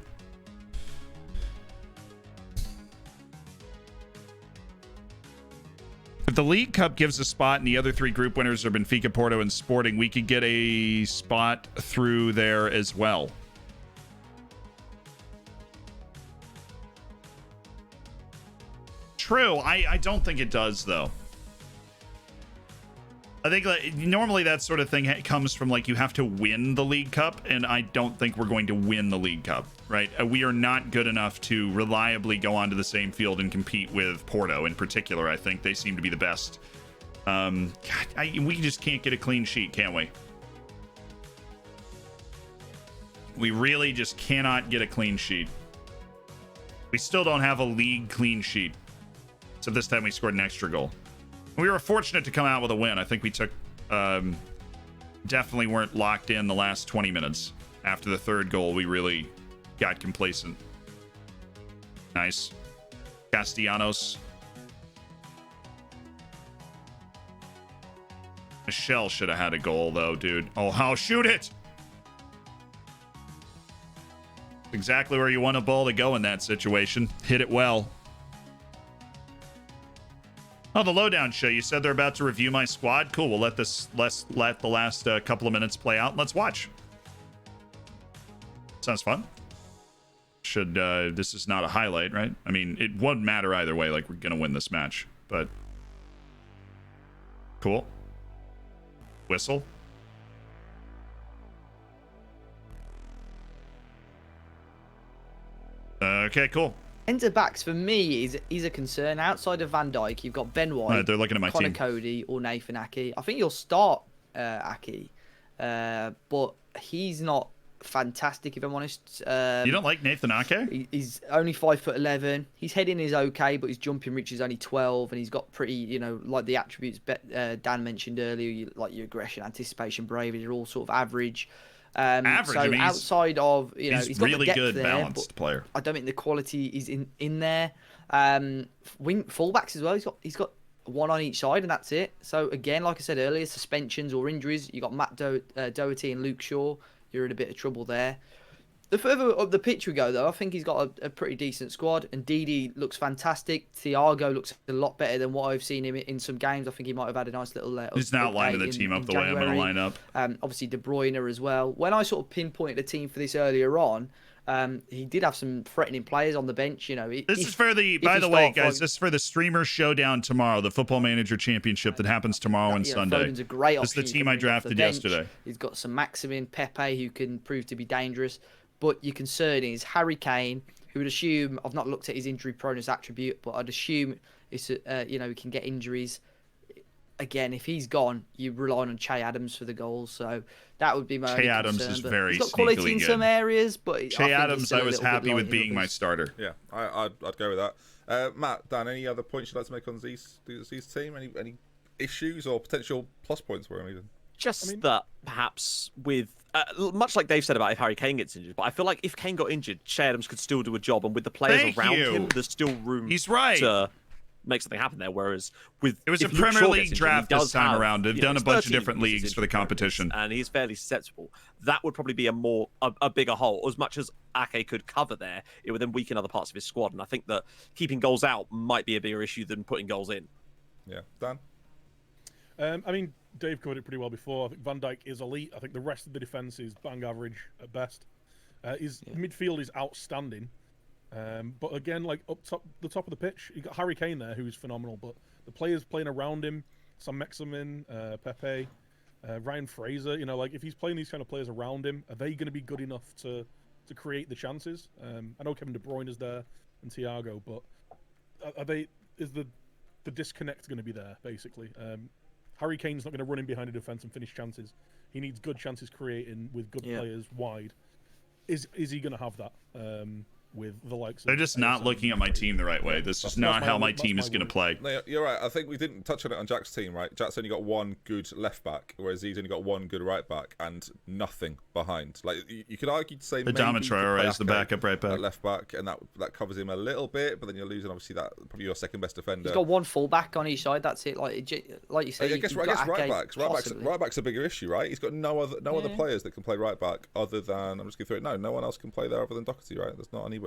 [SPEAKER 1] If the League Cup gives a spot and the other three group winners are Benfica, Porto, and Sporting, we could get a spot through there as well. True. I don't think it does, though. I think like, normally that sort of thing comes from like you have to win the League Cup, and I don't think we're going to win the League Cup, right? We are not good enough to reliably go onto the same field and compete with Porto in particular. I think they seem to be the best. God, we just can't get a clean sheet, can we? We really just cannot get a clean sheet. We still don't have a league clean sheet. So this time we scored an extra goal. We were fortunate to come out with a win. I think we took definitely weren't locked in the last 20 minutes. After the third goal, we really got complacent. Nice. Castellanos. Michelle should have had a goal, though, dude. Oh, how shoot it! Exactly where you want a ball to go in that situation. Hit it well. Oh, the lowdown show. You said they're about to review my squad. Cool. We'll let the last couple of minutes play out. Let's watch. Sounds fun. This is not a highlight, right? I mean, it wouldn't matter either way. Like, we're gonna win this match, but cool. Whistle. Okay, cool.
[SPEAKER 3] Centre backs for me is a concern. Outside of Van Dijk, you've got Ben White,
[SPEAKER 1] They're looking at my
[SPEAKER 3] Connor
[SPEAKER 1] team.
[SPEAKER 3] Cody, or Nathan Ake. I think you'll start Ake, but he's not fantastic, if I'm honest.
[SPEAKER 1] You don't like Nathan Ake?
[SPEAKER 3] He's only 5'11". His heading is okay, but his jumping reach is only 12, and he's got pretty, like the attributes Dan mentioned earlier, like your aggression, anticipation, bravery, they're all sort of average.
[SPEAKER 1] Average.
[SPEAKER 3] So
[SPEAKER 1] I mean,
[SPEAKER 3] outside of,
[SPEAKER 1] he's
[SPEAKER 3] he's got
[SPEAKER 1] really
[SPEAKER 3] the depth
[SPEAKER 1] good,
[SPEAKER 3] there,
[SPEAKER 1] balanced player.
[SPEAKER 3] I don't think the quality is in there. Fullbacks as well. He's got one on each side, and that's it. So again, like I said earlier, suspensions or injuries. You got Matt Doherty and Luke Shaw. You're in a bit of trouble there. The further up the pitch we go, though, I think he's got a pretty decent squad. And Didi looks fantastic. Thiago looks a lot better than what I've seen him in some games. I think he might have had a nice little
[SPEAKER 1] He's now lining the team up the way I'm going to line up.
[SPEAKER 3] Obviously, De Bruyne as well. When I sort of pinpointed the team for this earlier on, he did have some threatening players on the bench.
[SPEAKER 1] This is for the, by the way, guys, this is for the Streamer Showdown tomorrow, the Football Manager Championship that happens tomorrow and Sunday.
[SPEAKER 3] Foden's a great
[SPEAKER 1] this is the
[SPEAKER 3] option
[SPEAKER 1] team I drafted yesterday.
[SPEAKER 3] He's got some Maximin, Pepe, who can prove to be dangerous. But your concern is Harry Kane, who would assume, I've not looked at his injury proneness attribute, but I'd assume it's he can get injuries. Again, if he's gone, you rely on Che Adams for the goals, so that would be my only
[SPEAKER 1] Adams
[SPEAKER 3] concern.
[SPEAKER 1] is
[SPEAKER 3] but
[SPEAKER 1] very
[SPEAKER 3] he's got quality in
[SPEAKER 1] good.
[SPEAKER 3] some areas, but
[SPEAKER 1] Che Adams, I was happy with being my starter.
[SPEAKER 4] Yeah, I'd go with that. Matt, Dan, any other points you'd like to make on Zee's team? Any issues or potential plus points for him even?
[SPEAKER 6] Just that perhaps with much like Dave said about if Harry Kane gets injured, but I feel like if Kane got injured, Che Adams could still do a job, and with the players around him, there's still room.
[SPEAKER 1] He's right.
[SPEAKER 6] To make something happen there. Whereas with
[SPEAKER 1] it was a Premier League draft this time around. They've done a bunch of different leagues for the competition,
[SPEAKER 6] and he's fairly susceptible. That would probably be a bigger hole. As much as Ake could cover there, it would then weaken other parts of his squad. And I think that keeping goals out might be a bigger issue than putting goals in.
[SPEAKER 4] Yeah, Dan.
[SPEAKER 7] I mean, Dave covered it pretty well before. I think Van Dijk is elite. I think the rest of the defence is bang average at best. His midfield is outstanding. But again, like the top of the pitch, you got Harry Kane there, who's phenomenal. But the players playing around him, Sam Maximin, Pepe, Ryan Fraser, like if he's playing these kind of players around him, are they going to be good enough to create the chances? I know Kevin De Bruyne is there and Thiago, but is the disconnect going to be there, basically? Harry Kane's not going to run in behind a defence and finish chances. He needs good chances creating with good players wide. Is he going to have that with the likes of...
[SPEAKER 1] They're just not looking at my team the right way. This is not how my team is going to play.
[SPEAKER 4] No, you're right. I think we didn't touch on it on Jack's team, right? Jack's only got one good left back, whereas he's only got one good right back and nothing behind. Like you could argue to say
[SPEAKER 1] Adama Traore is the backup right back.
[SPEAKER 4] Left back, and that covers him a little bit, but then you're losing obviously that probably your second best defender.
[SPEAKER 3] He's got one full back on each side. That's it. Like you say,
[SPEAKER 4] I guess right back's a bigger issue, right? He's got no other players that can play right back other than I'm just going through it. No one else can play there other than Doherty, right? There's not anybody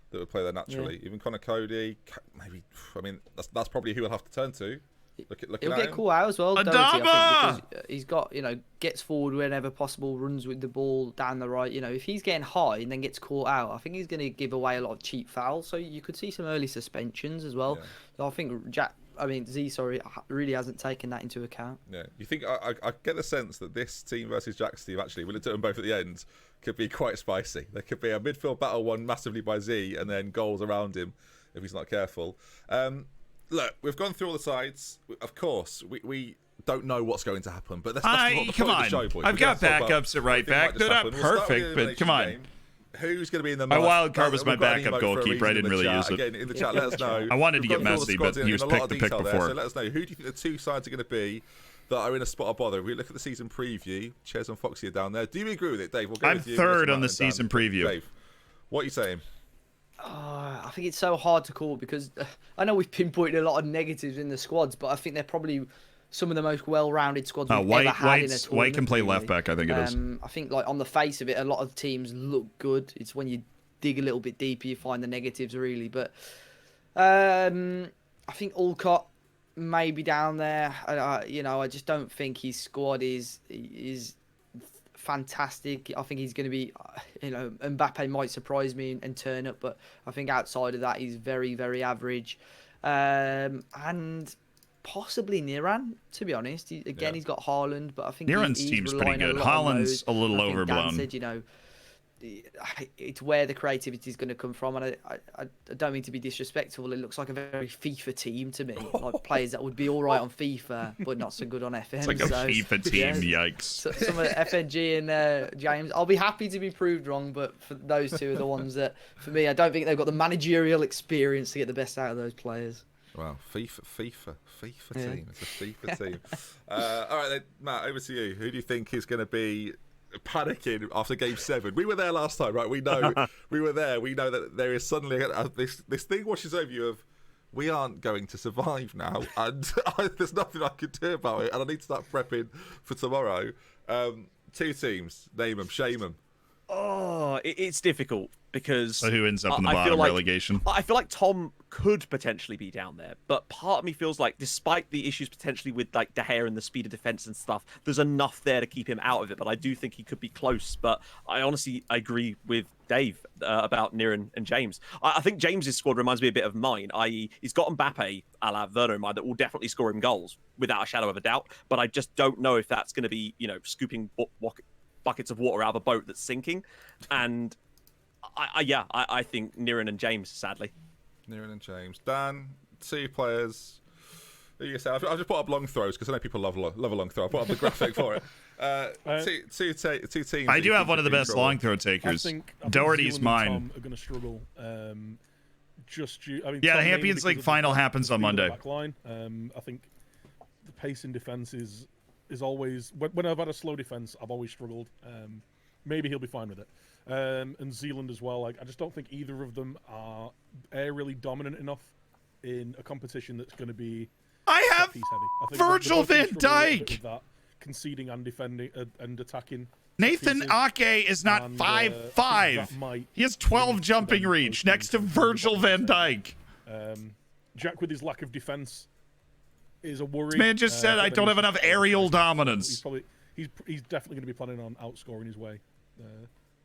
[SPEAKER 4] that would play there naturally. Even Connor Cody, maybe. I mean, that's probably who he'll have to turn to.
[SPEAKER 3] He'll get caught out as well. Doherty, I think, because he's got gets forward whenever possible, runs with the ball down the right. If he's getting high and then gets caught out, I think he's going to give away a lot of cheap fouls. So you could see some early suspensions as well. Yeah. So I think Z really hasn't taken that into account.
[SPEAKER 4] Yeah, you think I get the sense that this team versus Jack's team actually, we'll do them both at the end, could be quite spicy. There could be a midfield battle won massively by Z and then goals around him if he's not careful. Look, we've gone through all the sides. Of course, we don't know what's going to happen, but that's not the point of the show, boys.
[SPEAKER 1] I've got backups at right back. They're not perfect, but come on.
[SPEAKER 4] Who's going to be in the
[SPEAKER 1] my wild card was my backup goalkeeper. I didn't really use it.
[SPEAKER 4] Again, in the chat, let us know.
[SPEAKER 1] I wanted to get Messi, but he was picked the pick before.
[SPEAKER 4] So let us know, who do you think the two sides are going to be that are in a spot of bother? If we look at the season preview, Ches and Foxy are down there. Do you agree with it, Dave?
[SPEAKER 1] I'm third on the season preview.
[SPEAKER 4] Dave, what are you saying?
[SPEAKER 3] I think it's so hard to call because I know we've pinpointed a lot of negatives in the squads, but I think they're probably some of the most well-rounded squads we've ever had in a tournament.
[SPEAKER 1] White can play left back, I think it is.
[SPEAKER 3] I think on the face of it, a lot of teams look good. It's when you dig a little bit deeper, you find the negatives really. But I think Alcott maybe down there. I just don't think his squad is fantastic. I think he's going to be, Mbappe might surprise me and turn up, but I think outside of that, he's very, very average. And possibly Niran, to be honest. He's got Haaland, but I think
[SPEAKER 1] Niran's
[SPEAKER 3] he's
[SPEAKER 1] team's pretty
[SPEAKER 3] relying
[SPEAKER 1] good.
[SPEAKER 3] a lot on
[SPEAKER 1] Haaland's
[SPEAKER 3] those.
[SPEAKER 1] a little
[SPEAKER 3] I think
[SPEAKER 1] overblown.
[SPEAKER 3] Dan said, it's where the creativity is going to come from, and I don't mean to be disrespectful. It looks like a very FIFA team to me, like players that would be all right on FIFA but not so good on FM.
[SPEAKER 1] It's like a FIFA team. Yikes!
[SPEAKER 3] So, some of FNG and James, I'll be happy to be proved wrong, but for those two are the ones that, for me, I don't think they've got the managerial experience to get the best out of those players.
[SPEAKER 4] Wow, FIFA team. It's a FIFA team. All right, then, Matt, over to you. Who do you think is going to be panicking after Game 7? We were there last time, right? We know we were there. We know that there is suddenly this thing washes over you of we aren't going to survive now, and there's nothing I can do about it, and I need to start prepping for tomorrow. 2 teams, name them, shame them.
[SPEAKER 6] Oh, it's difficult because
[SPEAKER 1] So who ends up in the bottom relegation?
[SPEAKER 6] I feel like Tom could potentially be down there, but part of me feels like, despite the issues potentially with like De Gea and the speed of defense and stuff, there's enough there to keep him out of it. But I do think he could be close. But I honestly agree with Dave about Niran and James. I think James's squad reminds me a bit of mine, i.e., he's got Mbappe a la Werner in mind that will definitely score him goals without a shadow of a doubt. But I just don't know if that's going to be, scooping buckets of water out of a boat that's sinking. And I think Niran and James, sadly.
[SPEAKER 4] Niran and James. Dan, 2 players. Who you say? I've just put up long throws because I know people love a long throw. I put up the graphic for it. Two teams.
[SPEAKER 1] I do have one of the best long throw takers.
[SPEAKER 7] I think
[SPEAKER 1] Doherty's
[SPEAKER 7] Zealand
[SPEAKER 1] mine.
[SPEAKER 7] and Tom are going to struggle.
[SPEAKER 1] Yeah, the
[SPEAKER 7] Tom mainly
[SPEAKER 1] Champions
[SPEAKER 7] because
[SPEAKER 1] League
[SPEAKER 7] of
[SPEAKER 1] final
[SPEAKER 7] the
[SPEAKER 1] happens on
[SPEAKER 7] speed of the
[SPEAKER 1] Monday.
[SPEAKER 7] back line. I think the pace in defence is always, when I've had a slow defence, I've always struggled. Maybe he'll be fine with it. And Zealand as well. Like, I just don't think either of them are aerially dominant enough in a competition that's going to be
[SPEAKER 1] I have
[SPEAKER 7] piece heavy. I think
[SPEAKER 1] Virgil
[SPEAKER 7] they're
[SPEAKER 1] van
[SPEAKER 7] both gonna struggle a little bit
[SPEAKER 1] Dijk.
[SPEAKER 7] with that, conceding and defending and attacking.
[SPEAKER 1] Nathan
[SPEAKER 7] pieces.
[SPEAKER 1] Ake is not
[SPEAKER 7] And,
[SPEAKER 1] 5'5".
[SPEAKER 7] that might
[SPEAKER 1] He has 12
[SPEAKER 7] lead to
[SPEAKER 1] jumping
[SPEAKER 7] them
[SPEAKER 1] reach
[SPEAKER 7] both
[SPEAKER 1] next to
[SPEAKER 7] being
[SPEAKER 1] Virgil van
[SPEAKER 7] completely
[SPEAKER 1] Dijk.
[SPEAKER 7] Jack, with his lack of defense, is a worry.
[SPEAKER 1] This man just said, I don't have enough aerial dominance.
[SPEAKER 7] He's definitely going to be planning on outscoring his way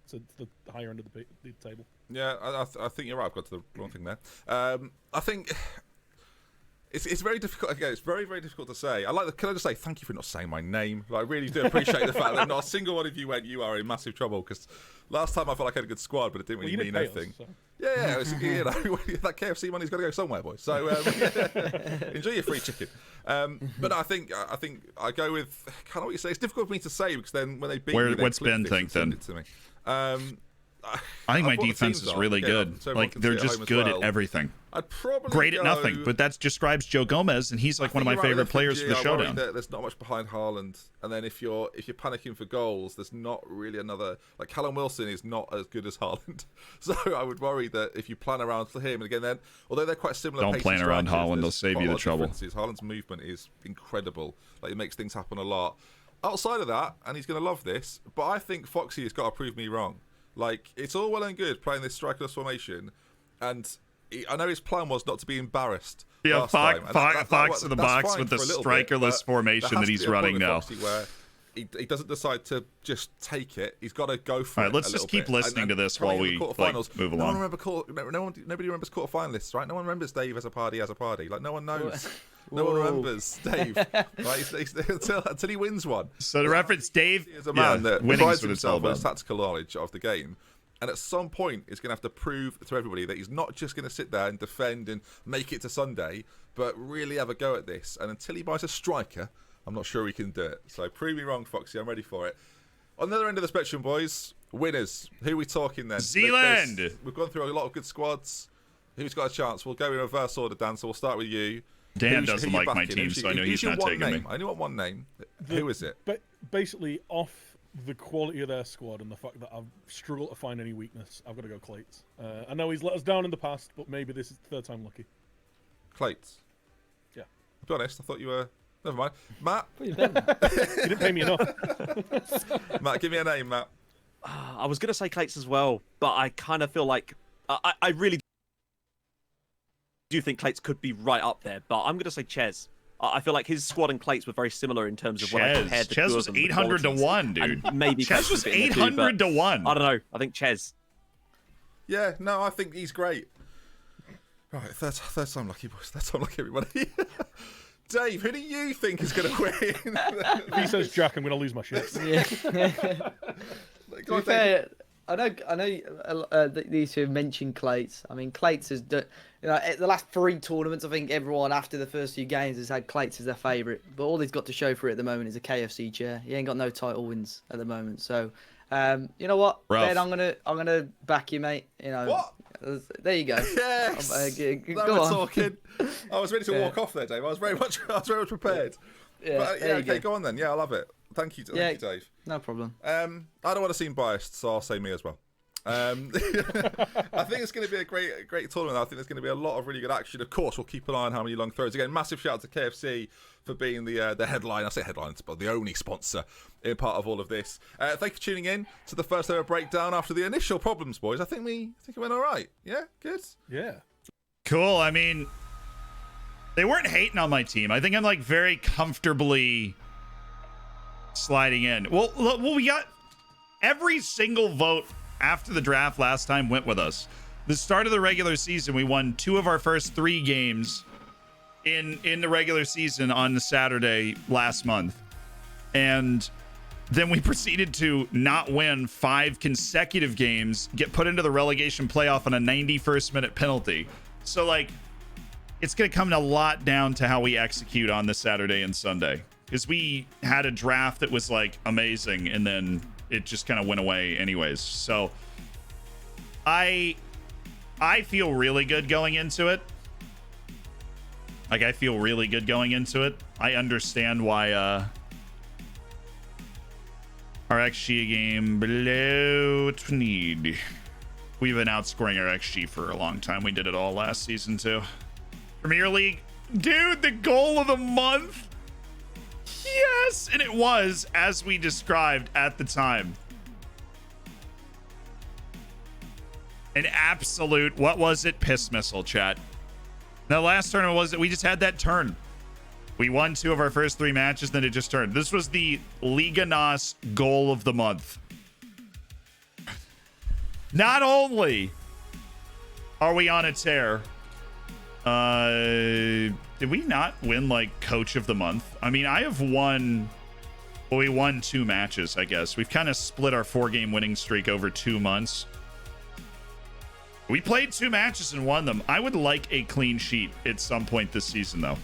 [SPEAKER 7] to the higher end of the table.
[SPEAKER 4] Yeah, I think you're right. I've got to the wrong thing there. I think it's very difficult. Again, it's very, very difficult to say. Can I just say thank you for not saying my name? Like, I really do appreciate the fact that not a single one of you went, you are in massive trouble, because last time I felt like I had a good squad, but it didn't really mean anything.
[SPEAKER 7] So.
[SPEAKER 4] Yeah, that KFC money's got to go somewhere, boys. So enjoy your free chicken. But I think I go with kind of what you say. It's difficult for me to say because then when they beat me,
[SPEAKER 1] What's Ben think then?
[SPEAKER 4] It to me.
[SPEAKER 1] I think my defense is really good. Like, they're just good at everything.
[SPEAKER 4] I'd probably
[SPEAKER 1] Great at nothing, but that describes Joe Gomez, and he's like one of my favorite players for the showdown.
[SPEAKER 4] There's not much behind Haaland, and then if you're panicking for goals, there's not really another. Like, Callum Wilson is not as good as Haaland, so I would worry that if you plan around for him, and again, then although they're quite similar,
[SPEAKER 1] Don't plan around
[SPEAKER 4] strikers,
[SPEAKER 1] Haaland; they'll
[SPEAKER 4] there's
[SPEAKER 1] save
[SPEAKER 4] quite
[SPEAKER 1] you
[SPEAKER 4] a
[SPEAKER 1] the
[SPEAKER 4] lot of
[SPEAKER 1] trouble.
[SPEAKER 4] differences. Haaland's movement is incredible. Like, it makes things happen a lot. Outside of that, and he's going to love this, but I think Foxy has got to prove me wrong. Like, it's all well and good playing this strikerless formation, and I know his plan was not to be embarrassed.
[SPEAKER 1] Yeah, Fox in the
[SPEAKER 4] that's
[SPEAKER 1] box
[SPEAKER 4] fine
[SPEAKER 1] with the
[SPEAKER 4] for a little
[SPEAKER 1] strikerless
[SPEAKER 4] bit,
[SPEAKER 1] formation that he's running now.
[SPEAKER 4] Where he doesn't decide to just take it. He's got to go for it.
[SPEAKER 1] All right, let's just keep listening to this while we move along.
[SPEAKER 4] Nobody remembers quarterfinalists, right? No one remembers Dave as a party. Like, no one knows. No one remembers Dave. Right? Until he wins one.
[SPEAKER 1] So to reference Dave,
[SPEAKER 4] is a man that
[SPEAKER 1] winning's
[SPEAKER 4] provides
[SPEAKER 1] what it's all
[SPEAKER 4] himself with
[SPEAKER 1] about.
[SPEAKER 4] tactical knowledge of the game, and at some point he's going to have to prove to everybody that he's not just going to sit there and defend and make it to Sunday, but really have a go at this. And until he buys a striker, I'm not sure he can do it. So prove me wrong, Foxy. I'm ready for it. On the other end of the spectrum, boys, winners. Who are we talking then?
[SPEAKER 1] Zealand.
[SPEAKER 4] We've gone through a lot of good squads. Who's got a chance? We'll go in reverse order, Dan. So we'll start with you.
[SPEAKER 1] Dan doesn't like my team, so I know he's not taking me.
[SPEAKER 4] I only want one name. Who is it?
[SPEAKER 7] But basically, off the quality of their squad and the fact that I've struggled to find any weakness, I've got to go Clates. I know he's let us down in the past, but maybe this is the third time lucky.
[SPEAKER 4] Clates.
[SPEAKER 7] Yeah.
[SPEAKER 4] To be honest, I thought you were. Never mind. Matt.
[SPEAKER 7] You didn't pay me enough.
[SPEAKER 4] Matt, give me a name, Matt.
[SPEAKER 6] I was going to say Clates as well, but I kind of feel like I really do think Clates could be right up there, but I'm going to say Ches. I feel like his squad and Clates were very similar in terms of when I compared the
[SPEAKER 1] Ches
[SPEAKER 6] two
[SPEAKER 1] was
[SPEAKER 6] of them, the
[SPEAKER 1] 800 to
[SPEAKER 6] qualities.
[SPEAKER 1] 1, dude.
[SPEAKER 6] And maybe
[SPEAKER 1] Ches was
[SPEAKER 6] Clates a bit in there too,
[SPEAKER 1] 800 to 1.
[SPEAKER 6] I don't know. I think Ches.
[SPEAKER 4] Yeah, no, I think he's great. Right, third time lucky, boys. Third time lucky, everybody. Dave, who do you think is going to win?
[SPEAKER 7] If he says Jack, I'm going to lose my shit.
[SPEAKER 3] Yeah.
[SPEAKER 4] Go on, Dave.
[SPEAKER 3] To be fair, I know these two have mentioned Clates. I mean, Clates has done, at the last 3 tournaments, I think everyone after the first few games has had Clates as their favourite. But all he's got to show for it at the moment is a KFC chair. He ain't got no title wins at the moment. So, you know what,
[SPEAKER 1] Rough.
[SPEAKER 3] Ben, I'm gonna back you, mate.
[SPEAKER 4] What?
[SPEAKER 3] There you go.
[SPEAKER 4] Yes.
[SPEAKER 3] Go
[SPEAKER 4] Now we're
[SPEAKER 3] on.
[SPEAKER 4] talking. I was ready to walk off there, Dave. I was very much prepared.
[SPEAKER 3] Yeah,
[SPEAKER 4] But,
[SPEAKER 3] there you
[SPEAKER 4] okay,
[SPEAKER 3] go.
[SPEAKER 4] go on then. Yeah, I love it. Thank you,
[SPEAKER 3] Yeah.
[SPEAKER 4] you, Dave.
[SPEAKER 3] No problem.
[SPEAKER 4] I don't want to seem biased, so I'll say me as well. I think it's going to be a great tournament. I think there's going to be a lot of really good action. Of course, we'll keep an eye on how many long throws. Again, massive shout out to KFC for being the headline. I say headline, but the only sponsor in part of all of this. Thank you for tuning in to the first ever breakdown after the initial problems, boys. I think it went all right. Yeah, good.
[SPEAKER 7] Yeah.
[SPEAKER 1] Cool. I mean, they weren't hating on my team. I think I'm like very comfortably sliding in. Well, we got every single vote after the draft last time went with us. The start of the regular season, we won 2 of our first 3 games in the regular season on the Saturday last month. And then we proceeded to not win 5 consecutive games, get put into the relegation playoff on a 91st minute penalty. So like, it's going to come a lot down to how we execute on this Saturday and Sunday. Because we had a draft that was like amazing, and then it just kind of went away anyways. So I feel really good going into it. Like, I feel really good going into it. I understand why our XG game below what we need. We've been outscoring our XG for a long time. We did it all last season too. Premier League, dude, the goal of the month. Yes, and it was as we described at the time. An absolute, what was it? Piss missile, chat. The last tournament was that we just had that turn. We won 2 of our first 3 matches, then it just turned. This was the Liga NOS goal of the month. Not only are we on a tear, did we not win like coach of the month? I mean, I have won, well, we won 2 matches, I guess. We've kind of split our 4-game winning streak over 2 months. We played 2 matches and won them. I would like a clean sheet at some point this season, though.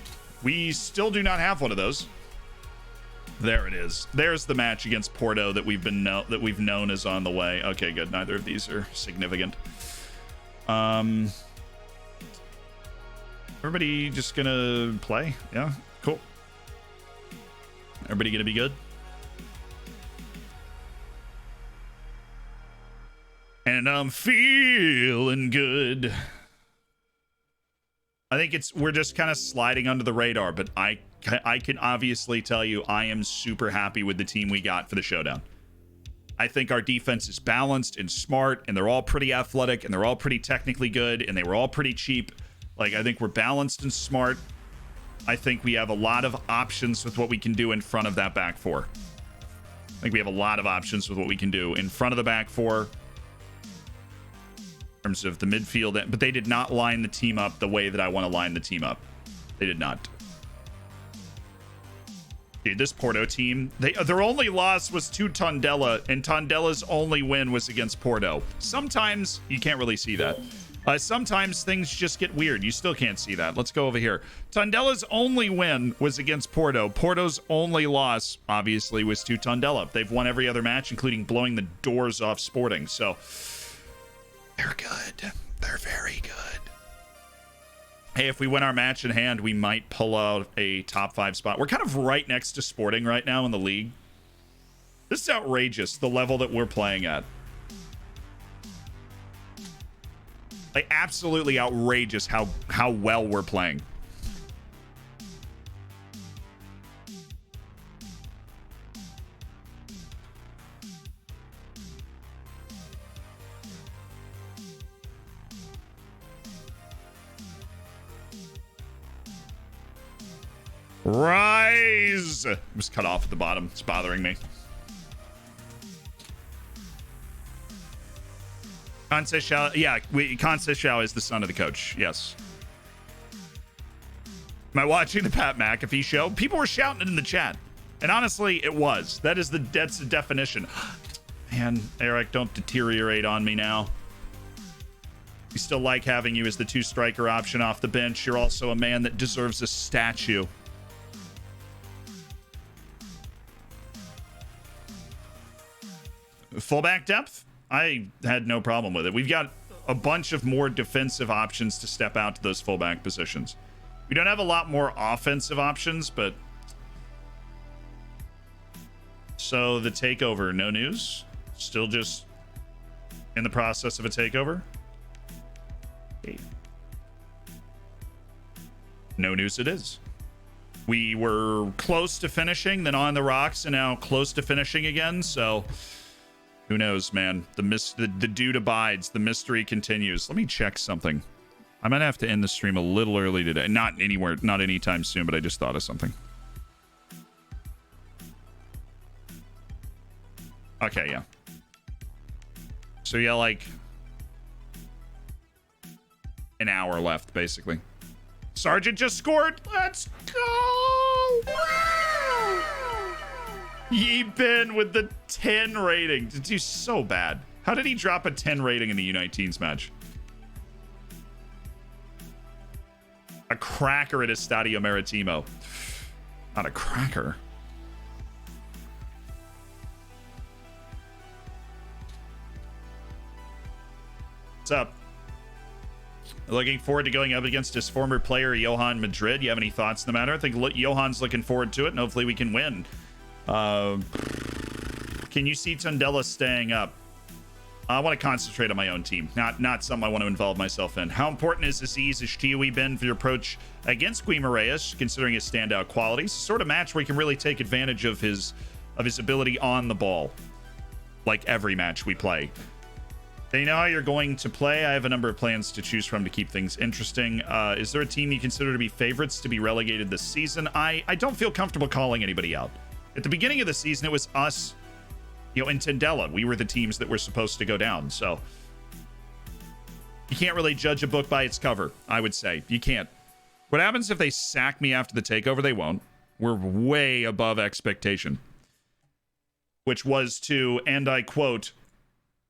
[SPEAKER 1] We still do not have one of those. There it is. There's the match against Porto that we've known is on the way. Okay, good. Neither of these are significant. Everybody just gonna play? Yeah, cool. Everybody gonna be good? And I'm feeling good. I think we're just kind of sliding under the radar, but I can obviously tell you I am super happy with the team we got for the showdown. I think our defense is balanced and smart, and they're all pretty athletic, and they're all pretty technically good, and they were all pretty cheap. Like, I think we're balanced and smart. I think we have a lot of options with what we can do in front of that back 4. I think we have a lot of options with what we can do in front of the back 4. In terms of the midfield, but they did not line the team up the way that I want to line the team up. They did not. Dude, this Porto team, their only loss was to Tondela, and Tondela's only win was against Porto. Sometimes you can't really see that. Sometimes things just get weird. You still can't see that. Let's go over here. Tondela's only win was against Porto. Porto's only loss, obviously, was to Tondela. They've won every other match, including blowing the doors off Sporting. So they're good. They're very good. Hey, if we win our match in hand, we might pull out a top 5 spot. We're kind of right next to Sporting right now in the league. This is outrageous, the level that we're playing at. Like, absolutely outrageous how well we're playing. Rise! It was cut off at the bottom. It's bothering me. Kansei Shao, yeah, Kansei Shao is the son of the coach. Yes. Am I watching the Pat McAfee show? People were shouting it in the chat, and honestly, it was. That's the definition. Man, Eric, don't deteriorate on me now. We still like having you as the 2-striker option off the bench. You're also a man that deserves a statue. Fullback depth? I had no problem with it. We've got a bunch of more defensive options to step out to those fullback positions. We don't have a lot more offensive options, but... So the takeover, no news? Still just in the process of a takeover? Okay. No news it is. We were close to finishing, then on the rocks, and now close to finishing again, so... Who knows, man? The dude abides. The mystery continues. Let me check something. I might have to end the stream a little early today. Not anywhere, not anytime soon, but I just thought of something. Okay, yeah. So yeah, like an hour left, basically. Sergeant just scored. Let's go! Yi Bin with the 10 rating. Did do so bad. How did he drop a 10 rating in the U19s match? A cracker at Estadio Maritimo. Not a cracker. What's up? Looking forward to going up against his former player, Johan Madrid. You have any thoughts on the matter? I think Johan's looking forward to it, and hopefully we can win. Can you see Tondela staying up? I want to concentrate on my own team, not something I want to involve myself in. How important is Aziz Ishtiwi been for your approach against Guimaraes, considering his standout qualities? It's the sort of match where you can really take advantage of his ability on the ball, like every match we play. You know how you're going to play? I have a number of plans to choose from to keep things interesting. Is there a team you consider to be favorites to be relegated this season? I don't feel comfortable calling anybody out. At the beginning of the season, it was us, you know, and Tondela. We were the teams that were supposed to go down. So you can't really judge a book by its cover, I would say. You can't. What happens if they sack me after the takeover? They won't. We're way above expectation. Which was to, and I quote,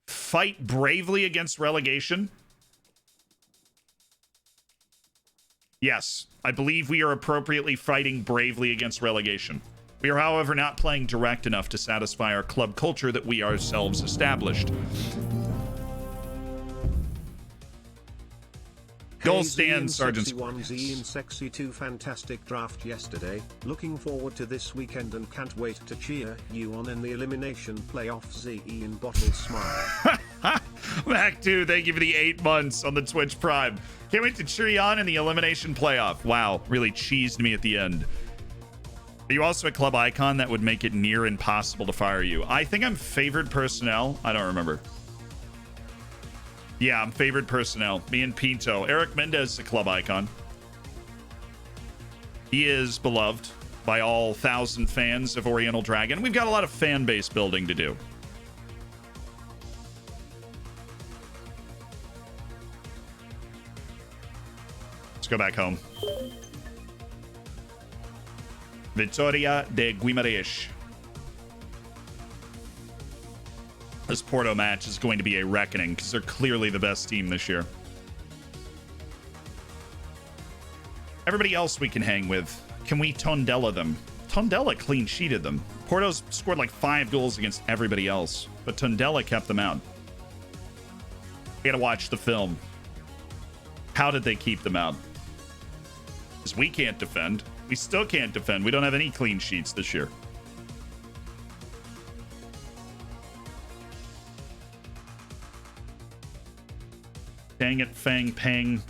[SPEAKER 1] fight bravely against relegation. Yes, I believe we are appropriately fighting bravely against relegation. We are, however, not playing direct enough to satisfy our club culture that we ourselves established. Goal stand, Sergeant.
[SPEAKER 2] 1Z in Sexy 2 fantastic draft yesterday. Looking forward to this weekend and can't wait to cheer you on in the elimination playoffs. ZE in bottle smile.
[SPEAKER 1] Mac 2, thank you for the 8 months on the Twitch Prime. Can't wait to cheer you on in the elimination playoff. Wow, really cheesed me at the end. Are you also a club icon that would make it near impossible to fire you? I think I'm favored personnel. I don't remember. Yeah, I'm favored personnel. Me and Pinto. Eric Mendez is a club icon. He is beloved by all 1,000 fans of Oriental Dragon. We've got a lot of fan base building to do. Let's go back home. Vitória de Guimarães. This Porto match is going to be a reckoning because they're clearly the best team this year. Everybody else we can hang with, can we Tondela them? Tondela clean sheeted them. Porto's scored like 5 goals against everybody else, but Tondela kept them out. We gotta watch the film. How did they keep them out? Because we can't defend. We still can't defend. We don't have any clean sheets this year. Dang it, Fang Pang.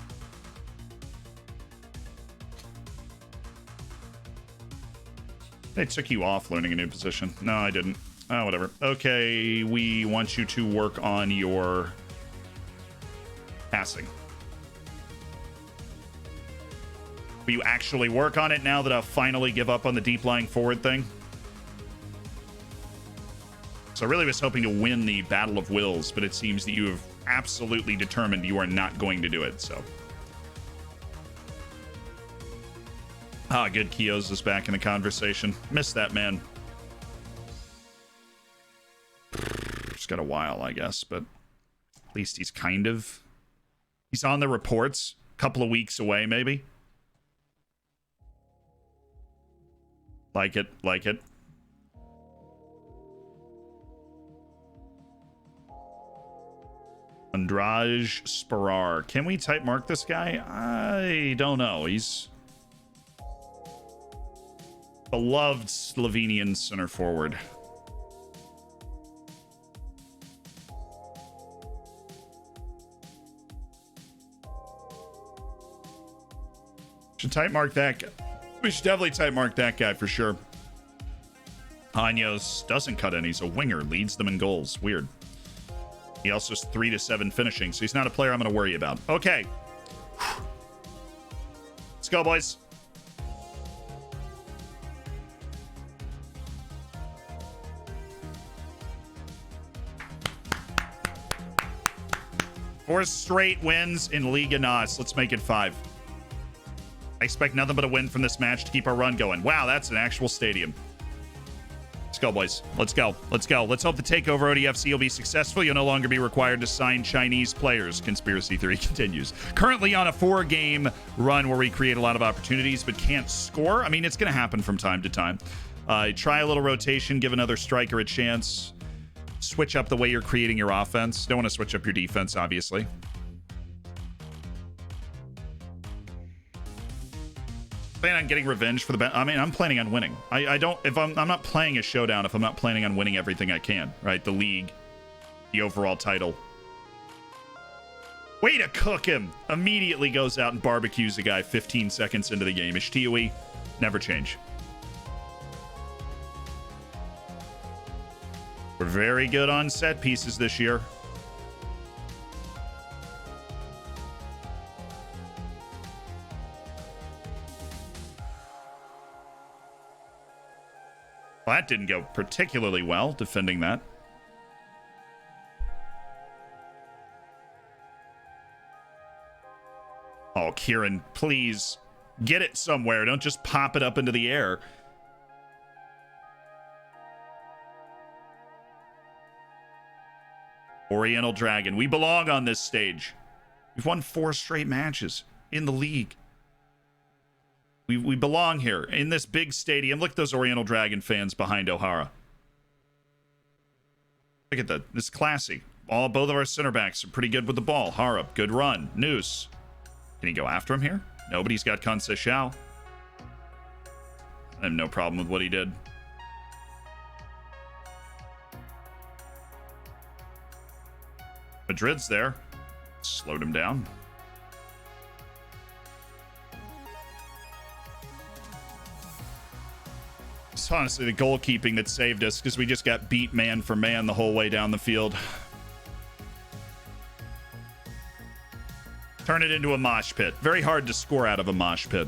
[SPEAKER 1] They took you off learning a new position. No, I didn't. Oh, whatever. Okay, we want you to work on your passing. Will you actually work on it now that I'll finally give up on the deep lying forward thing? So I really was hoping to win the Battle of Wills, but it seems that you have absolutely determined you are not going to do it, so. Ah, good. Kios is back in the conversation. Missed that, man. It's got a while, I guess, but at least he's kind of... He's on the reports. A couple of weeks away, maybe. Like it, like it. Andrade Sparar. Can we type mark this guy? I don't know. He's beloved Slovenian center forward. Should type mark that guy. We should definitely type mark that guy for sure. Anyos doesn't cut in. He's a winger. Leads them in goals. Weird. He also has 3 to 7 finishing, so he's not a player I'm going to worry about. Okay. Let's go, boys. Four straight wins in Liga NOS. Let's make it 5. I expect nothing but a win from this match to keep our run going. Wow, that's an actual stadium. Let's go, boys. Let's go. Let's go. Let's hope the takeover ODFC will be successful. You'll no longer be required to sign Chinese players. Conspiracy theory continues. Currently on a 4-game run where we create a lot of opportunities but can't score. I mean, it's going to happen from time to time. Try a little rotation. Give another striker a chance. Switch up the way you're creating your offense. Don't want to switch up your defense, obviously. Plan on getting revenge for the I mean, I'm planning on winning. I don't, if I'm not playing a showdown if I'm not planning on winning everything I can, right? The league, the overall title. Way to cook him. Immediately goes out and barbecues a guy 15 seconds into the game. Ishtiui, never change. We're very good on set pieces this year. Well, that didn't go particularly well, defending that. Oh, Kieran, please get it somewhere. Don't just pop it up into the air. Oriental Dragon. We belong on this stage. We've won 4 straight matches in the league. We belong here in this big stadium. Look at those Oriental Dragon fans behind O'Hara. Look at that. This is classy. Both of our center backs are pretty good with the ball. Hara, good run. Noose. Can he go after him here? Nobody's got Conceição. I have no problem with what he did. Madrid's there. Slowed him down. It's honestly the goalkeeping that saved us because we just got beat man for man the whole way down the field. Turn it into a mosh pit. Very hard to score out of a mosh pit.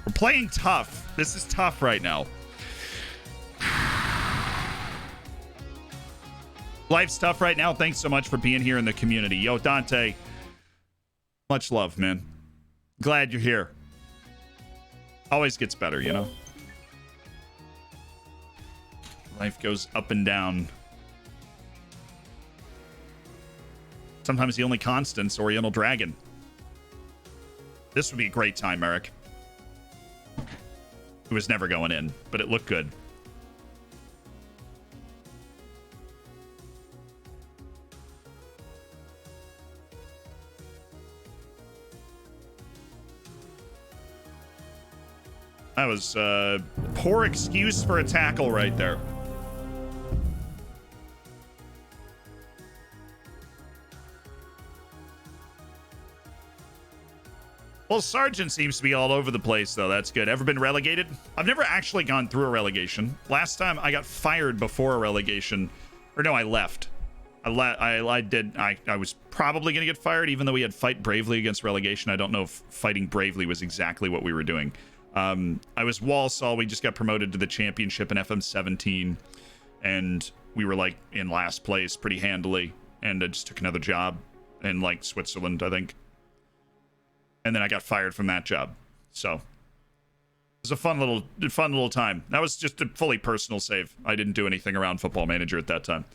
[SPEAKER 1] We're playing tough. This is tough right now. Life's tough right now. Thanks so much for being here in the community. Yo, Dante. Much love, man. Glad you're here. Always gets better, you know? Life goes up and down. Sometimes the only constant's Oriental Dragon. This would be a great time, Eric. It was never going in, but it looked good. That was a poor excuse for a tackle right there. Well, Sargent seems to be all over the place, though. That's good. Ever been relegated? I've never actually gone through a relegation. Last time I got fired before a relegation. Or no, I left. I was probably going to get fired, even though we had fight bravely against relegation. I don't know if fighting bravely was exactly what we were doing. I was Walsall. We just got promoted to the championship in FM17, and we were like in last place pretty handily. And I just took another job in like Switzerland, I think. And then I got fired from that job. So it was a fun little time. That was just a fully personal save. I didn't do anything around Football Manager at that time.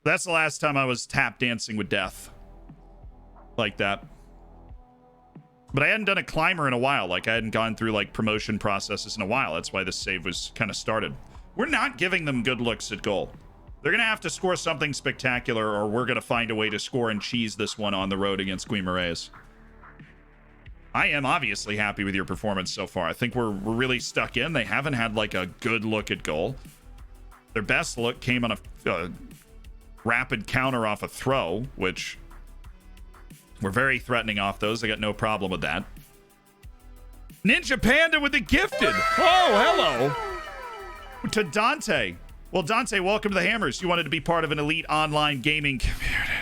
[SPEAKER 1] That's the last time I was tap dancing with death like that. But I hadn't done a climber in a while. Like, I hadn't gone through like promotion processes in a while. That's why this save was kind of started. We're not giving them good looks at goal. They're going to have to score something spectacular, or we're going to find a way to score and cheese this one on the road against Guimarães. I am obviously happy with your performance so far. I think we're really stuck in. They haven't had like a good look at goal. Their best look came on a rapid counter off a throw, which we're very threatening off those. I got no problem with that. Ninja Panda with the gifted. Oh, hello. To Dante. Well, Dante, welcome to the Hammers. You wanted to be part of an elite online gaming community.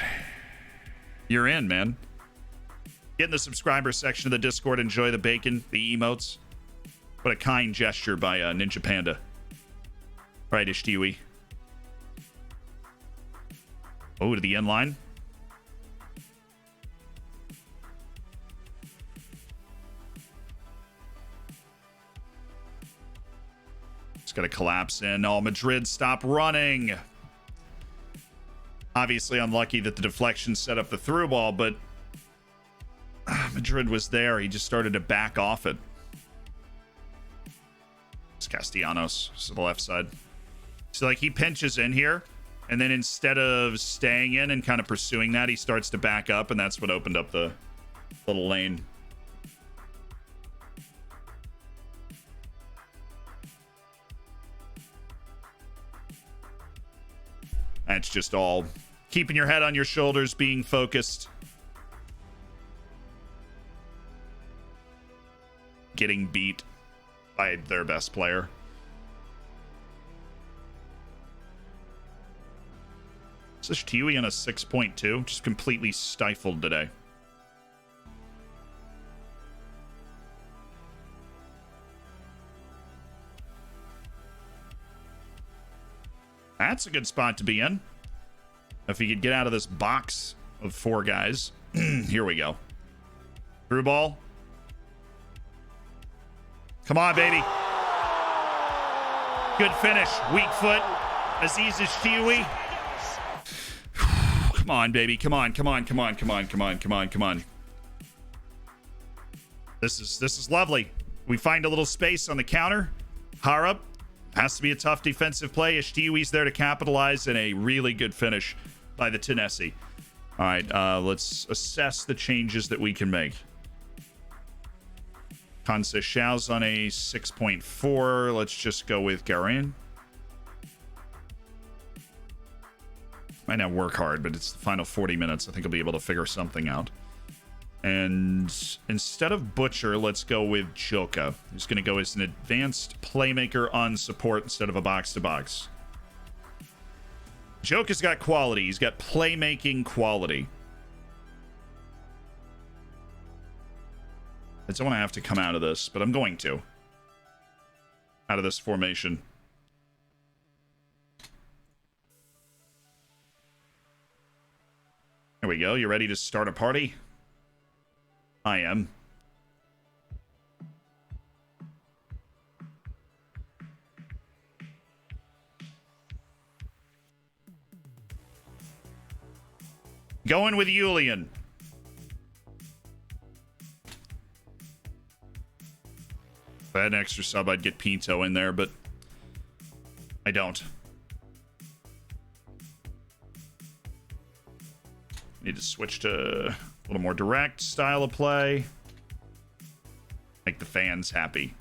[SPEAKER 1] You're in, man. Get in the subscriber section of the Discord. Enjoy the bacon, the emotes. What a kind gesture by Ninja Panda. Right, Ishtiwi. Oh, to the end line. Just got to collapse in. Oh, Madrid, stop running. Obviously unlucky that the deflection set up the through ball, but Madrid was there. He just started to back off it. It's Castellanos to the left side. So, like, he pinches in here, and then instead of staying in and kind of pursuing that, he starts to back up, and that's what opened up the little lane. That's just all keeping your head on your shoulders, being focused. Getting beat by their best player. Is this Tiwi on a 6.2? Just completely stifled today. That's a good spot to be in. If he could get out of this box of four guys. Here we go. Through ball. Come on, baby. Good finish. Weak foot. Aziz Ishtiwi. Come on, baby. Come on, come on, come on, come on, come on, come on, come on. This is lovely. We find a little space on the counter. Harab. Has to be a tough defensive play. Ishtiwi's there to capitalize, and a really good finish by the Tenesi. All right, let's assess the changes that we can make. Kansa Xiao's on a 6.4. Let's just go with Garin. Might not work hard, but it's the final 40 minutes. I think I'll be able to figure something out. And instead of Butcher, let's go with Joka. He's going to go as an advanced playmaker on support instead of a box-to-box. Joka's got quality. He's got playmaking quality. I don't want to have to come out of this, but I'm going to. Out of this formation. Here we go. You ready to start a party? I am. Going with Julian. If I had an extra sub, I'd get Pinto in there, but I don't. Need to switch to a little more direct style of play. Make the fans happy.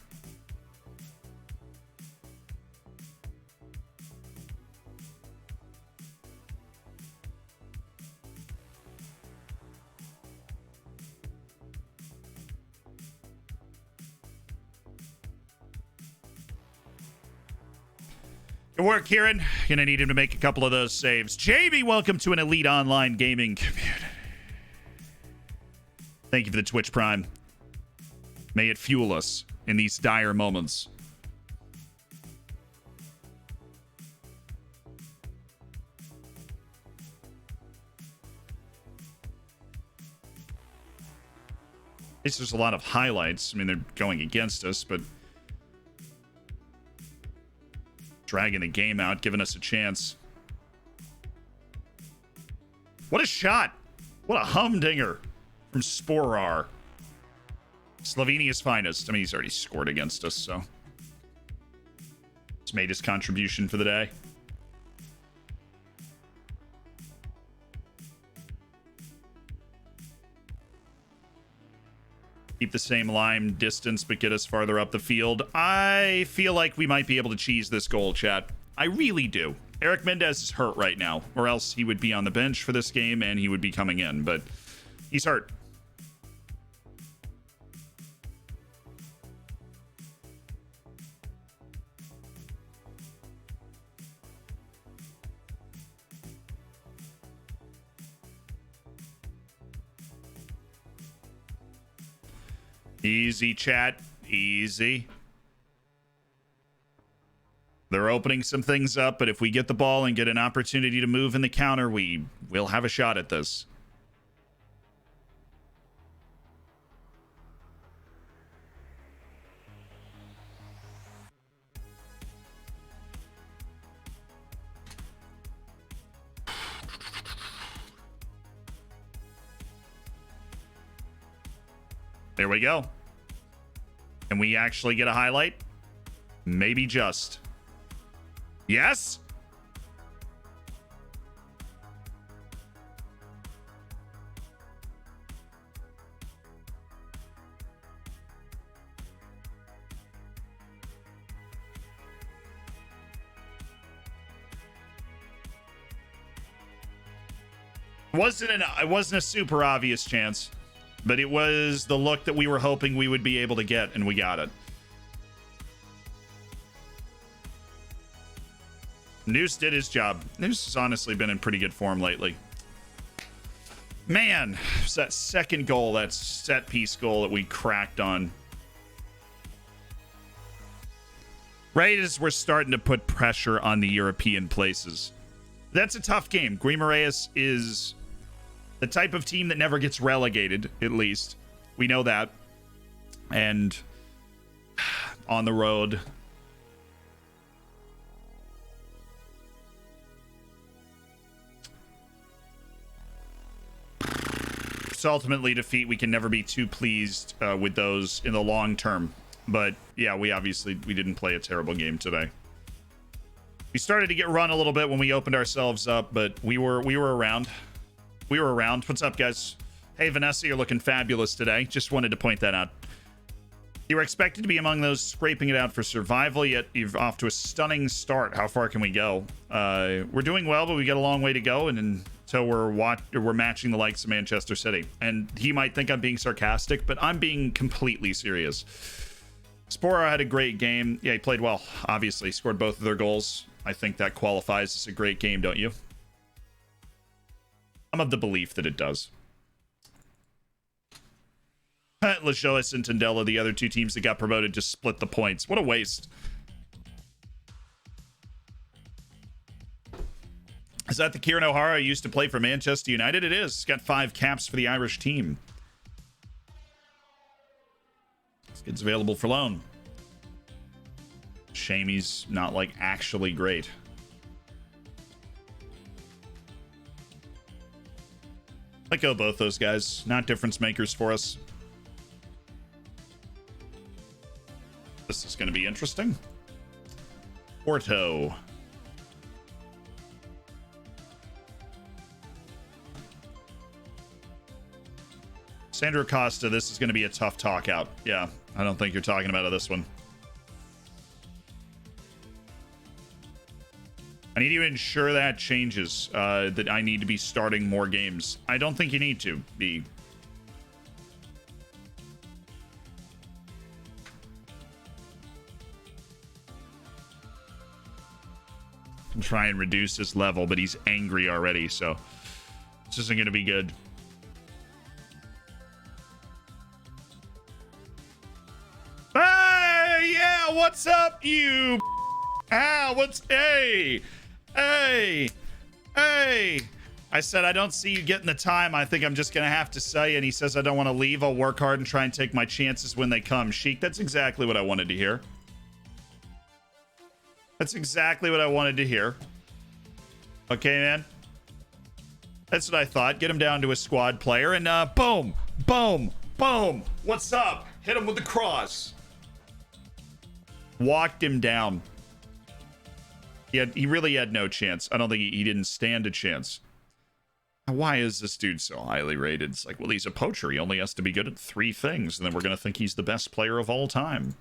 [SPEAKER 1] Good work, Kieran. Gonna need him to make a couple of those saves. Jamie, welcome to an elite online gaming community. Thank you for the Twitch Prime. May it fuel us in these dire moments. At least there's a lot of highlights. I mean, they're going against us, but dragging the game out, giving us a chance. What a shot! What a humdinger from Sporar. Slovenia's finest. I mean, he's already scored against us, so he's made his contribution for the day. Keep the same line distance, but get us farther up the field. I feel like we might be able to cheese this goal, chat. I really do. Eric Mendez is hurt right now, or else he would be on the bench for this game and he would be coming in, but he's hurt. Easy, chat. Easy. They're opening some things up, but if we get the ball and get an opportunity to move in the counter, we will have a shot at this. There we go. Can we actually get a highlight? Maybe just. Yes? It wasn't a super obvious chance. But it was the look that we were hoping we would be able to get, and we got it. Noose did his job. Noose has honestly been in pretty good form lately. Man, it's that second goal, that set piece goal that we cracked on. Right as we're starting to put pressure on the European places. That's a tough game. Guimaraes is the type of team that never gets relegated, at least. We know that. And on the road. To ultimately defeat, we can never be too pleased with those in the long term. But yeah, we didn't play a terrible game today. We started to get run a little bit when we opened ourselves up, but we were around. We were around. What's up, guys? Hey, Vanessa, you're looking fabulous today. Just wanted to point that out. You were expected to be among those scraping it out for survival, yet you're off to a stunning start. How far can we go? We're doing well, but we got a long way to go, and until we're matching the likes of Manchester City. And he might think I'm being sarcastic, but I'm being completely serious. Spora had a great game. Yeah, he played well, obviously. Scored both of their goals. I think that qualifies as a great game, don't you? I'm of the belief that it does. Lajois and Tandela, the other two teams that got promoted, just split the points. What a waste. Is that the Kieran O'Hara who used to play for Manchester United? It is. He's got 5 caps for the Irish team. This kid's available for loan. Shame he's not, like, actually great. Let go both those guys. Not difference makers for us. This is going to be interesting. Porto. Sandro Costa, this is going to be a tough talk out. Yeah, I don't think you're talking about this one. I need to ensure that changes, that I need to be starting more games. I don't think you need to be. and try and reduce his level, but he's angry already, so this isn't going to be good. Hey, yeah, what's up, you? Hey, hey, hey. I said, I don't see you getting the time. I think I'm just going to have to say, and he says, I don't want to leave. I'll work hard and try and take my chances when they come. Sheik, that's exactly what I wanted to hear. That's exactly what I wanted to hear. Okay, man. That's what I thought. Get him down to a squad player, and boom, boom, boom. What's up? Hit him with the cross. Walked him down. He really had no chance. I don't think he didn't stand a chance. Why is this dude so highly rated? It's like, well, he's a poacher. He only has to be good at 3 things, and then we're going to think he's the best player of all time.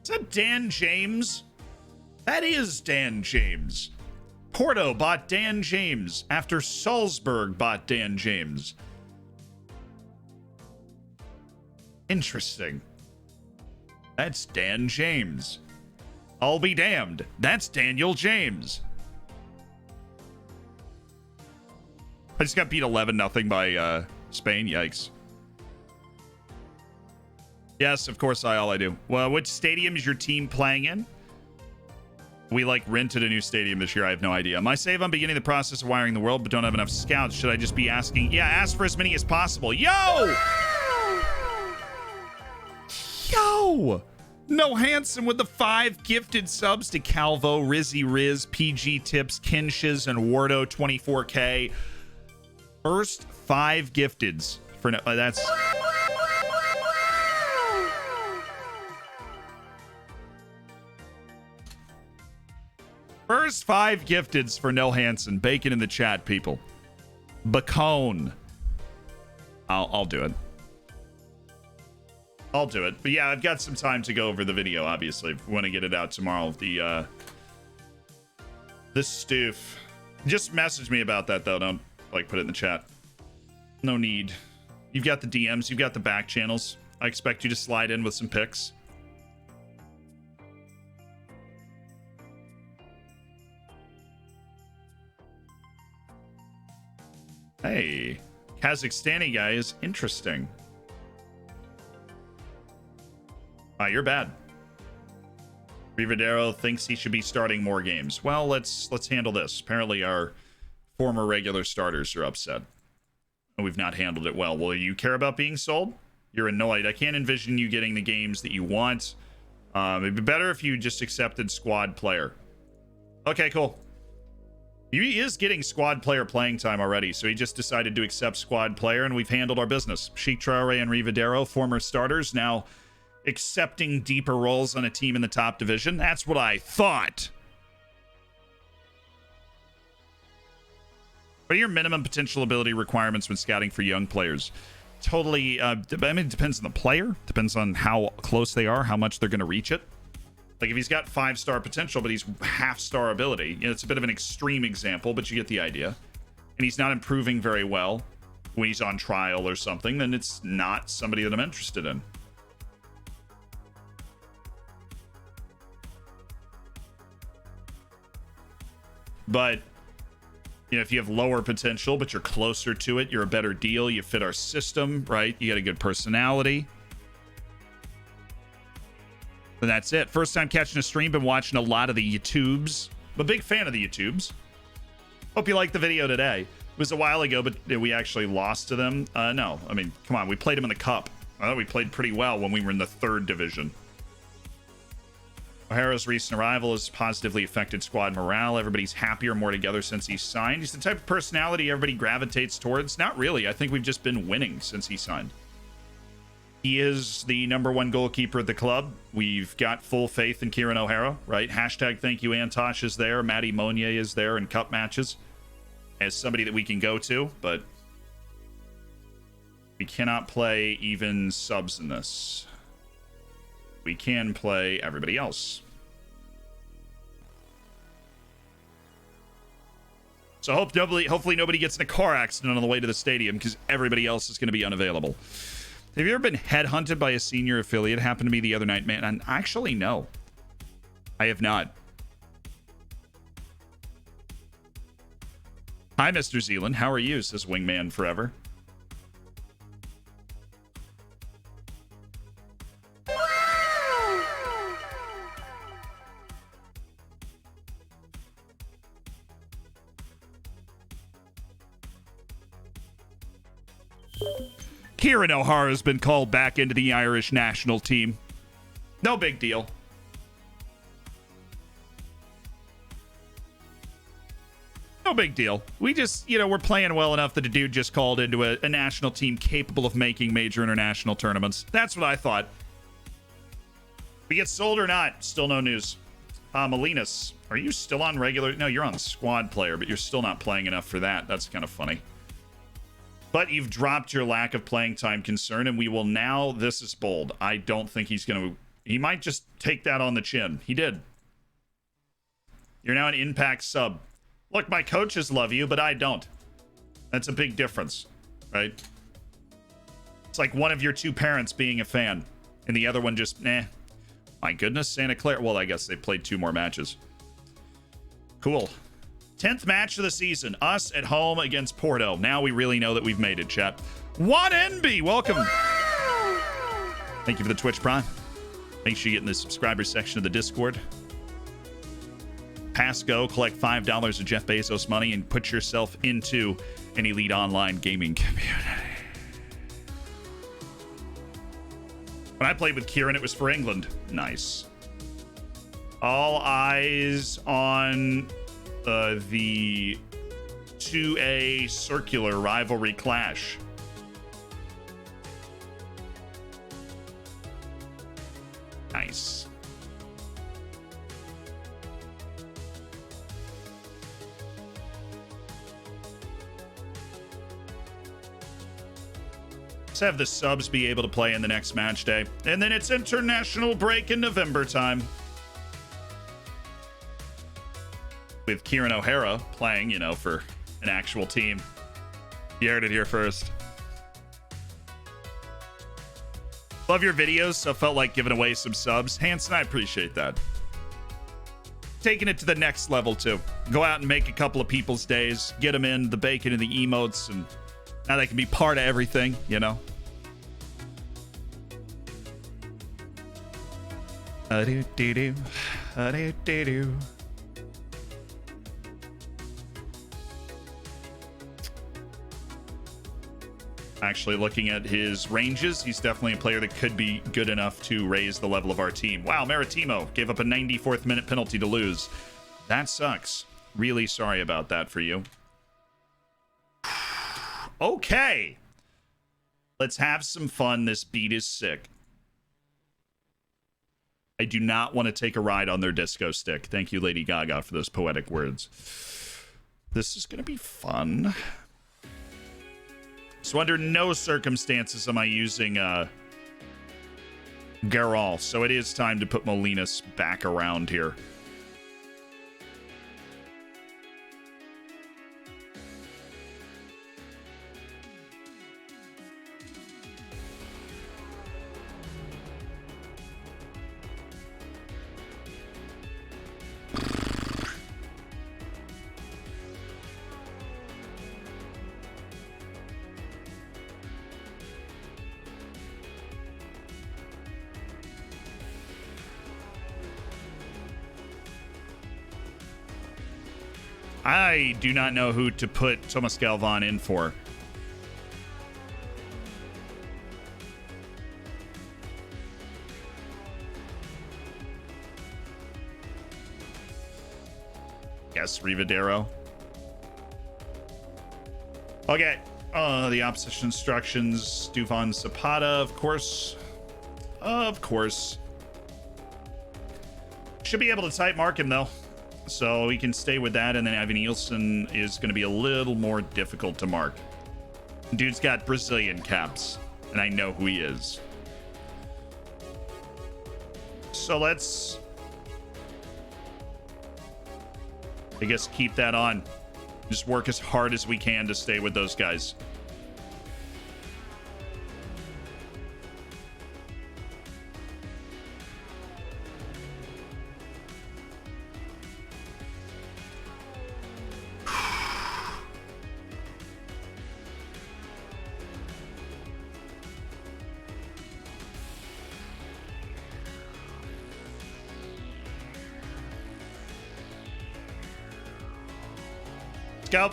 [SPEAKER 1] Is that Dan James? That is Dan James. Porto bought Dan James after Salzburg bought Dan James. Interesting. That's Dan James. I'll be damned. That's Daniel James. I just got beat 11-0 by Spain. Yikes. Yes, of course, all I do. Well, which stadium is your team playing in? We, rented a new stadium this year. I have no idea. My save, I'm beginning the process of wiring the world, but don't have enough scouts. Should I just be asking? Yeah, ask for as many as possible. Yo! Yo! No Handsome with the 5 gifted subs to Calvo, Rizzy Riz, PG Tips, Kinshes, and Wardo 24K. First 5 gifteds for no. That's. First 5 gifteds for No Hansen. Bacon in the chat, people. Bacone. I'll do it. I'll do it. But yeah, I've got some time to go over the video, obviously. If we want to get it out tomorrow. The stoof. Just message me about that, though. Don't, put it in the chat. No need. You've got the DMs. You've got the back channels. I expect you to slide in with some pics. Hey, Kazakhstani guy is interesting. You're bad. Rivadero thinks he should be starting more games. Well, let's handle this. Apparently our former regular starters are upset. And we've not handled it well. Will you care about being sold? You're annoyed. I can't envision you getting the games that you want. It'd be better if you just accepted squad player. Okay, cool. He is getting squad player playing time already, so he just decided to accept squad player, and we've handled our business. Sheik Traore and Rivadero, former starters, now accepting deeper roles on a team in the top division. That's what I thought. What are your minimum potential ability requirements when scouting for young players? Totally, I mean, it depends on the player. Depends on how close they are, how much they're going to reach it. Like, if he's got 5-star potential, but he's half-star ability, it's a bit of an extreme example, but you get the idea. And he's not improving very well when he's on trial or something, then it's not somebody that I'm interested in. But, if you have lower potential, but you're closer to it, you're a better deal, you fit our system, right? You got a good personality. Then that's it. First time catching a stream, been watching a lot of the YouTubes. I'm a big fan of the YouTubes. Hope you liked the video today. It was a while ago, but we actually lost to them. No, I mean, come on, we played them in the cup. I thought we played pretty well when we were in the 3rd division. O'Hara's recent arrival has positively affected squad morale. Everybody's happier, more together since he signed. He's the type of personality everybody gravitates towards. Not really. I think we've just been winning since he signed. He is the #1 goalkeeper at the club. We've got full faith in Kieran O'Hara, right? Hashtag thank you Antosh is there. Matty Monier is there in cup matches as somebody that we can go to, but we cannot play even subs in this. we can play everybody else. So hopefully nobody gets in a car accident on the way to the stadium, because everybody else is going to be unavailable. Have you ever been headhunted by a senior affiliate? It happened to me the other night, man. And actually, no. I have not. Hi, Mr. Zealand. How are you? Says Wingman Forever. Kieran O'Hara has been called back into the Irish national team. No big deal. No big deal. We just, we're playing well enough that a dude just called into a national team capable of making major international tournaments. That's what I thought. We get sold or not, still no news. Molinas, are you still on regular? No, you're on squad player, but you're still not playing enough for that. That's kind of funny. But you've dropped your lack of playing time concern, and we will now, this is bold. I don't think he's going to, he might just take that on the chin. He did. You're now an impact sub. Look, my coaches love you, but I don't. That's a big difference, right? It's like one of your two parents being a fan, and the other one just, nah. My goodness, Santa Clara. Well, I guess they played 2 more matches. Cool. 10th match of the season. Us at home against Porto. Now we really know that we've made it, chat. 1NB, welcome. Thank you for the Twitch Prime. Make sure you get in the subscriber section of the Discord. Pass go, collect $5 of Jeff Bezos money, and put yourself into an elite online gaming community. When I played with Kieran, it was for England. Nice. All eyes on the 2A circular rivalry clash. Nice. Let's have the subs be able to play in the next match day. And then it's international break in November time. With Kieran O'Hara playing, for an actual team. You heard it here first. Love your videos, so felt like giving away some subs. Hanson, I appreciate that. Taking it to the next level, too. Go out and make a couple of people's days. Get them in the bacon and the emotes, and now they can be part of everything, Actually, looking at his ranges, he's definitely a player that could be good enough to raise the level of our team. Wow, Maritimo gave up a 94th minute penalty to lose. That sucks. Really sorry about that for you. Okay. Let's have some fun. This beat is sick. I do not want to take a ride on their disco stick. Thank you, Lady Gaga, for those poetic words. This is going to be fun. So under no circumstances am I using Garral. So it is time to put Molinas back around here. I do not know who to put Thomas Galvan in for. Yes, Rivadero. Okay. The opposition instructions. Duvon Zapata, of course. Of course. Should be able to tight mark him, though. So we can stay with that, and then Ivan Nielsen is going to be a little more difficult to mark. Dude's got Brazilian caps, and I know who he is. So let's, I guess, keep that on. Just work as hard as we can to stay with those guys. Go.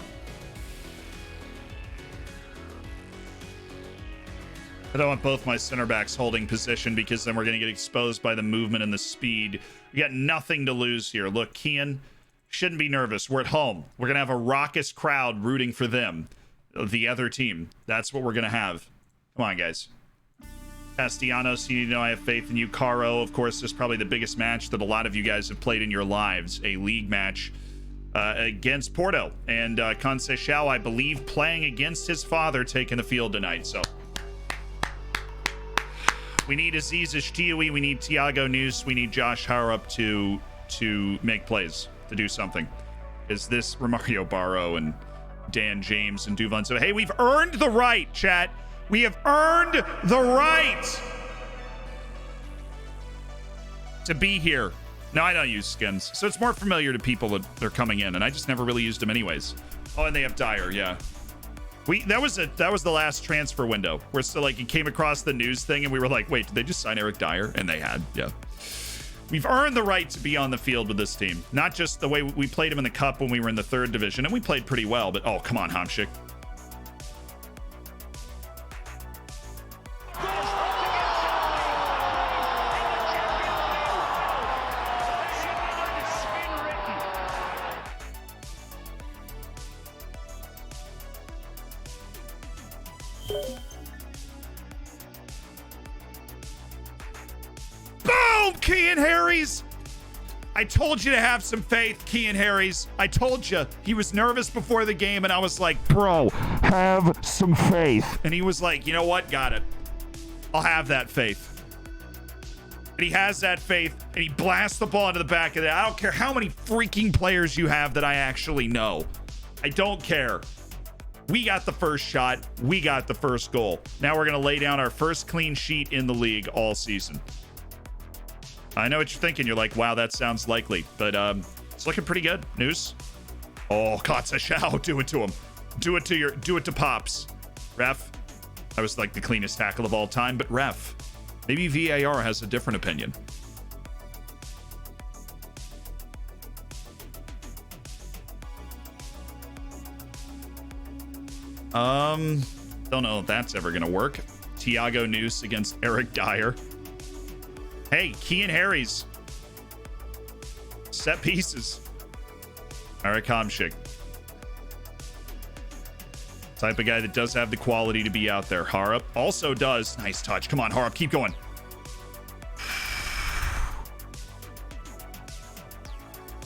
[SPEAKER 1] I don't want both my center backs holding position because then we're going to get exposed by the movement and the speed. We got nothing to lose here. Look, Kian, shouldn't be nervous. We're at home. We're going to have a raucous crowd rooting for them, the other team. That's what we're going to have. Come on, guys. Castellanos, you know I have faith in you. Caro, of course, this is probably the biggest match that a lot of you guys have played in your lives, a league match. Against Porto, and Conceição, I believe, playing against his father, taking the field tonight. So we need Aziz Ashtioui, we need Thiago News, we need Josh Haurup to make plays, to do something. Is this Romario Barro and Dan James and Duvon? So hey, we've earned the right, chat. We have earned the right to be here. No, I don't use skins, so it's more familiar to people that they're coming in, and I just never really used them anyways. Oh, and they have Dyer, yeah. That was the last transfer window where so like it came across the news thing, and we were like, wait, did they just sign Eric Dyer? And they had, yeah. We've earned the right to be on the field with this team, not just the way we played them in the cup when we were in the 3rd division, and we played pretty well. But oh, come on, Hamsik. Kian Harries, I told you to have some faith, Kian Harries. I told you. He was nervous before the game, and I was like, bro, have some faith. And he was like, you know what? Got it. I'll have that faith. And he has that faith, and he blasts the ball into the back of it. I don't care how many freaking players you have that I actually know. I don't care. We got the first shot. We got the first goal. Now we're going to lay down our first clean sheet in the league all season. I know what you're thinking. You're like, wow, that sounds likely. But it's looking pretty good. News. Oh, Conceição, do it to him. Do it to Pops. Ref. That was like the cleanest tackle of all time, but ref. Maybe VAR has a different opinion. Don't know if that's ever gonna work. Thiago News against Eric Dyer. Hey, Kian Harries. Set pieces. Eric Hamsik. Type of guy that does have the quality to be out there. Haurup also does. Nice touch. Come on, Haurup, keep going.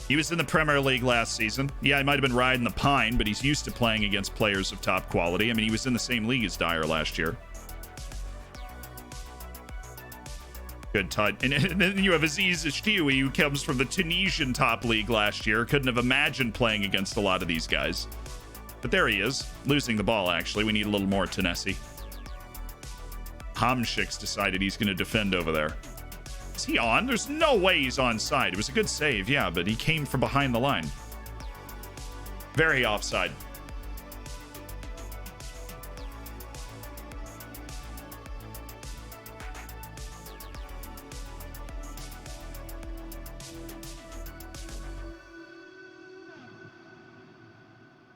[SPEAKER 1] He was in the Premier League last season. Yeah, he might have been riding the pine, but he's used to playing against players of top quality. I mean, he was in the same league as Dyer last year. Good touch. And then you have Aziz Ashtioui, who comes from the Tunisian top league last year. Couldn't have imagined playing against a lot of these guys. But there he is, losing the ball, actually. We need a little more Tenesi. Hamsik's decided he's going to defend over there. Is he on? There's no way he's onside. It was a good save, yeah, but he came from behind the line. Very offside.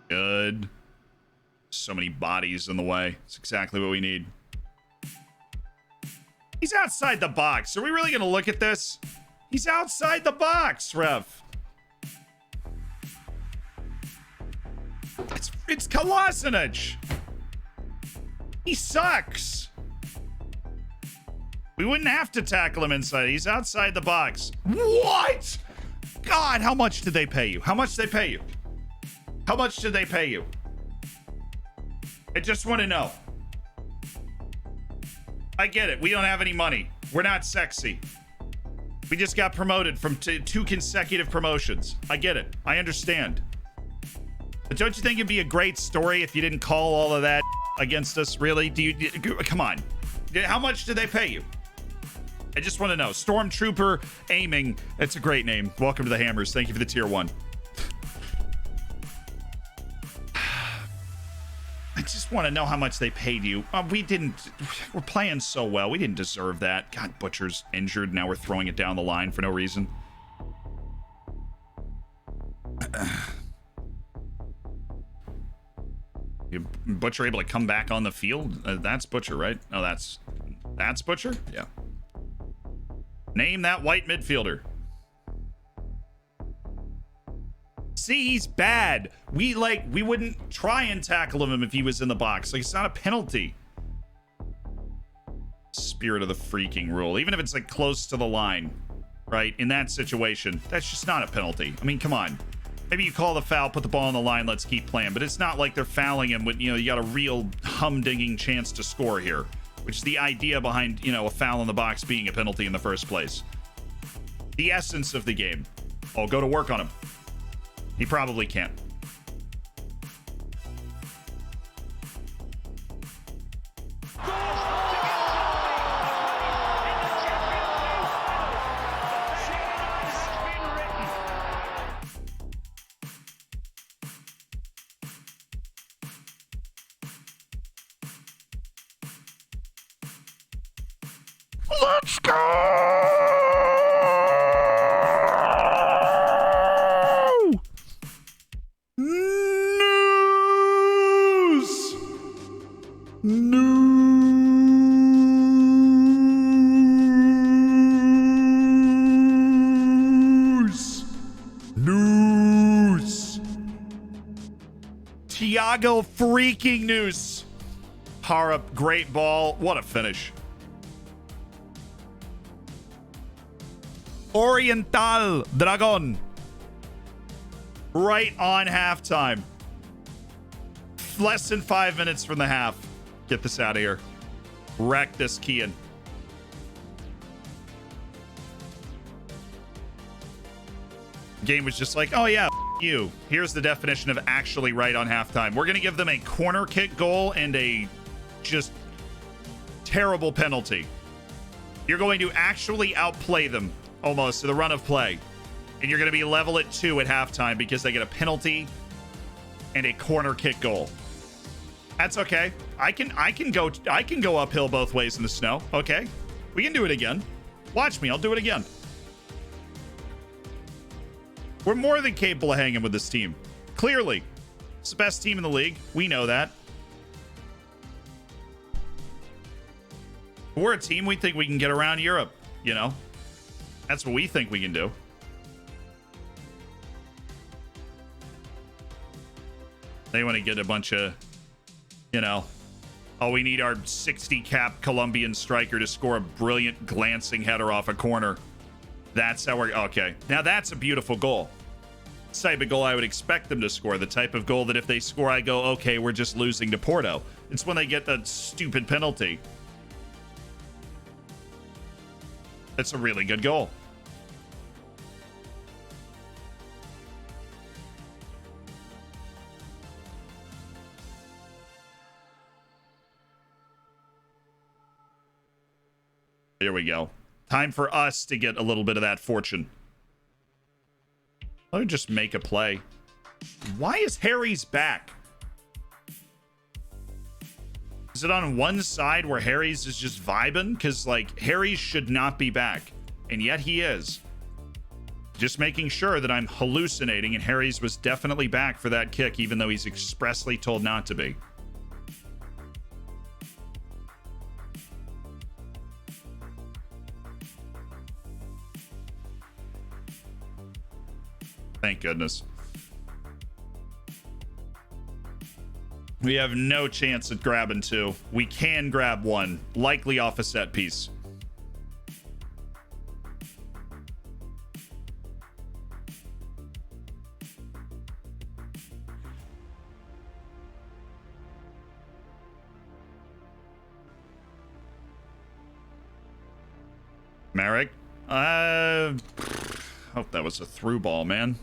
[SPEAKER 1] Good. So many bodies in the way. It's exactly what we need. He's outside the box. Are we really going to look at this? He's outside the box, ref. It's Kolasinac. He sucks. We wouldn't have to tackle him inside. He's outside the box. What? God, how much did they pay you? How much did they pay you? How much did they pay you? I just want to know. I get it. We don't have any money. We're not sexy. We just got promoted from two consecutive promotions. I get it. I understand. But don't you think it'd be a great story if you didn't call all of that against us? Really? Come on. How much do they pay you? I just want to know. Stormtrooper Aiming. That's a great name. Welcome to the Hammers. Thank you for the tier 1. I just want to know how much they paid you. We're playing so well. We didn't deserve that. God, Butcher's injured. Now we're throwing it down the line for no reason. Butcher able to come back on the field? That's Butcher, right? Oh, that's Butcher? Yeah. Name that white midfielder. See, he's bad. We wouldn't try and tackle him if he was in the box. Like, it's not a penalty. Spirit of the freaking rule. Even if it's like close to the line, right? In that situation, that's just not a penalty. I mean, come on. Maybe you call the foul, put the ball on the line, let's keep playing. But it's not like they're fouling him when, you got a real humdinging chance to score here, which is the idea behind, a foul in the box being a penalty in the first place. The essence of the game. Oh, go to work on him. He probably can't. Let's go! News! Thiago freaking News. Hara, great ball. What a finish. Oriental Dragon. Right on halftime. Less than 5 minutes from the half. Get this out of here. Wreck this Kian. Game was just like, oh yeah, you. Here's the definition of actually right on halftime. We're going to give them a corner kick goal and a just terrible penalty. You're going to actually outplay them almost to the run of play. And you're going to be level at 2 at halftime because they get a penalty and a corner kick goal. That's okay. I can go uphill both ways in the snow. Okay. We can do it again. Watch me. I'll do it again. We're more than capable of hanging with this team. Clearly. It's the best team in the league. We know that. We're a team. We think we can get around Europe, That's what we think we can do. They want to get a bunch of, oh, we need our 60 cap Colombian striker to score a brilliant glancing header off a corner. That's how we're, okay. Now that's a beautiful goal. It's the type of goal I would expect them to score. The type of goal that if they score, I go, okay, we're just losing to Porto. It's when they get that stupid penalty. That's a really good goal. Here we go. Time for us to get a little bit of that fortune. Let me just make a play. Why is Harry's back? Is it on one side where Harry's is just vibing? Because, Harry's should not be back. And yet he is. Just making sure that I'm hallucinating and Harry's was definitely back for that kick, even though he's expressly told not to be. Thank goodness. We have no chance at grabbing 2. We can grab 1, likely off a set piece. Merrick, Hope that was a through ball, man.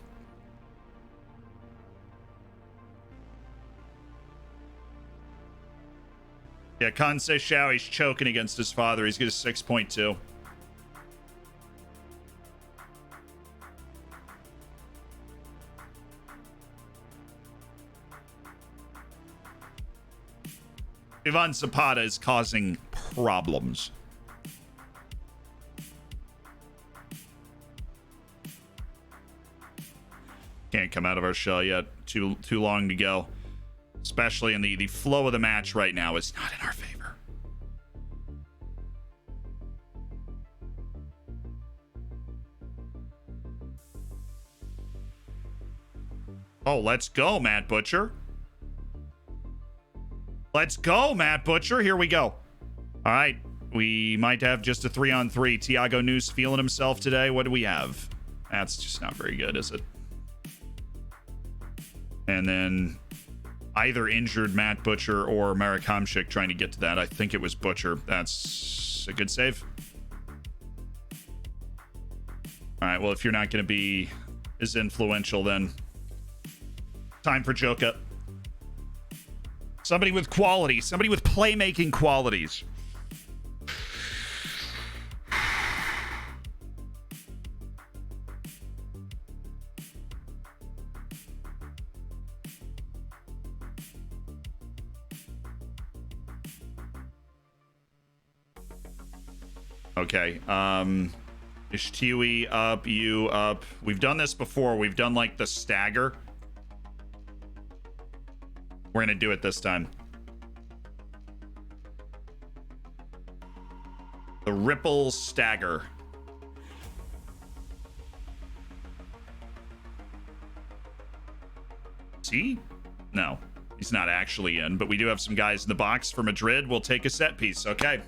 [SPEAKER 1] Yeah, Kansei Shao, he's choking against his father. He's got a 6.2. Ivan Zapata is causing problems. Can't come out of our shell yet. Too long to go. Especially in the flow of the match right now is not in our favor. Oh, let's go, Matt Butcher. Let's go, Matt Butcher. Here we go. All right. We might have just a 3-on-3. Tiago News feeling himself today. What do we have? That's just not very good, is it? And then either injured Matt Butcher or Marek Hamšík trying to get to that. I think it was Butcher. That's a good save. All right. Well, if you're not going to be as influential, then time for Joka. Somebody with quality. Somebody with playmaking qualities. Okay, Ishtiwi up, you up. We've done this before. We've done like the stagger. We're gonna do it this time. The ripple stagger. See? No, he's not actually in, but we do have some guys in the box for Madrid. We'll take a set piece, okay?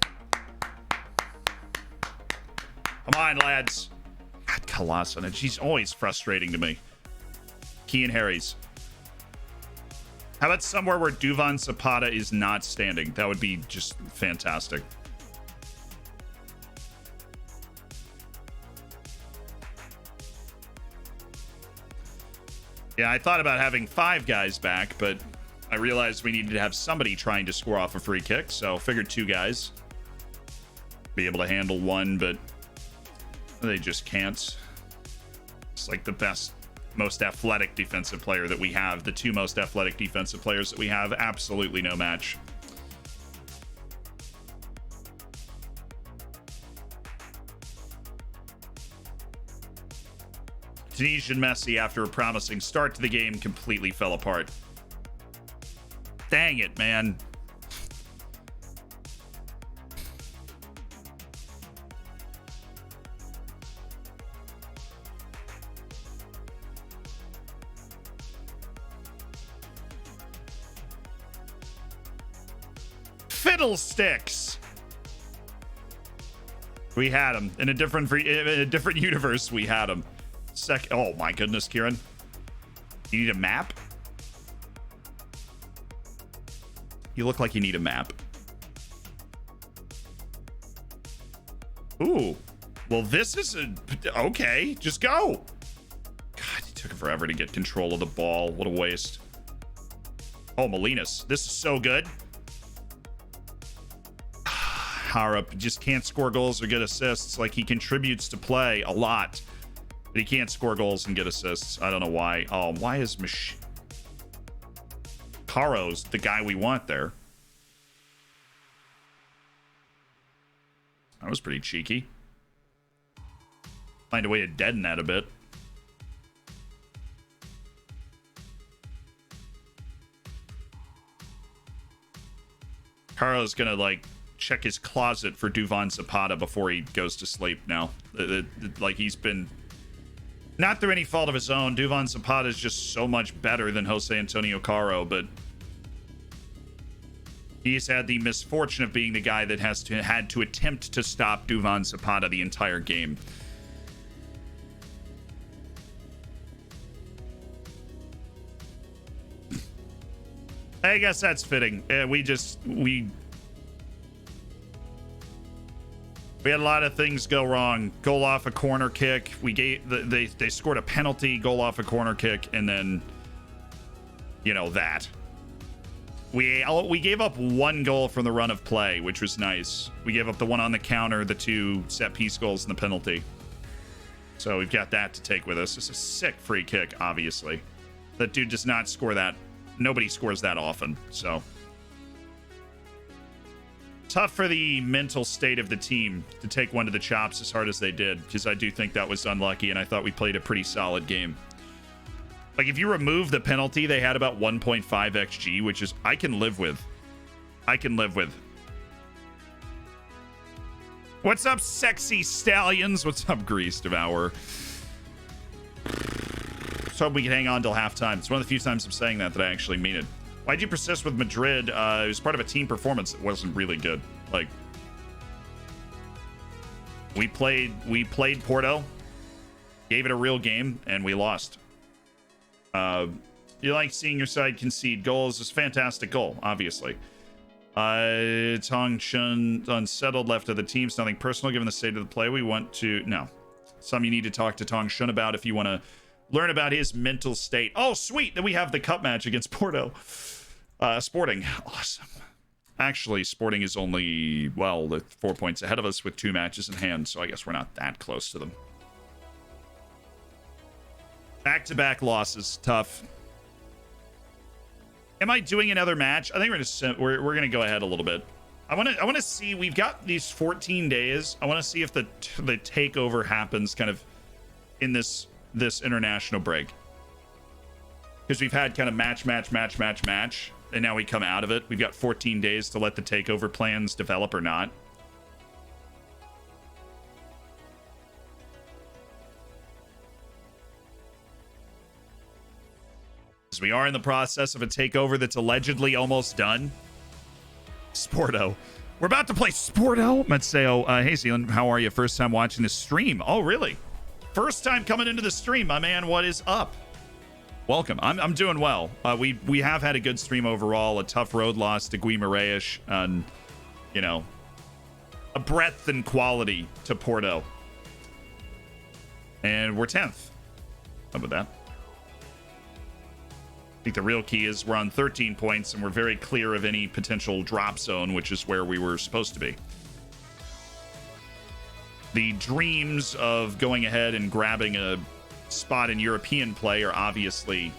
[SPEAKER 1] Come on, lads. God, Kolasinac, she's always frustrating to me. Kean Harry's. How about somewhere where Duvan Zapata is not standing? That would be just fantastic. Yeah, I thought about having 5 guys back, but I realized we needed to have somebody trying to score off a free kick, so figured 2 guys. Be able to handle 1, but they just can't. It's like the best, most athletic defensive player that we have. The 2 most athletic defensive players that we have, absolutely no match. Tunisian Messi, after a promising start to the game, completely fell apart. Dang it, man. Fiddlesticks. We had him in a different universe. We had him. Oh my goodness, Kieran. You need a map? You look like you need a map. Ooh. Well, this is okay. Just go. God, it took forever to get control of the ball. What a waste. Oh, Molinas. This is so good. Harup just can't score goals or get assists. Like, he contributes to play a lot, but he can't score goals and get assists. I don't know why. Oh, why is Caro's the guy we want there? That was pretty cheeky. Find a way to deaden that a bit. Caro's gonna, like, check his closet for Duvan Zapata before he goes to sleep now. Like, he's been, not through any fault of his own, Duvan Zapata is just so much better than Jose Antonio Caro, but he's had the misfortune of being the guy that had to attempt to stop Duvan Zapata the entire game. I guess that's fitting. We We had a lot of things go wrong. Goal off a corner kick. We gave they scored a penalty, goal off a corner kick, and then that. We gave up 1 goal from the run of play, which was nice. We gave up the 1 on the counter, the 2 set piece goals, and the penalty. So we've got that to take with us. It's a sick free kick, obviously. That dude does not score that. Nobody scores that often, so. Tough for the mental state of the team to take 1 to the chops as hard as they did, because I do think that was unlucky, and I thought we played a pretty solid game. Like, if you remove the penalty, they had about 1.5 XG, which is I can live with. What's up, sexy stallions? What's up, Grease Devour? So hope we can hang on till halftime. It's one of the few times I'm saying that I actually mean it. Why'd you persist with Madrid? It was part of a team performance that wasn't really good. Like, we played Porto, gave it a real game, and we lost. You like seeing your side concede goals. It's a fantastic goal, obviously. Tong Chun unsettled left of the team. It's nothing personal given the state of the play. We want to... No. Some you need to talk to Tong Chun about if you want to learn about his mental state. Oh, sweet! Then we have the cup match against Porto. Sporting. Awesome. Actually, Sporting is only, well, 4 points ahead of us with 2 matches in hand, so I guess we're not that close to them. Back-to-back losses. Tough. Am I doing another match? I think we're gonna go ahead a little bit. I want to see. We've got these 14 days. I want to see if the takeover happens kind of in this international break, because we've had kind of match, and now we come out of it. We've got 14 days to let the takeover plans develop or not. We are in the process of a takeover that's allegedly almost done. Sporto. We're about to play Sporto. Matseo, hey Zealand, how are you? First time watching the stream. Oh, really? First time coming into the stream, my man. What is up? Welcome. I'm doing well. We have had a good stream overall. A tough road loss to Guimarães, and a breadth and quality to Porto. And we're 10th. How about that? I think the real key is we're on 13 points and we're very clear of any potential drop zone, which is where we were supposed to be. The dreams of going ahead and grabbing a spot in European play are obviously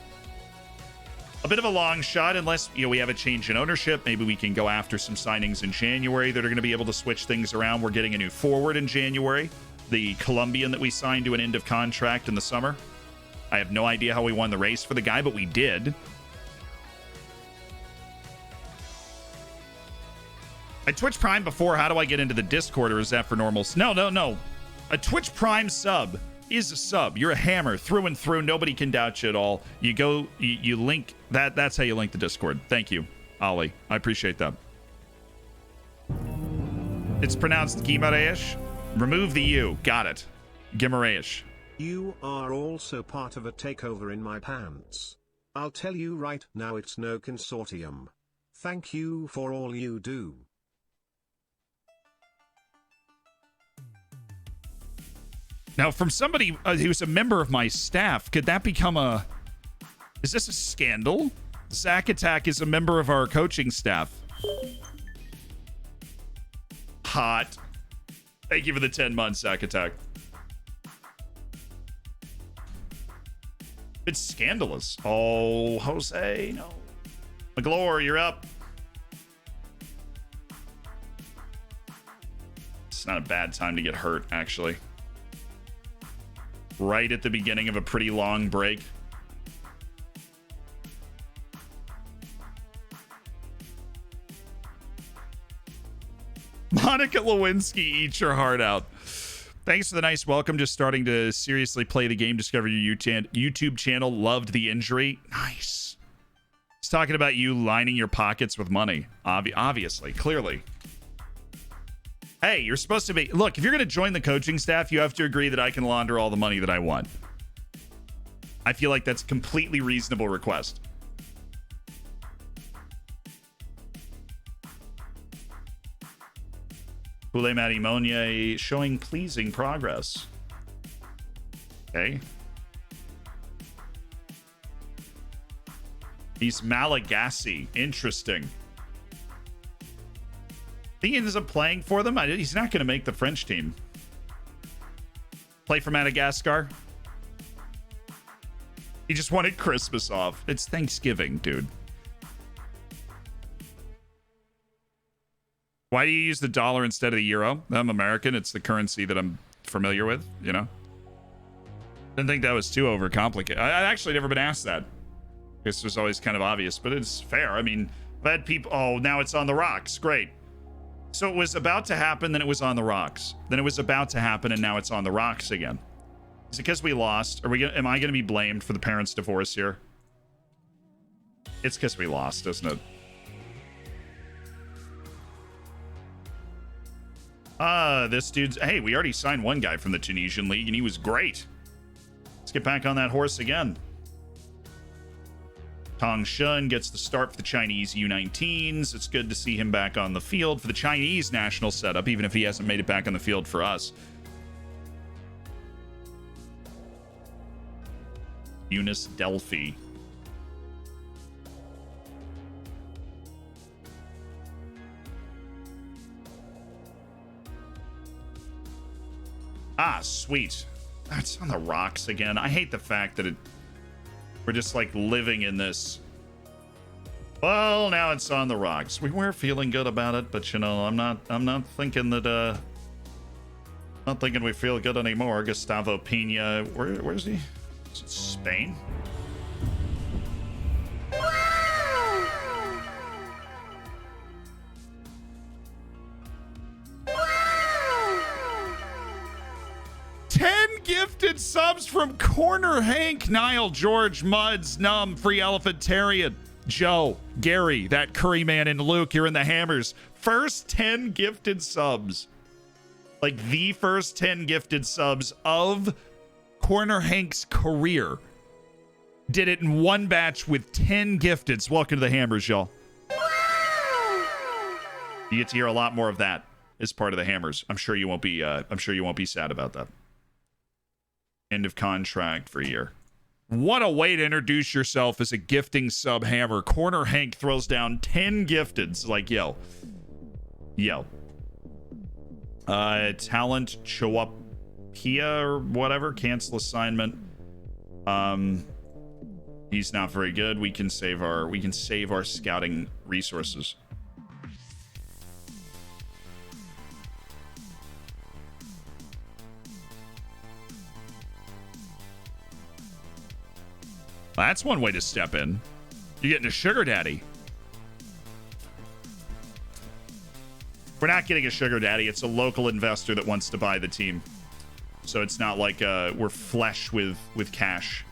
[SPEAKER 1] a bit of a long shot unless we have a change in ownership. Maybe we can go after some signings in January that are going to be able to switch things around. We're getting a new forward in January, the Colombian that we signed to an end of contract in the summer. I have no idea how we won the race for the guy, but we did. I Twitch Prime before. How do I get into the Discord, or is that for normals? No. A Twitch Prime sub is a sub. You're a hammer through and through. Nobody can doubt you at all. You go, you link that. That's how you link the Discord. Thank you, Ollie. I appreciate that. It's pronounced Guimarães. Remove the U. Got it. Guimarães.
[SPEAKER 2] You are also part of a takeover in my pants. I'll tell you right now, it's no consortium. Thank you for all you do.
[SPEAKER 1] Now, from somebody who's a member of my staff, could that become a... Is this a scandal? Zack Attack is a member of our coaching staff. Hot. Thank you for the 10 months, Zack Attack. It's scandalous. Oh, Jose, no. McGlure, you're up. It's not a bad time to get hurt, actually. Right at the beginning of a pretty long break. Monica Lewinsky, eat your heart out. Thanks for the nice welcome. Just starting to seriously play the game. Discovered your YouTube channel. Loved the injury. Nice. He's talking about you lining your pockets with money. Obviously. Clearly. Hey, you're supposed to be... Look, if you're going to join the coaching staff, you have to agree that I can launder all the money that I want. I feel like that's a completely reasonable request. Poulet Matty showing pleasing progress. Okay. He's Malagasy. Interesting. I think he ends up playing for them. He's not going to make the French team. Play for Madagascar. He just wanted Christmas off. It's Thanksgiving, dude. Why do you use the dollar instead of the euro? I'm American. It's the currency that I'm familiar with, you know? Didn't think that was too overcomplicated. I actually never been asked that. This was always kind of obvious, but it's fair. I mean, I've had people... Oh, now it's on the rocks. Great. So it was about to happen, then it was on the rocks. Then it was about to happen, and now it's on the rocks again. Is it because we lost? Am I going to be blamed for the parents' divorce here? It's because we lost, isn't it? This dude's... Hey, we already signed one guy from the Tunisian league, and he was great. Let's get back on that horse again. Tong Shun gets the start for the Chinese U19s. It's good to see him back on the field for the Chinese national setup, even if he hasn't made it back on the field for us. Eunice Delphi. Ah, sweet. That's on the rocks again. I hate the fact that we're just like living in this. Well, now it's on the rocks. We were feeling good about it, but you know, I'm not thinking that not thinking we feel good anymore. Gustavo Pena, where's he? Is it Spain? Gifted subs from Corner Hank, Nile, George, Muds, Num, Free Elephantarian, Joe, Gary, that Curry Man, and Luke. You're in the hammers. First 10 gifted subs. Like the first 10 gifted subs of Corner Hank's career. Did it in one batch with 10 gifteds. Welcome to the hammers, y'all. You get to hear a lot more of that as part of the hammers. I'm sure you won't be sad about that. End of contract for a year. What a way to introduce yourself as a gifting sub hammer. Corner Hank throws down 10 gifteds. Like, yo. Talent Chowapia or whatever. Cancel assignment. He's not very good. We can save our scouting resources. That's one way to step in. You're getting a sugar daddy. We're not getting a sugar daddy. It's a local investor that wants to buy the team. So it's not like we're flush with cash.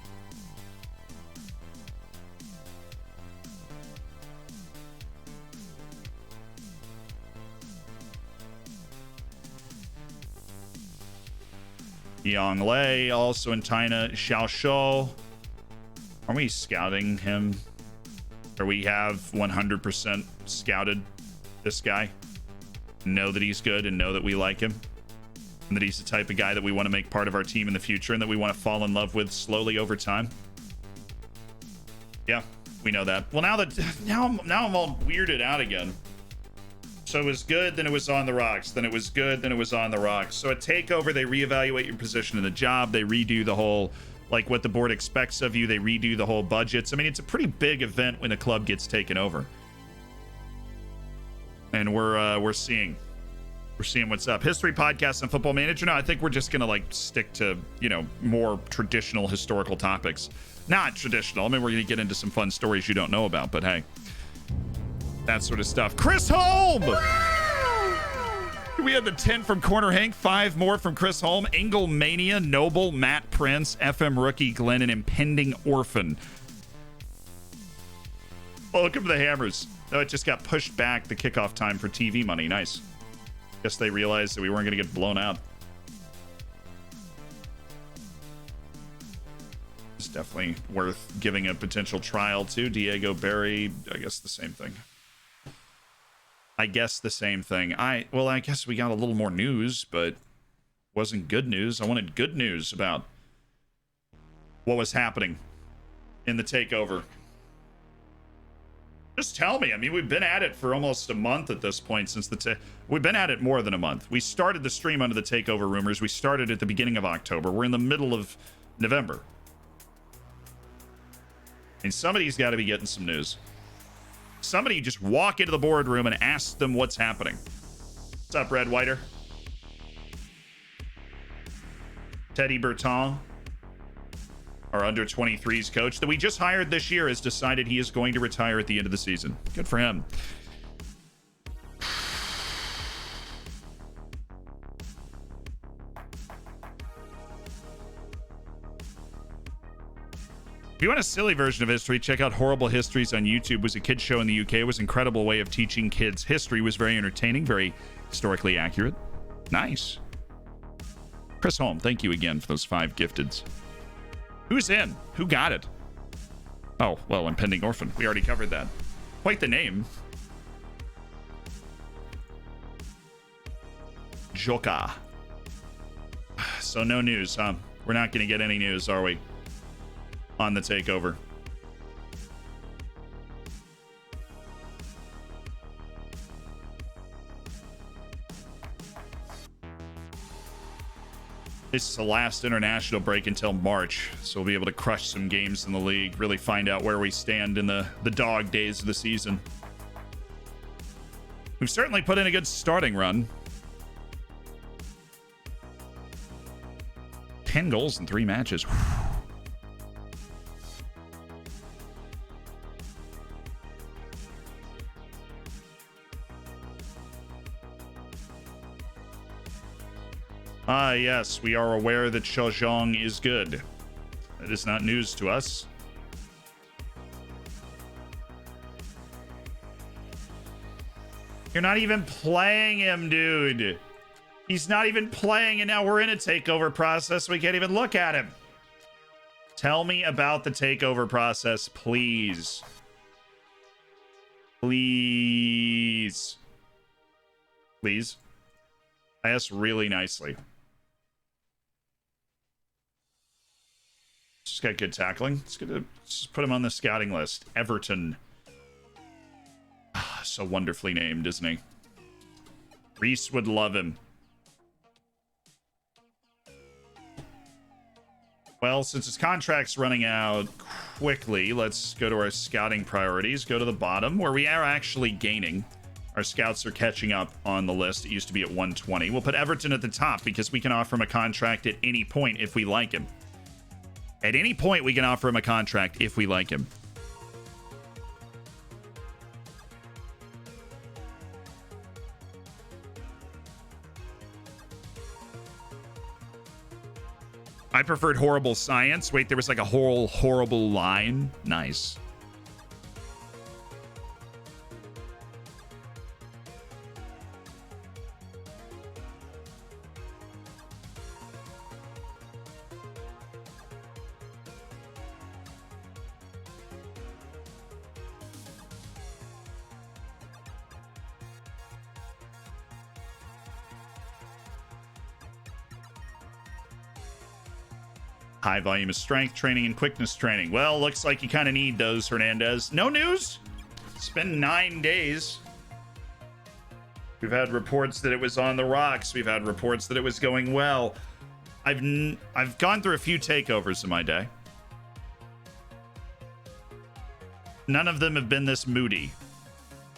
[SPEAKER 1] Yang Lei, also in China. Xiao Shou. Are we scouting him? Or we have 100% scouted this guy? Know that he's good and know that we like him? And that he's the type of guy that we want to make part of our team in the future and that we want to fall in love with slowly over time? Yeah, we know that. Well, now I'm all weirded out again. So it was good, then it was on the rocks. Then it was good, then it was on the rocks. So at TakeOver, they reevaluate your position in the job. They redo the whole... like what the board expects of you. They redo the whole budgets. I mean, it's a pretty big event when a club gets taken over. And we're seeing what's up. History podcast and Football Manager. No, I think we're just gonna like stick to, you know, more traditional historical topics. Not traditional. I mean, we're gonna get into some fun stories you don't know about, but hey, that sort of stuff. Chris Holm. We had the 10 from Corner Hank, 5 more from Chris Holm, Engel Mania, Noble, Matt Prince, FM Rookie, Glenn, and Impending Orphan. Welcome to the hammers. Oh, it just got pushed back, the kickoff time for TV money. Nice. Guess they realized that we weren't going to get blown out. It's definitely worth giving a potential trial to. Diego Berry, I guess the same thing. I guess the same thing. Well, I guess we got a little more news, but wasn't good news. I wanted good news about what was happening in the takeover. Just tell me. I mean, we've been at it for almost a month at this point since we've been at it more than a month. We started the stream under the takeover rumors. We started at the beginning of October. We're in the middle of November. And somebody's got to be getting some news. Somebody just walk into the boardroom and ask them what's happening. What's up, Red Whiter? Teddy Berton, our under-23s coach that we just hired this year, has decided he is going to retire at the end of the season. Good for him. If you want a silly version of history, check out Horrible Histories on YouTube. It was a kids show in the UK. It was an incredible way of teaching kids history. It was very entertaining, very historically accurate. Nice. Chris Holm, thank you again for those 5 gifteds. Who's in? Who got it? Oh, well, Impending Orphan. We already covered that. Quite the name. Joka. So no news, huh? We're not going to get any news, are we? On the takeover. This is the last international break until March, so we'll be able to crush some games in the league, really find out where we stand in the dog days of the season. We've certainly put in a good starting run. 10 goals in 3 matches. Ah, yes, we are aware that Shojong is good. That is not news to us. You're not even playing him, dude. He's not even playing, and now we're in a takeover process. We can't even look at him. Tell me about the takeover process, please. Please. Please. I asked really nicely. Just got good tackling. Let's just put him on the scouting list. Everton. So wonderfully named, isn't he? Reece would love him. Well, since his contract's running out quickly, let's go to our scouting priorities. Go to the bottom, where we are actually gaining. Our scouts are catching up on the list. It used to be at 120. We'll put Everton at the top because we can offer him a contract at any point if we like him. At any point, we can offer him a contract if we like him. I preferred horrible science. Wait, there was like a whole horrible line. Nice. High volume of strength training and quickness training. Well, looks like you kind of need those, Hernandez. No news? It's been 9 days. We've had reports that it was on the rocks. We've had reports that it was going well. I've gone through a few takeovers in my day. None of them have been this moody.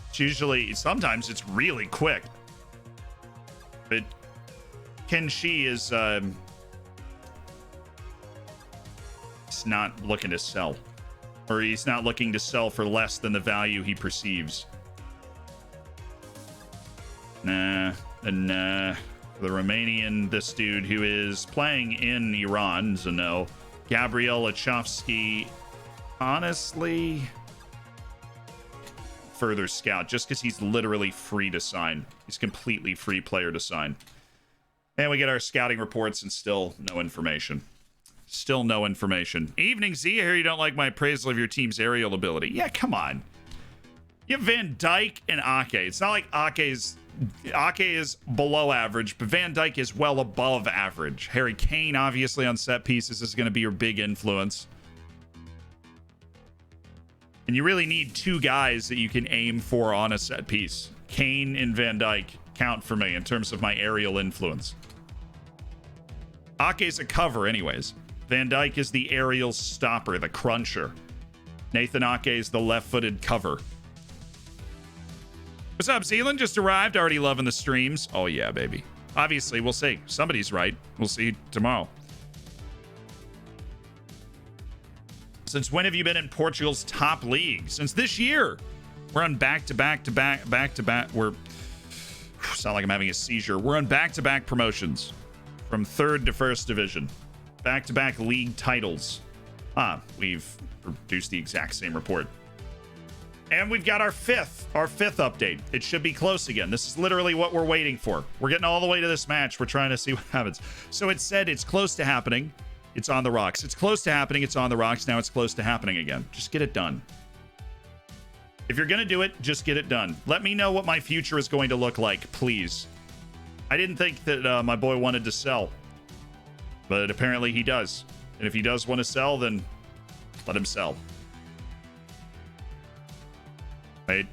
[SPEAKER 1] It's usually, sometimes it's really quick. But Kenshi is he's not looking to sell, or he's not looking to sell for less than the value he perceives. Nah. For the Romanian, this dude who is playing in Iran, Zano, Gabriel Lachovsky, honestly, further scout, just because he's literally free to sign. He's completely free player to sign. And we get our scouting reports and still no information. Still no information. Evening, Z. I hear you don't like my appraisal of your team's aerial ability. Yeah, come on. You have Van Dyke and Ake. It's not like Ake is below average, but Van Dyke is well above average. Harry Kane, obviously, on set pieces is going to be your big influence. And you really need two guys that you can aim for on a set piece. Kane and Van Dyke count for me in terms of my aerial influence. Ake's a cover anyways. Van Dyke is the aerial stopper, the cruncher. Nathan Ake is the left-footed cover. What's up, Zealand? Just arrived. Already loving the streams. Oh, yeah, baby. Obviously, we'll see. Somebody's right. We'll see tomorrow. Since when have you been in Portugal's top league? Since this year. We're on back-to-back. We're... Sound like I'm having a seizure. We're on back-to-back promotions. From 3rd to 1st division. Back-to-back league titles. We've produced the exact same report. And we've got our fifth update. It should be close again. This is literally what we're waiting for. We're getting all the way to this match. We're trying to see what happens. So it said it's close to happening. It's on the rocks. It's close to happening. It's on the rocks. Now it's close to happening again. Just get it done. If you're going to do it, just get it done. Let me know what my future is going to look like, please. I didn't think that my boy wanted to sell. But apparently he does. And if he does want to sell, then let him sell. Right?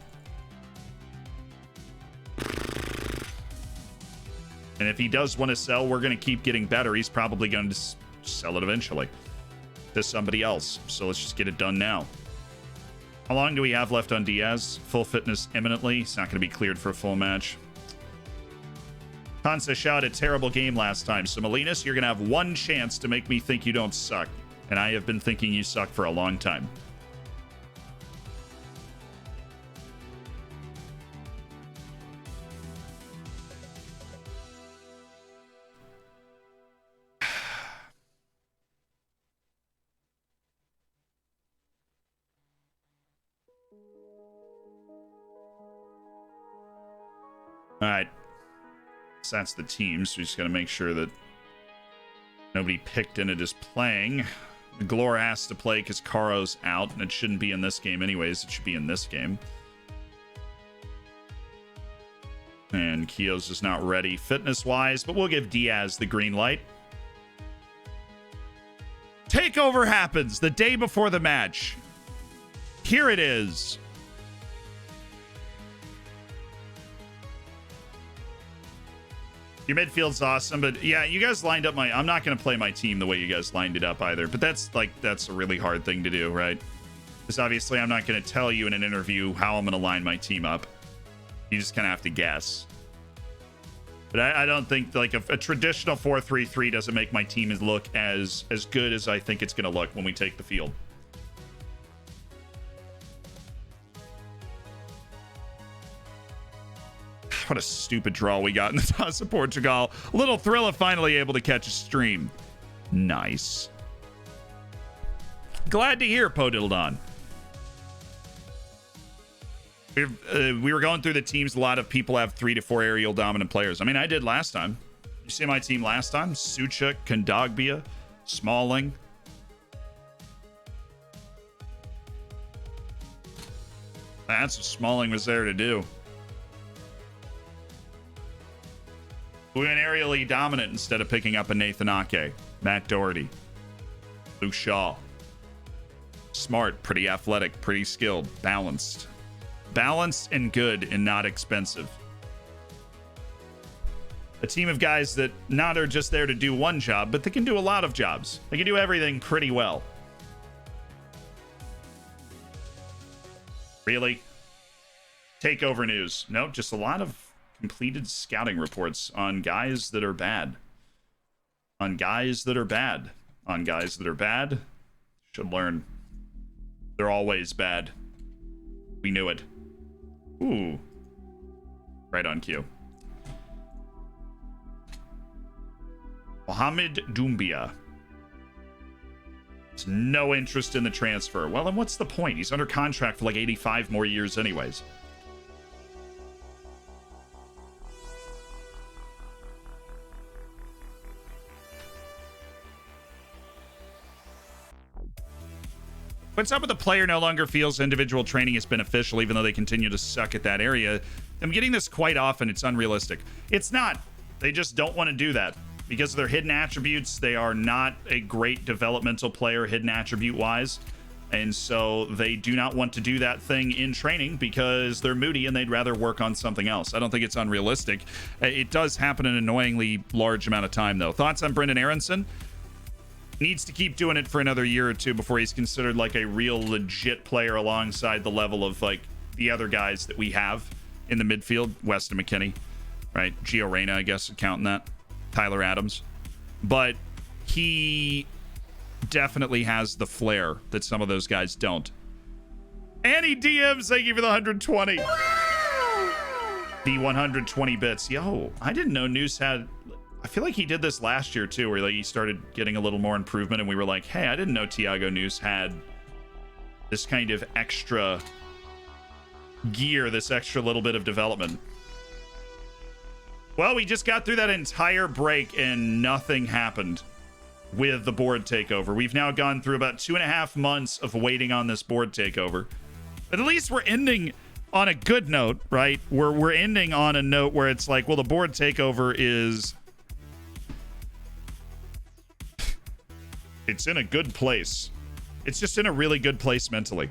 [SPEAKER 1] And if he does want to sell, we're going to keep getting better. He's probably going to sell it eventually to somebody else. So let's just get it done now. How long do we have left on Diaz? Full fitness imminently. He's not going to be cleared for a full match. Hansa shot a terrible game last time. So, Molinas, you're going to have one chance to make me think you don't suck. And I have been thinking you suck for a long time. All right. So that's the team. So we just got to make sure that nobody picked in it is playing. Glor has to play because Karo's out, and it shouldn't be in this game anyways. It should be in this game. And Kiyo's is not ready fitness-wise, but we'll give Diaz the green light. Takeover happens the day before the match. Here it is. Your midfield's awesome, but yeah, you guys lined up my... I'm not going to play my team the way you guys lined it up either, but that's a really hard thing to do, right? Because obviously I'm not going to tell you in an interview how I'm going to line my team up. You just kind of have to guess. But I don't think like a traditional 4-3-3 doesn't make my team look as good as I think it's going to look when we take the field. What a stupid draw we got in the toss of Portugal. Little Thrilla finally able to catch a stream. Nice. Glad to hear, Podildon. We were going through the teams. A lot of people have 3 to 4 aerial dominant players. I mean, I did last time. You see my team last time? Suchuk, Kondogbia, Smalling. That's what Smalling was there to do. We went aerially dominant instead of picking up a Nathan Ake, Matt Doherty, Luke Shaw. Smart, pretty athletic, pretty skilled, balanced. Balanced and good and not expensive. A team of guys that not are just there to do one job, but they can do a lot of jobs. They can do everything pretty well. Really? Takeover news. Nope, just a lot of completed scouting reports on guys that are bad. On guys that are bad. On guys that are bad. Should learn. They're always bad. We knew it. Ooh. Right on cue. Mohamed Doumbia. There's no interest in the transfer. Well, then what's the point? He's under contract for like 85 more years anyways. What's up with the player no longer feels individual training is beneficial, even though they continue to suck at that area? I'm getting this quite often. It's unrealistic. It's not. They just don't want to do that. Because of their hidden attributes, they are not a great developmental player hidden attribute-wise. And so they do not want to do that thing in training because they're moody and they'd rather work on something else. I don't think it's unrealistic. It does happen an annoyingly large amount of time, though. Thoughts on Brendan Aronson? Needs to keep doing it for another year or two before he's considered like a real legit player alongside the level of like the other guys that we have in the midfield. Weston McKennie, right? Gio Reyna, I guess, counting that. Tyler Adams. But he definitely has the flair that some of those guys don't. Annie DMs, thank you for the 120. The 120 bits. Yo, I didn't know Noose had... I feel like he did this last year too, where like he started getting a little more improvement, and we were like, hey, I didn't know Tiago Noose had this kind of extra gear, this extra little bit of development. Well, we just got through that entire break and nothing happened with the board takeover. We've now gone through about 2.5 months of waiting on this board takeover. But at least we're ending on a good note, right? We're ending on a note where it's like, well, the board takeover is... it's in a good place. It's just in a really good place mentally.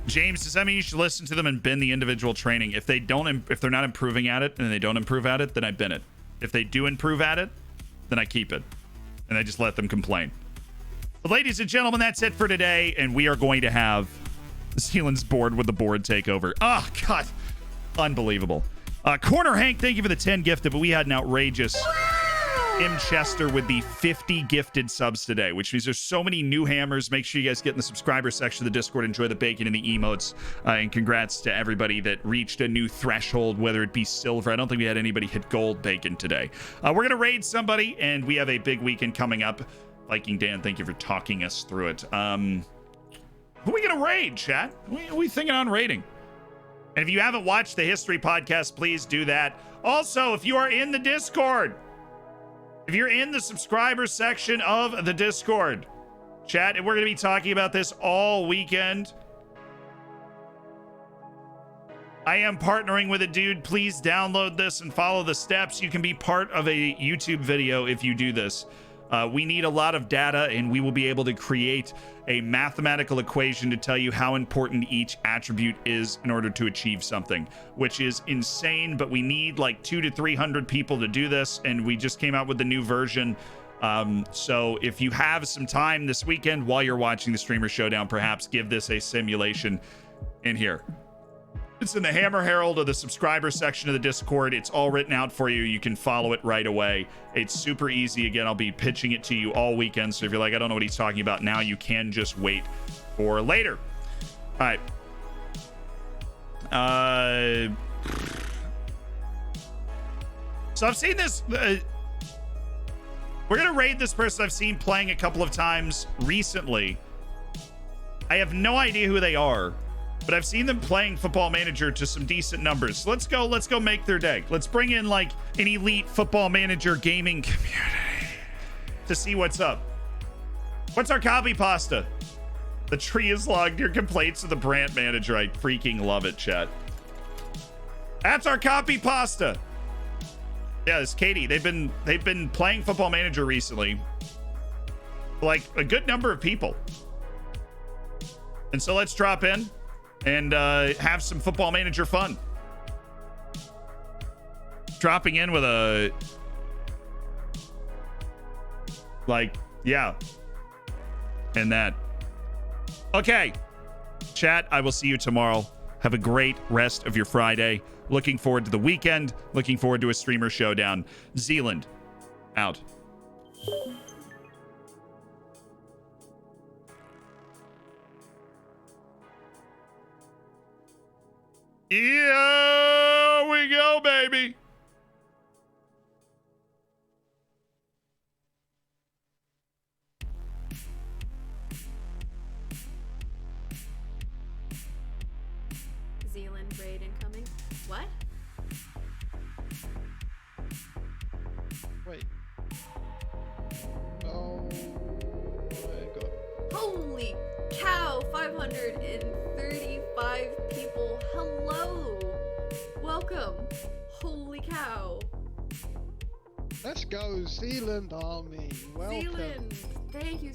[SPEAKER 1] James, does that mean you should listen to them and bin the individual training? If they're not improving at it and they don't improve at it, then I bin it. If they do improve at it, then I keep it. And I just let them complain. But ladies and gentlemen, that's it for today. And we are going to have Zealand's board with the board takeover. Oh, God. Unbelievable. Corner Hank, thank you for the 10 gifted, but we had an outrageous M. Chester with the 50 gifted subs today, which means there's so many new hammers. Make sure you guys get in the subscriber section of the Discord. Enjoy the bacon and the emotes. And congrats to everybody that reached a new threshold, whether it be silver. I don't think we had anybody hit gold bacon today. We're going to raid somebody, and we have a big weekend coming up. Viking Dan, thank you for talking us through it. Who are we going to raid, chat? Who are we thinking on raiding? And if you haven't watched the history podcast, please do that. Also, if you are in the Discord, if you're in the subscriber section of the Discord, chat, and we're going to be talking about this all weekend. I am partnering with a dude. Please download this and follow the steps. You can be part of a YouTube video if you do this. We need a lot of data, and we will be able to create a mathematical equation to tell you how important each attribute is in order to achieve something, which is insane, but we need like 200 to 300 people to do this, and we just came out with the new version. So if you have some time this weekend while you're watching the Streamer Showdown, perhaps give this a simulation in here. It's in the Hammer Herald of the subscriber section of the Discord. It's all written out for you. You can follow it right away. It's super easy. Again, I'll be pitching it to you all weekend. So if you're like, I don't know what he's talking about now, you can just wait for later. All right. So I've seen this. We're going to raid this person I've seen playing a couple of times recently. I have no idea who they are, but I've seen them playing Football Manager to some decent numbers. So let's go make their day. Let's bring in like an elite Football Manager gaming community to see what's up. What's our copy pasta? The tree is logged. Your complaints to the brand manager. I freaking love it, chat. That's our copy pasta. Yeah, it's Katie. They've been playing Football Manager recently. Like a good number of people. And so let's drop in and have some Football Manager fun. Dropping in with a... like, yeah. And that. Okay. Chat, I will see you tomorrow. Have a great rest of your Friday. Looking forward to the weekend. Looking forward to a Streamer Showdown. Zealand, out. Here we go, baby.
[SPEAKER 8] Zealand raid incoming. What?
[SPEAKER 9] Wait.
[SPEAKER 8] Holy cow, 535 people. Hello. Welcome. Holy cow.
[SPEAKER 9] Let's go, Zealand Army. Welcome.
[SPEAKER 8] Zealand. Thank you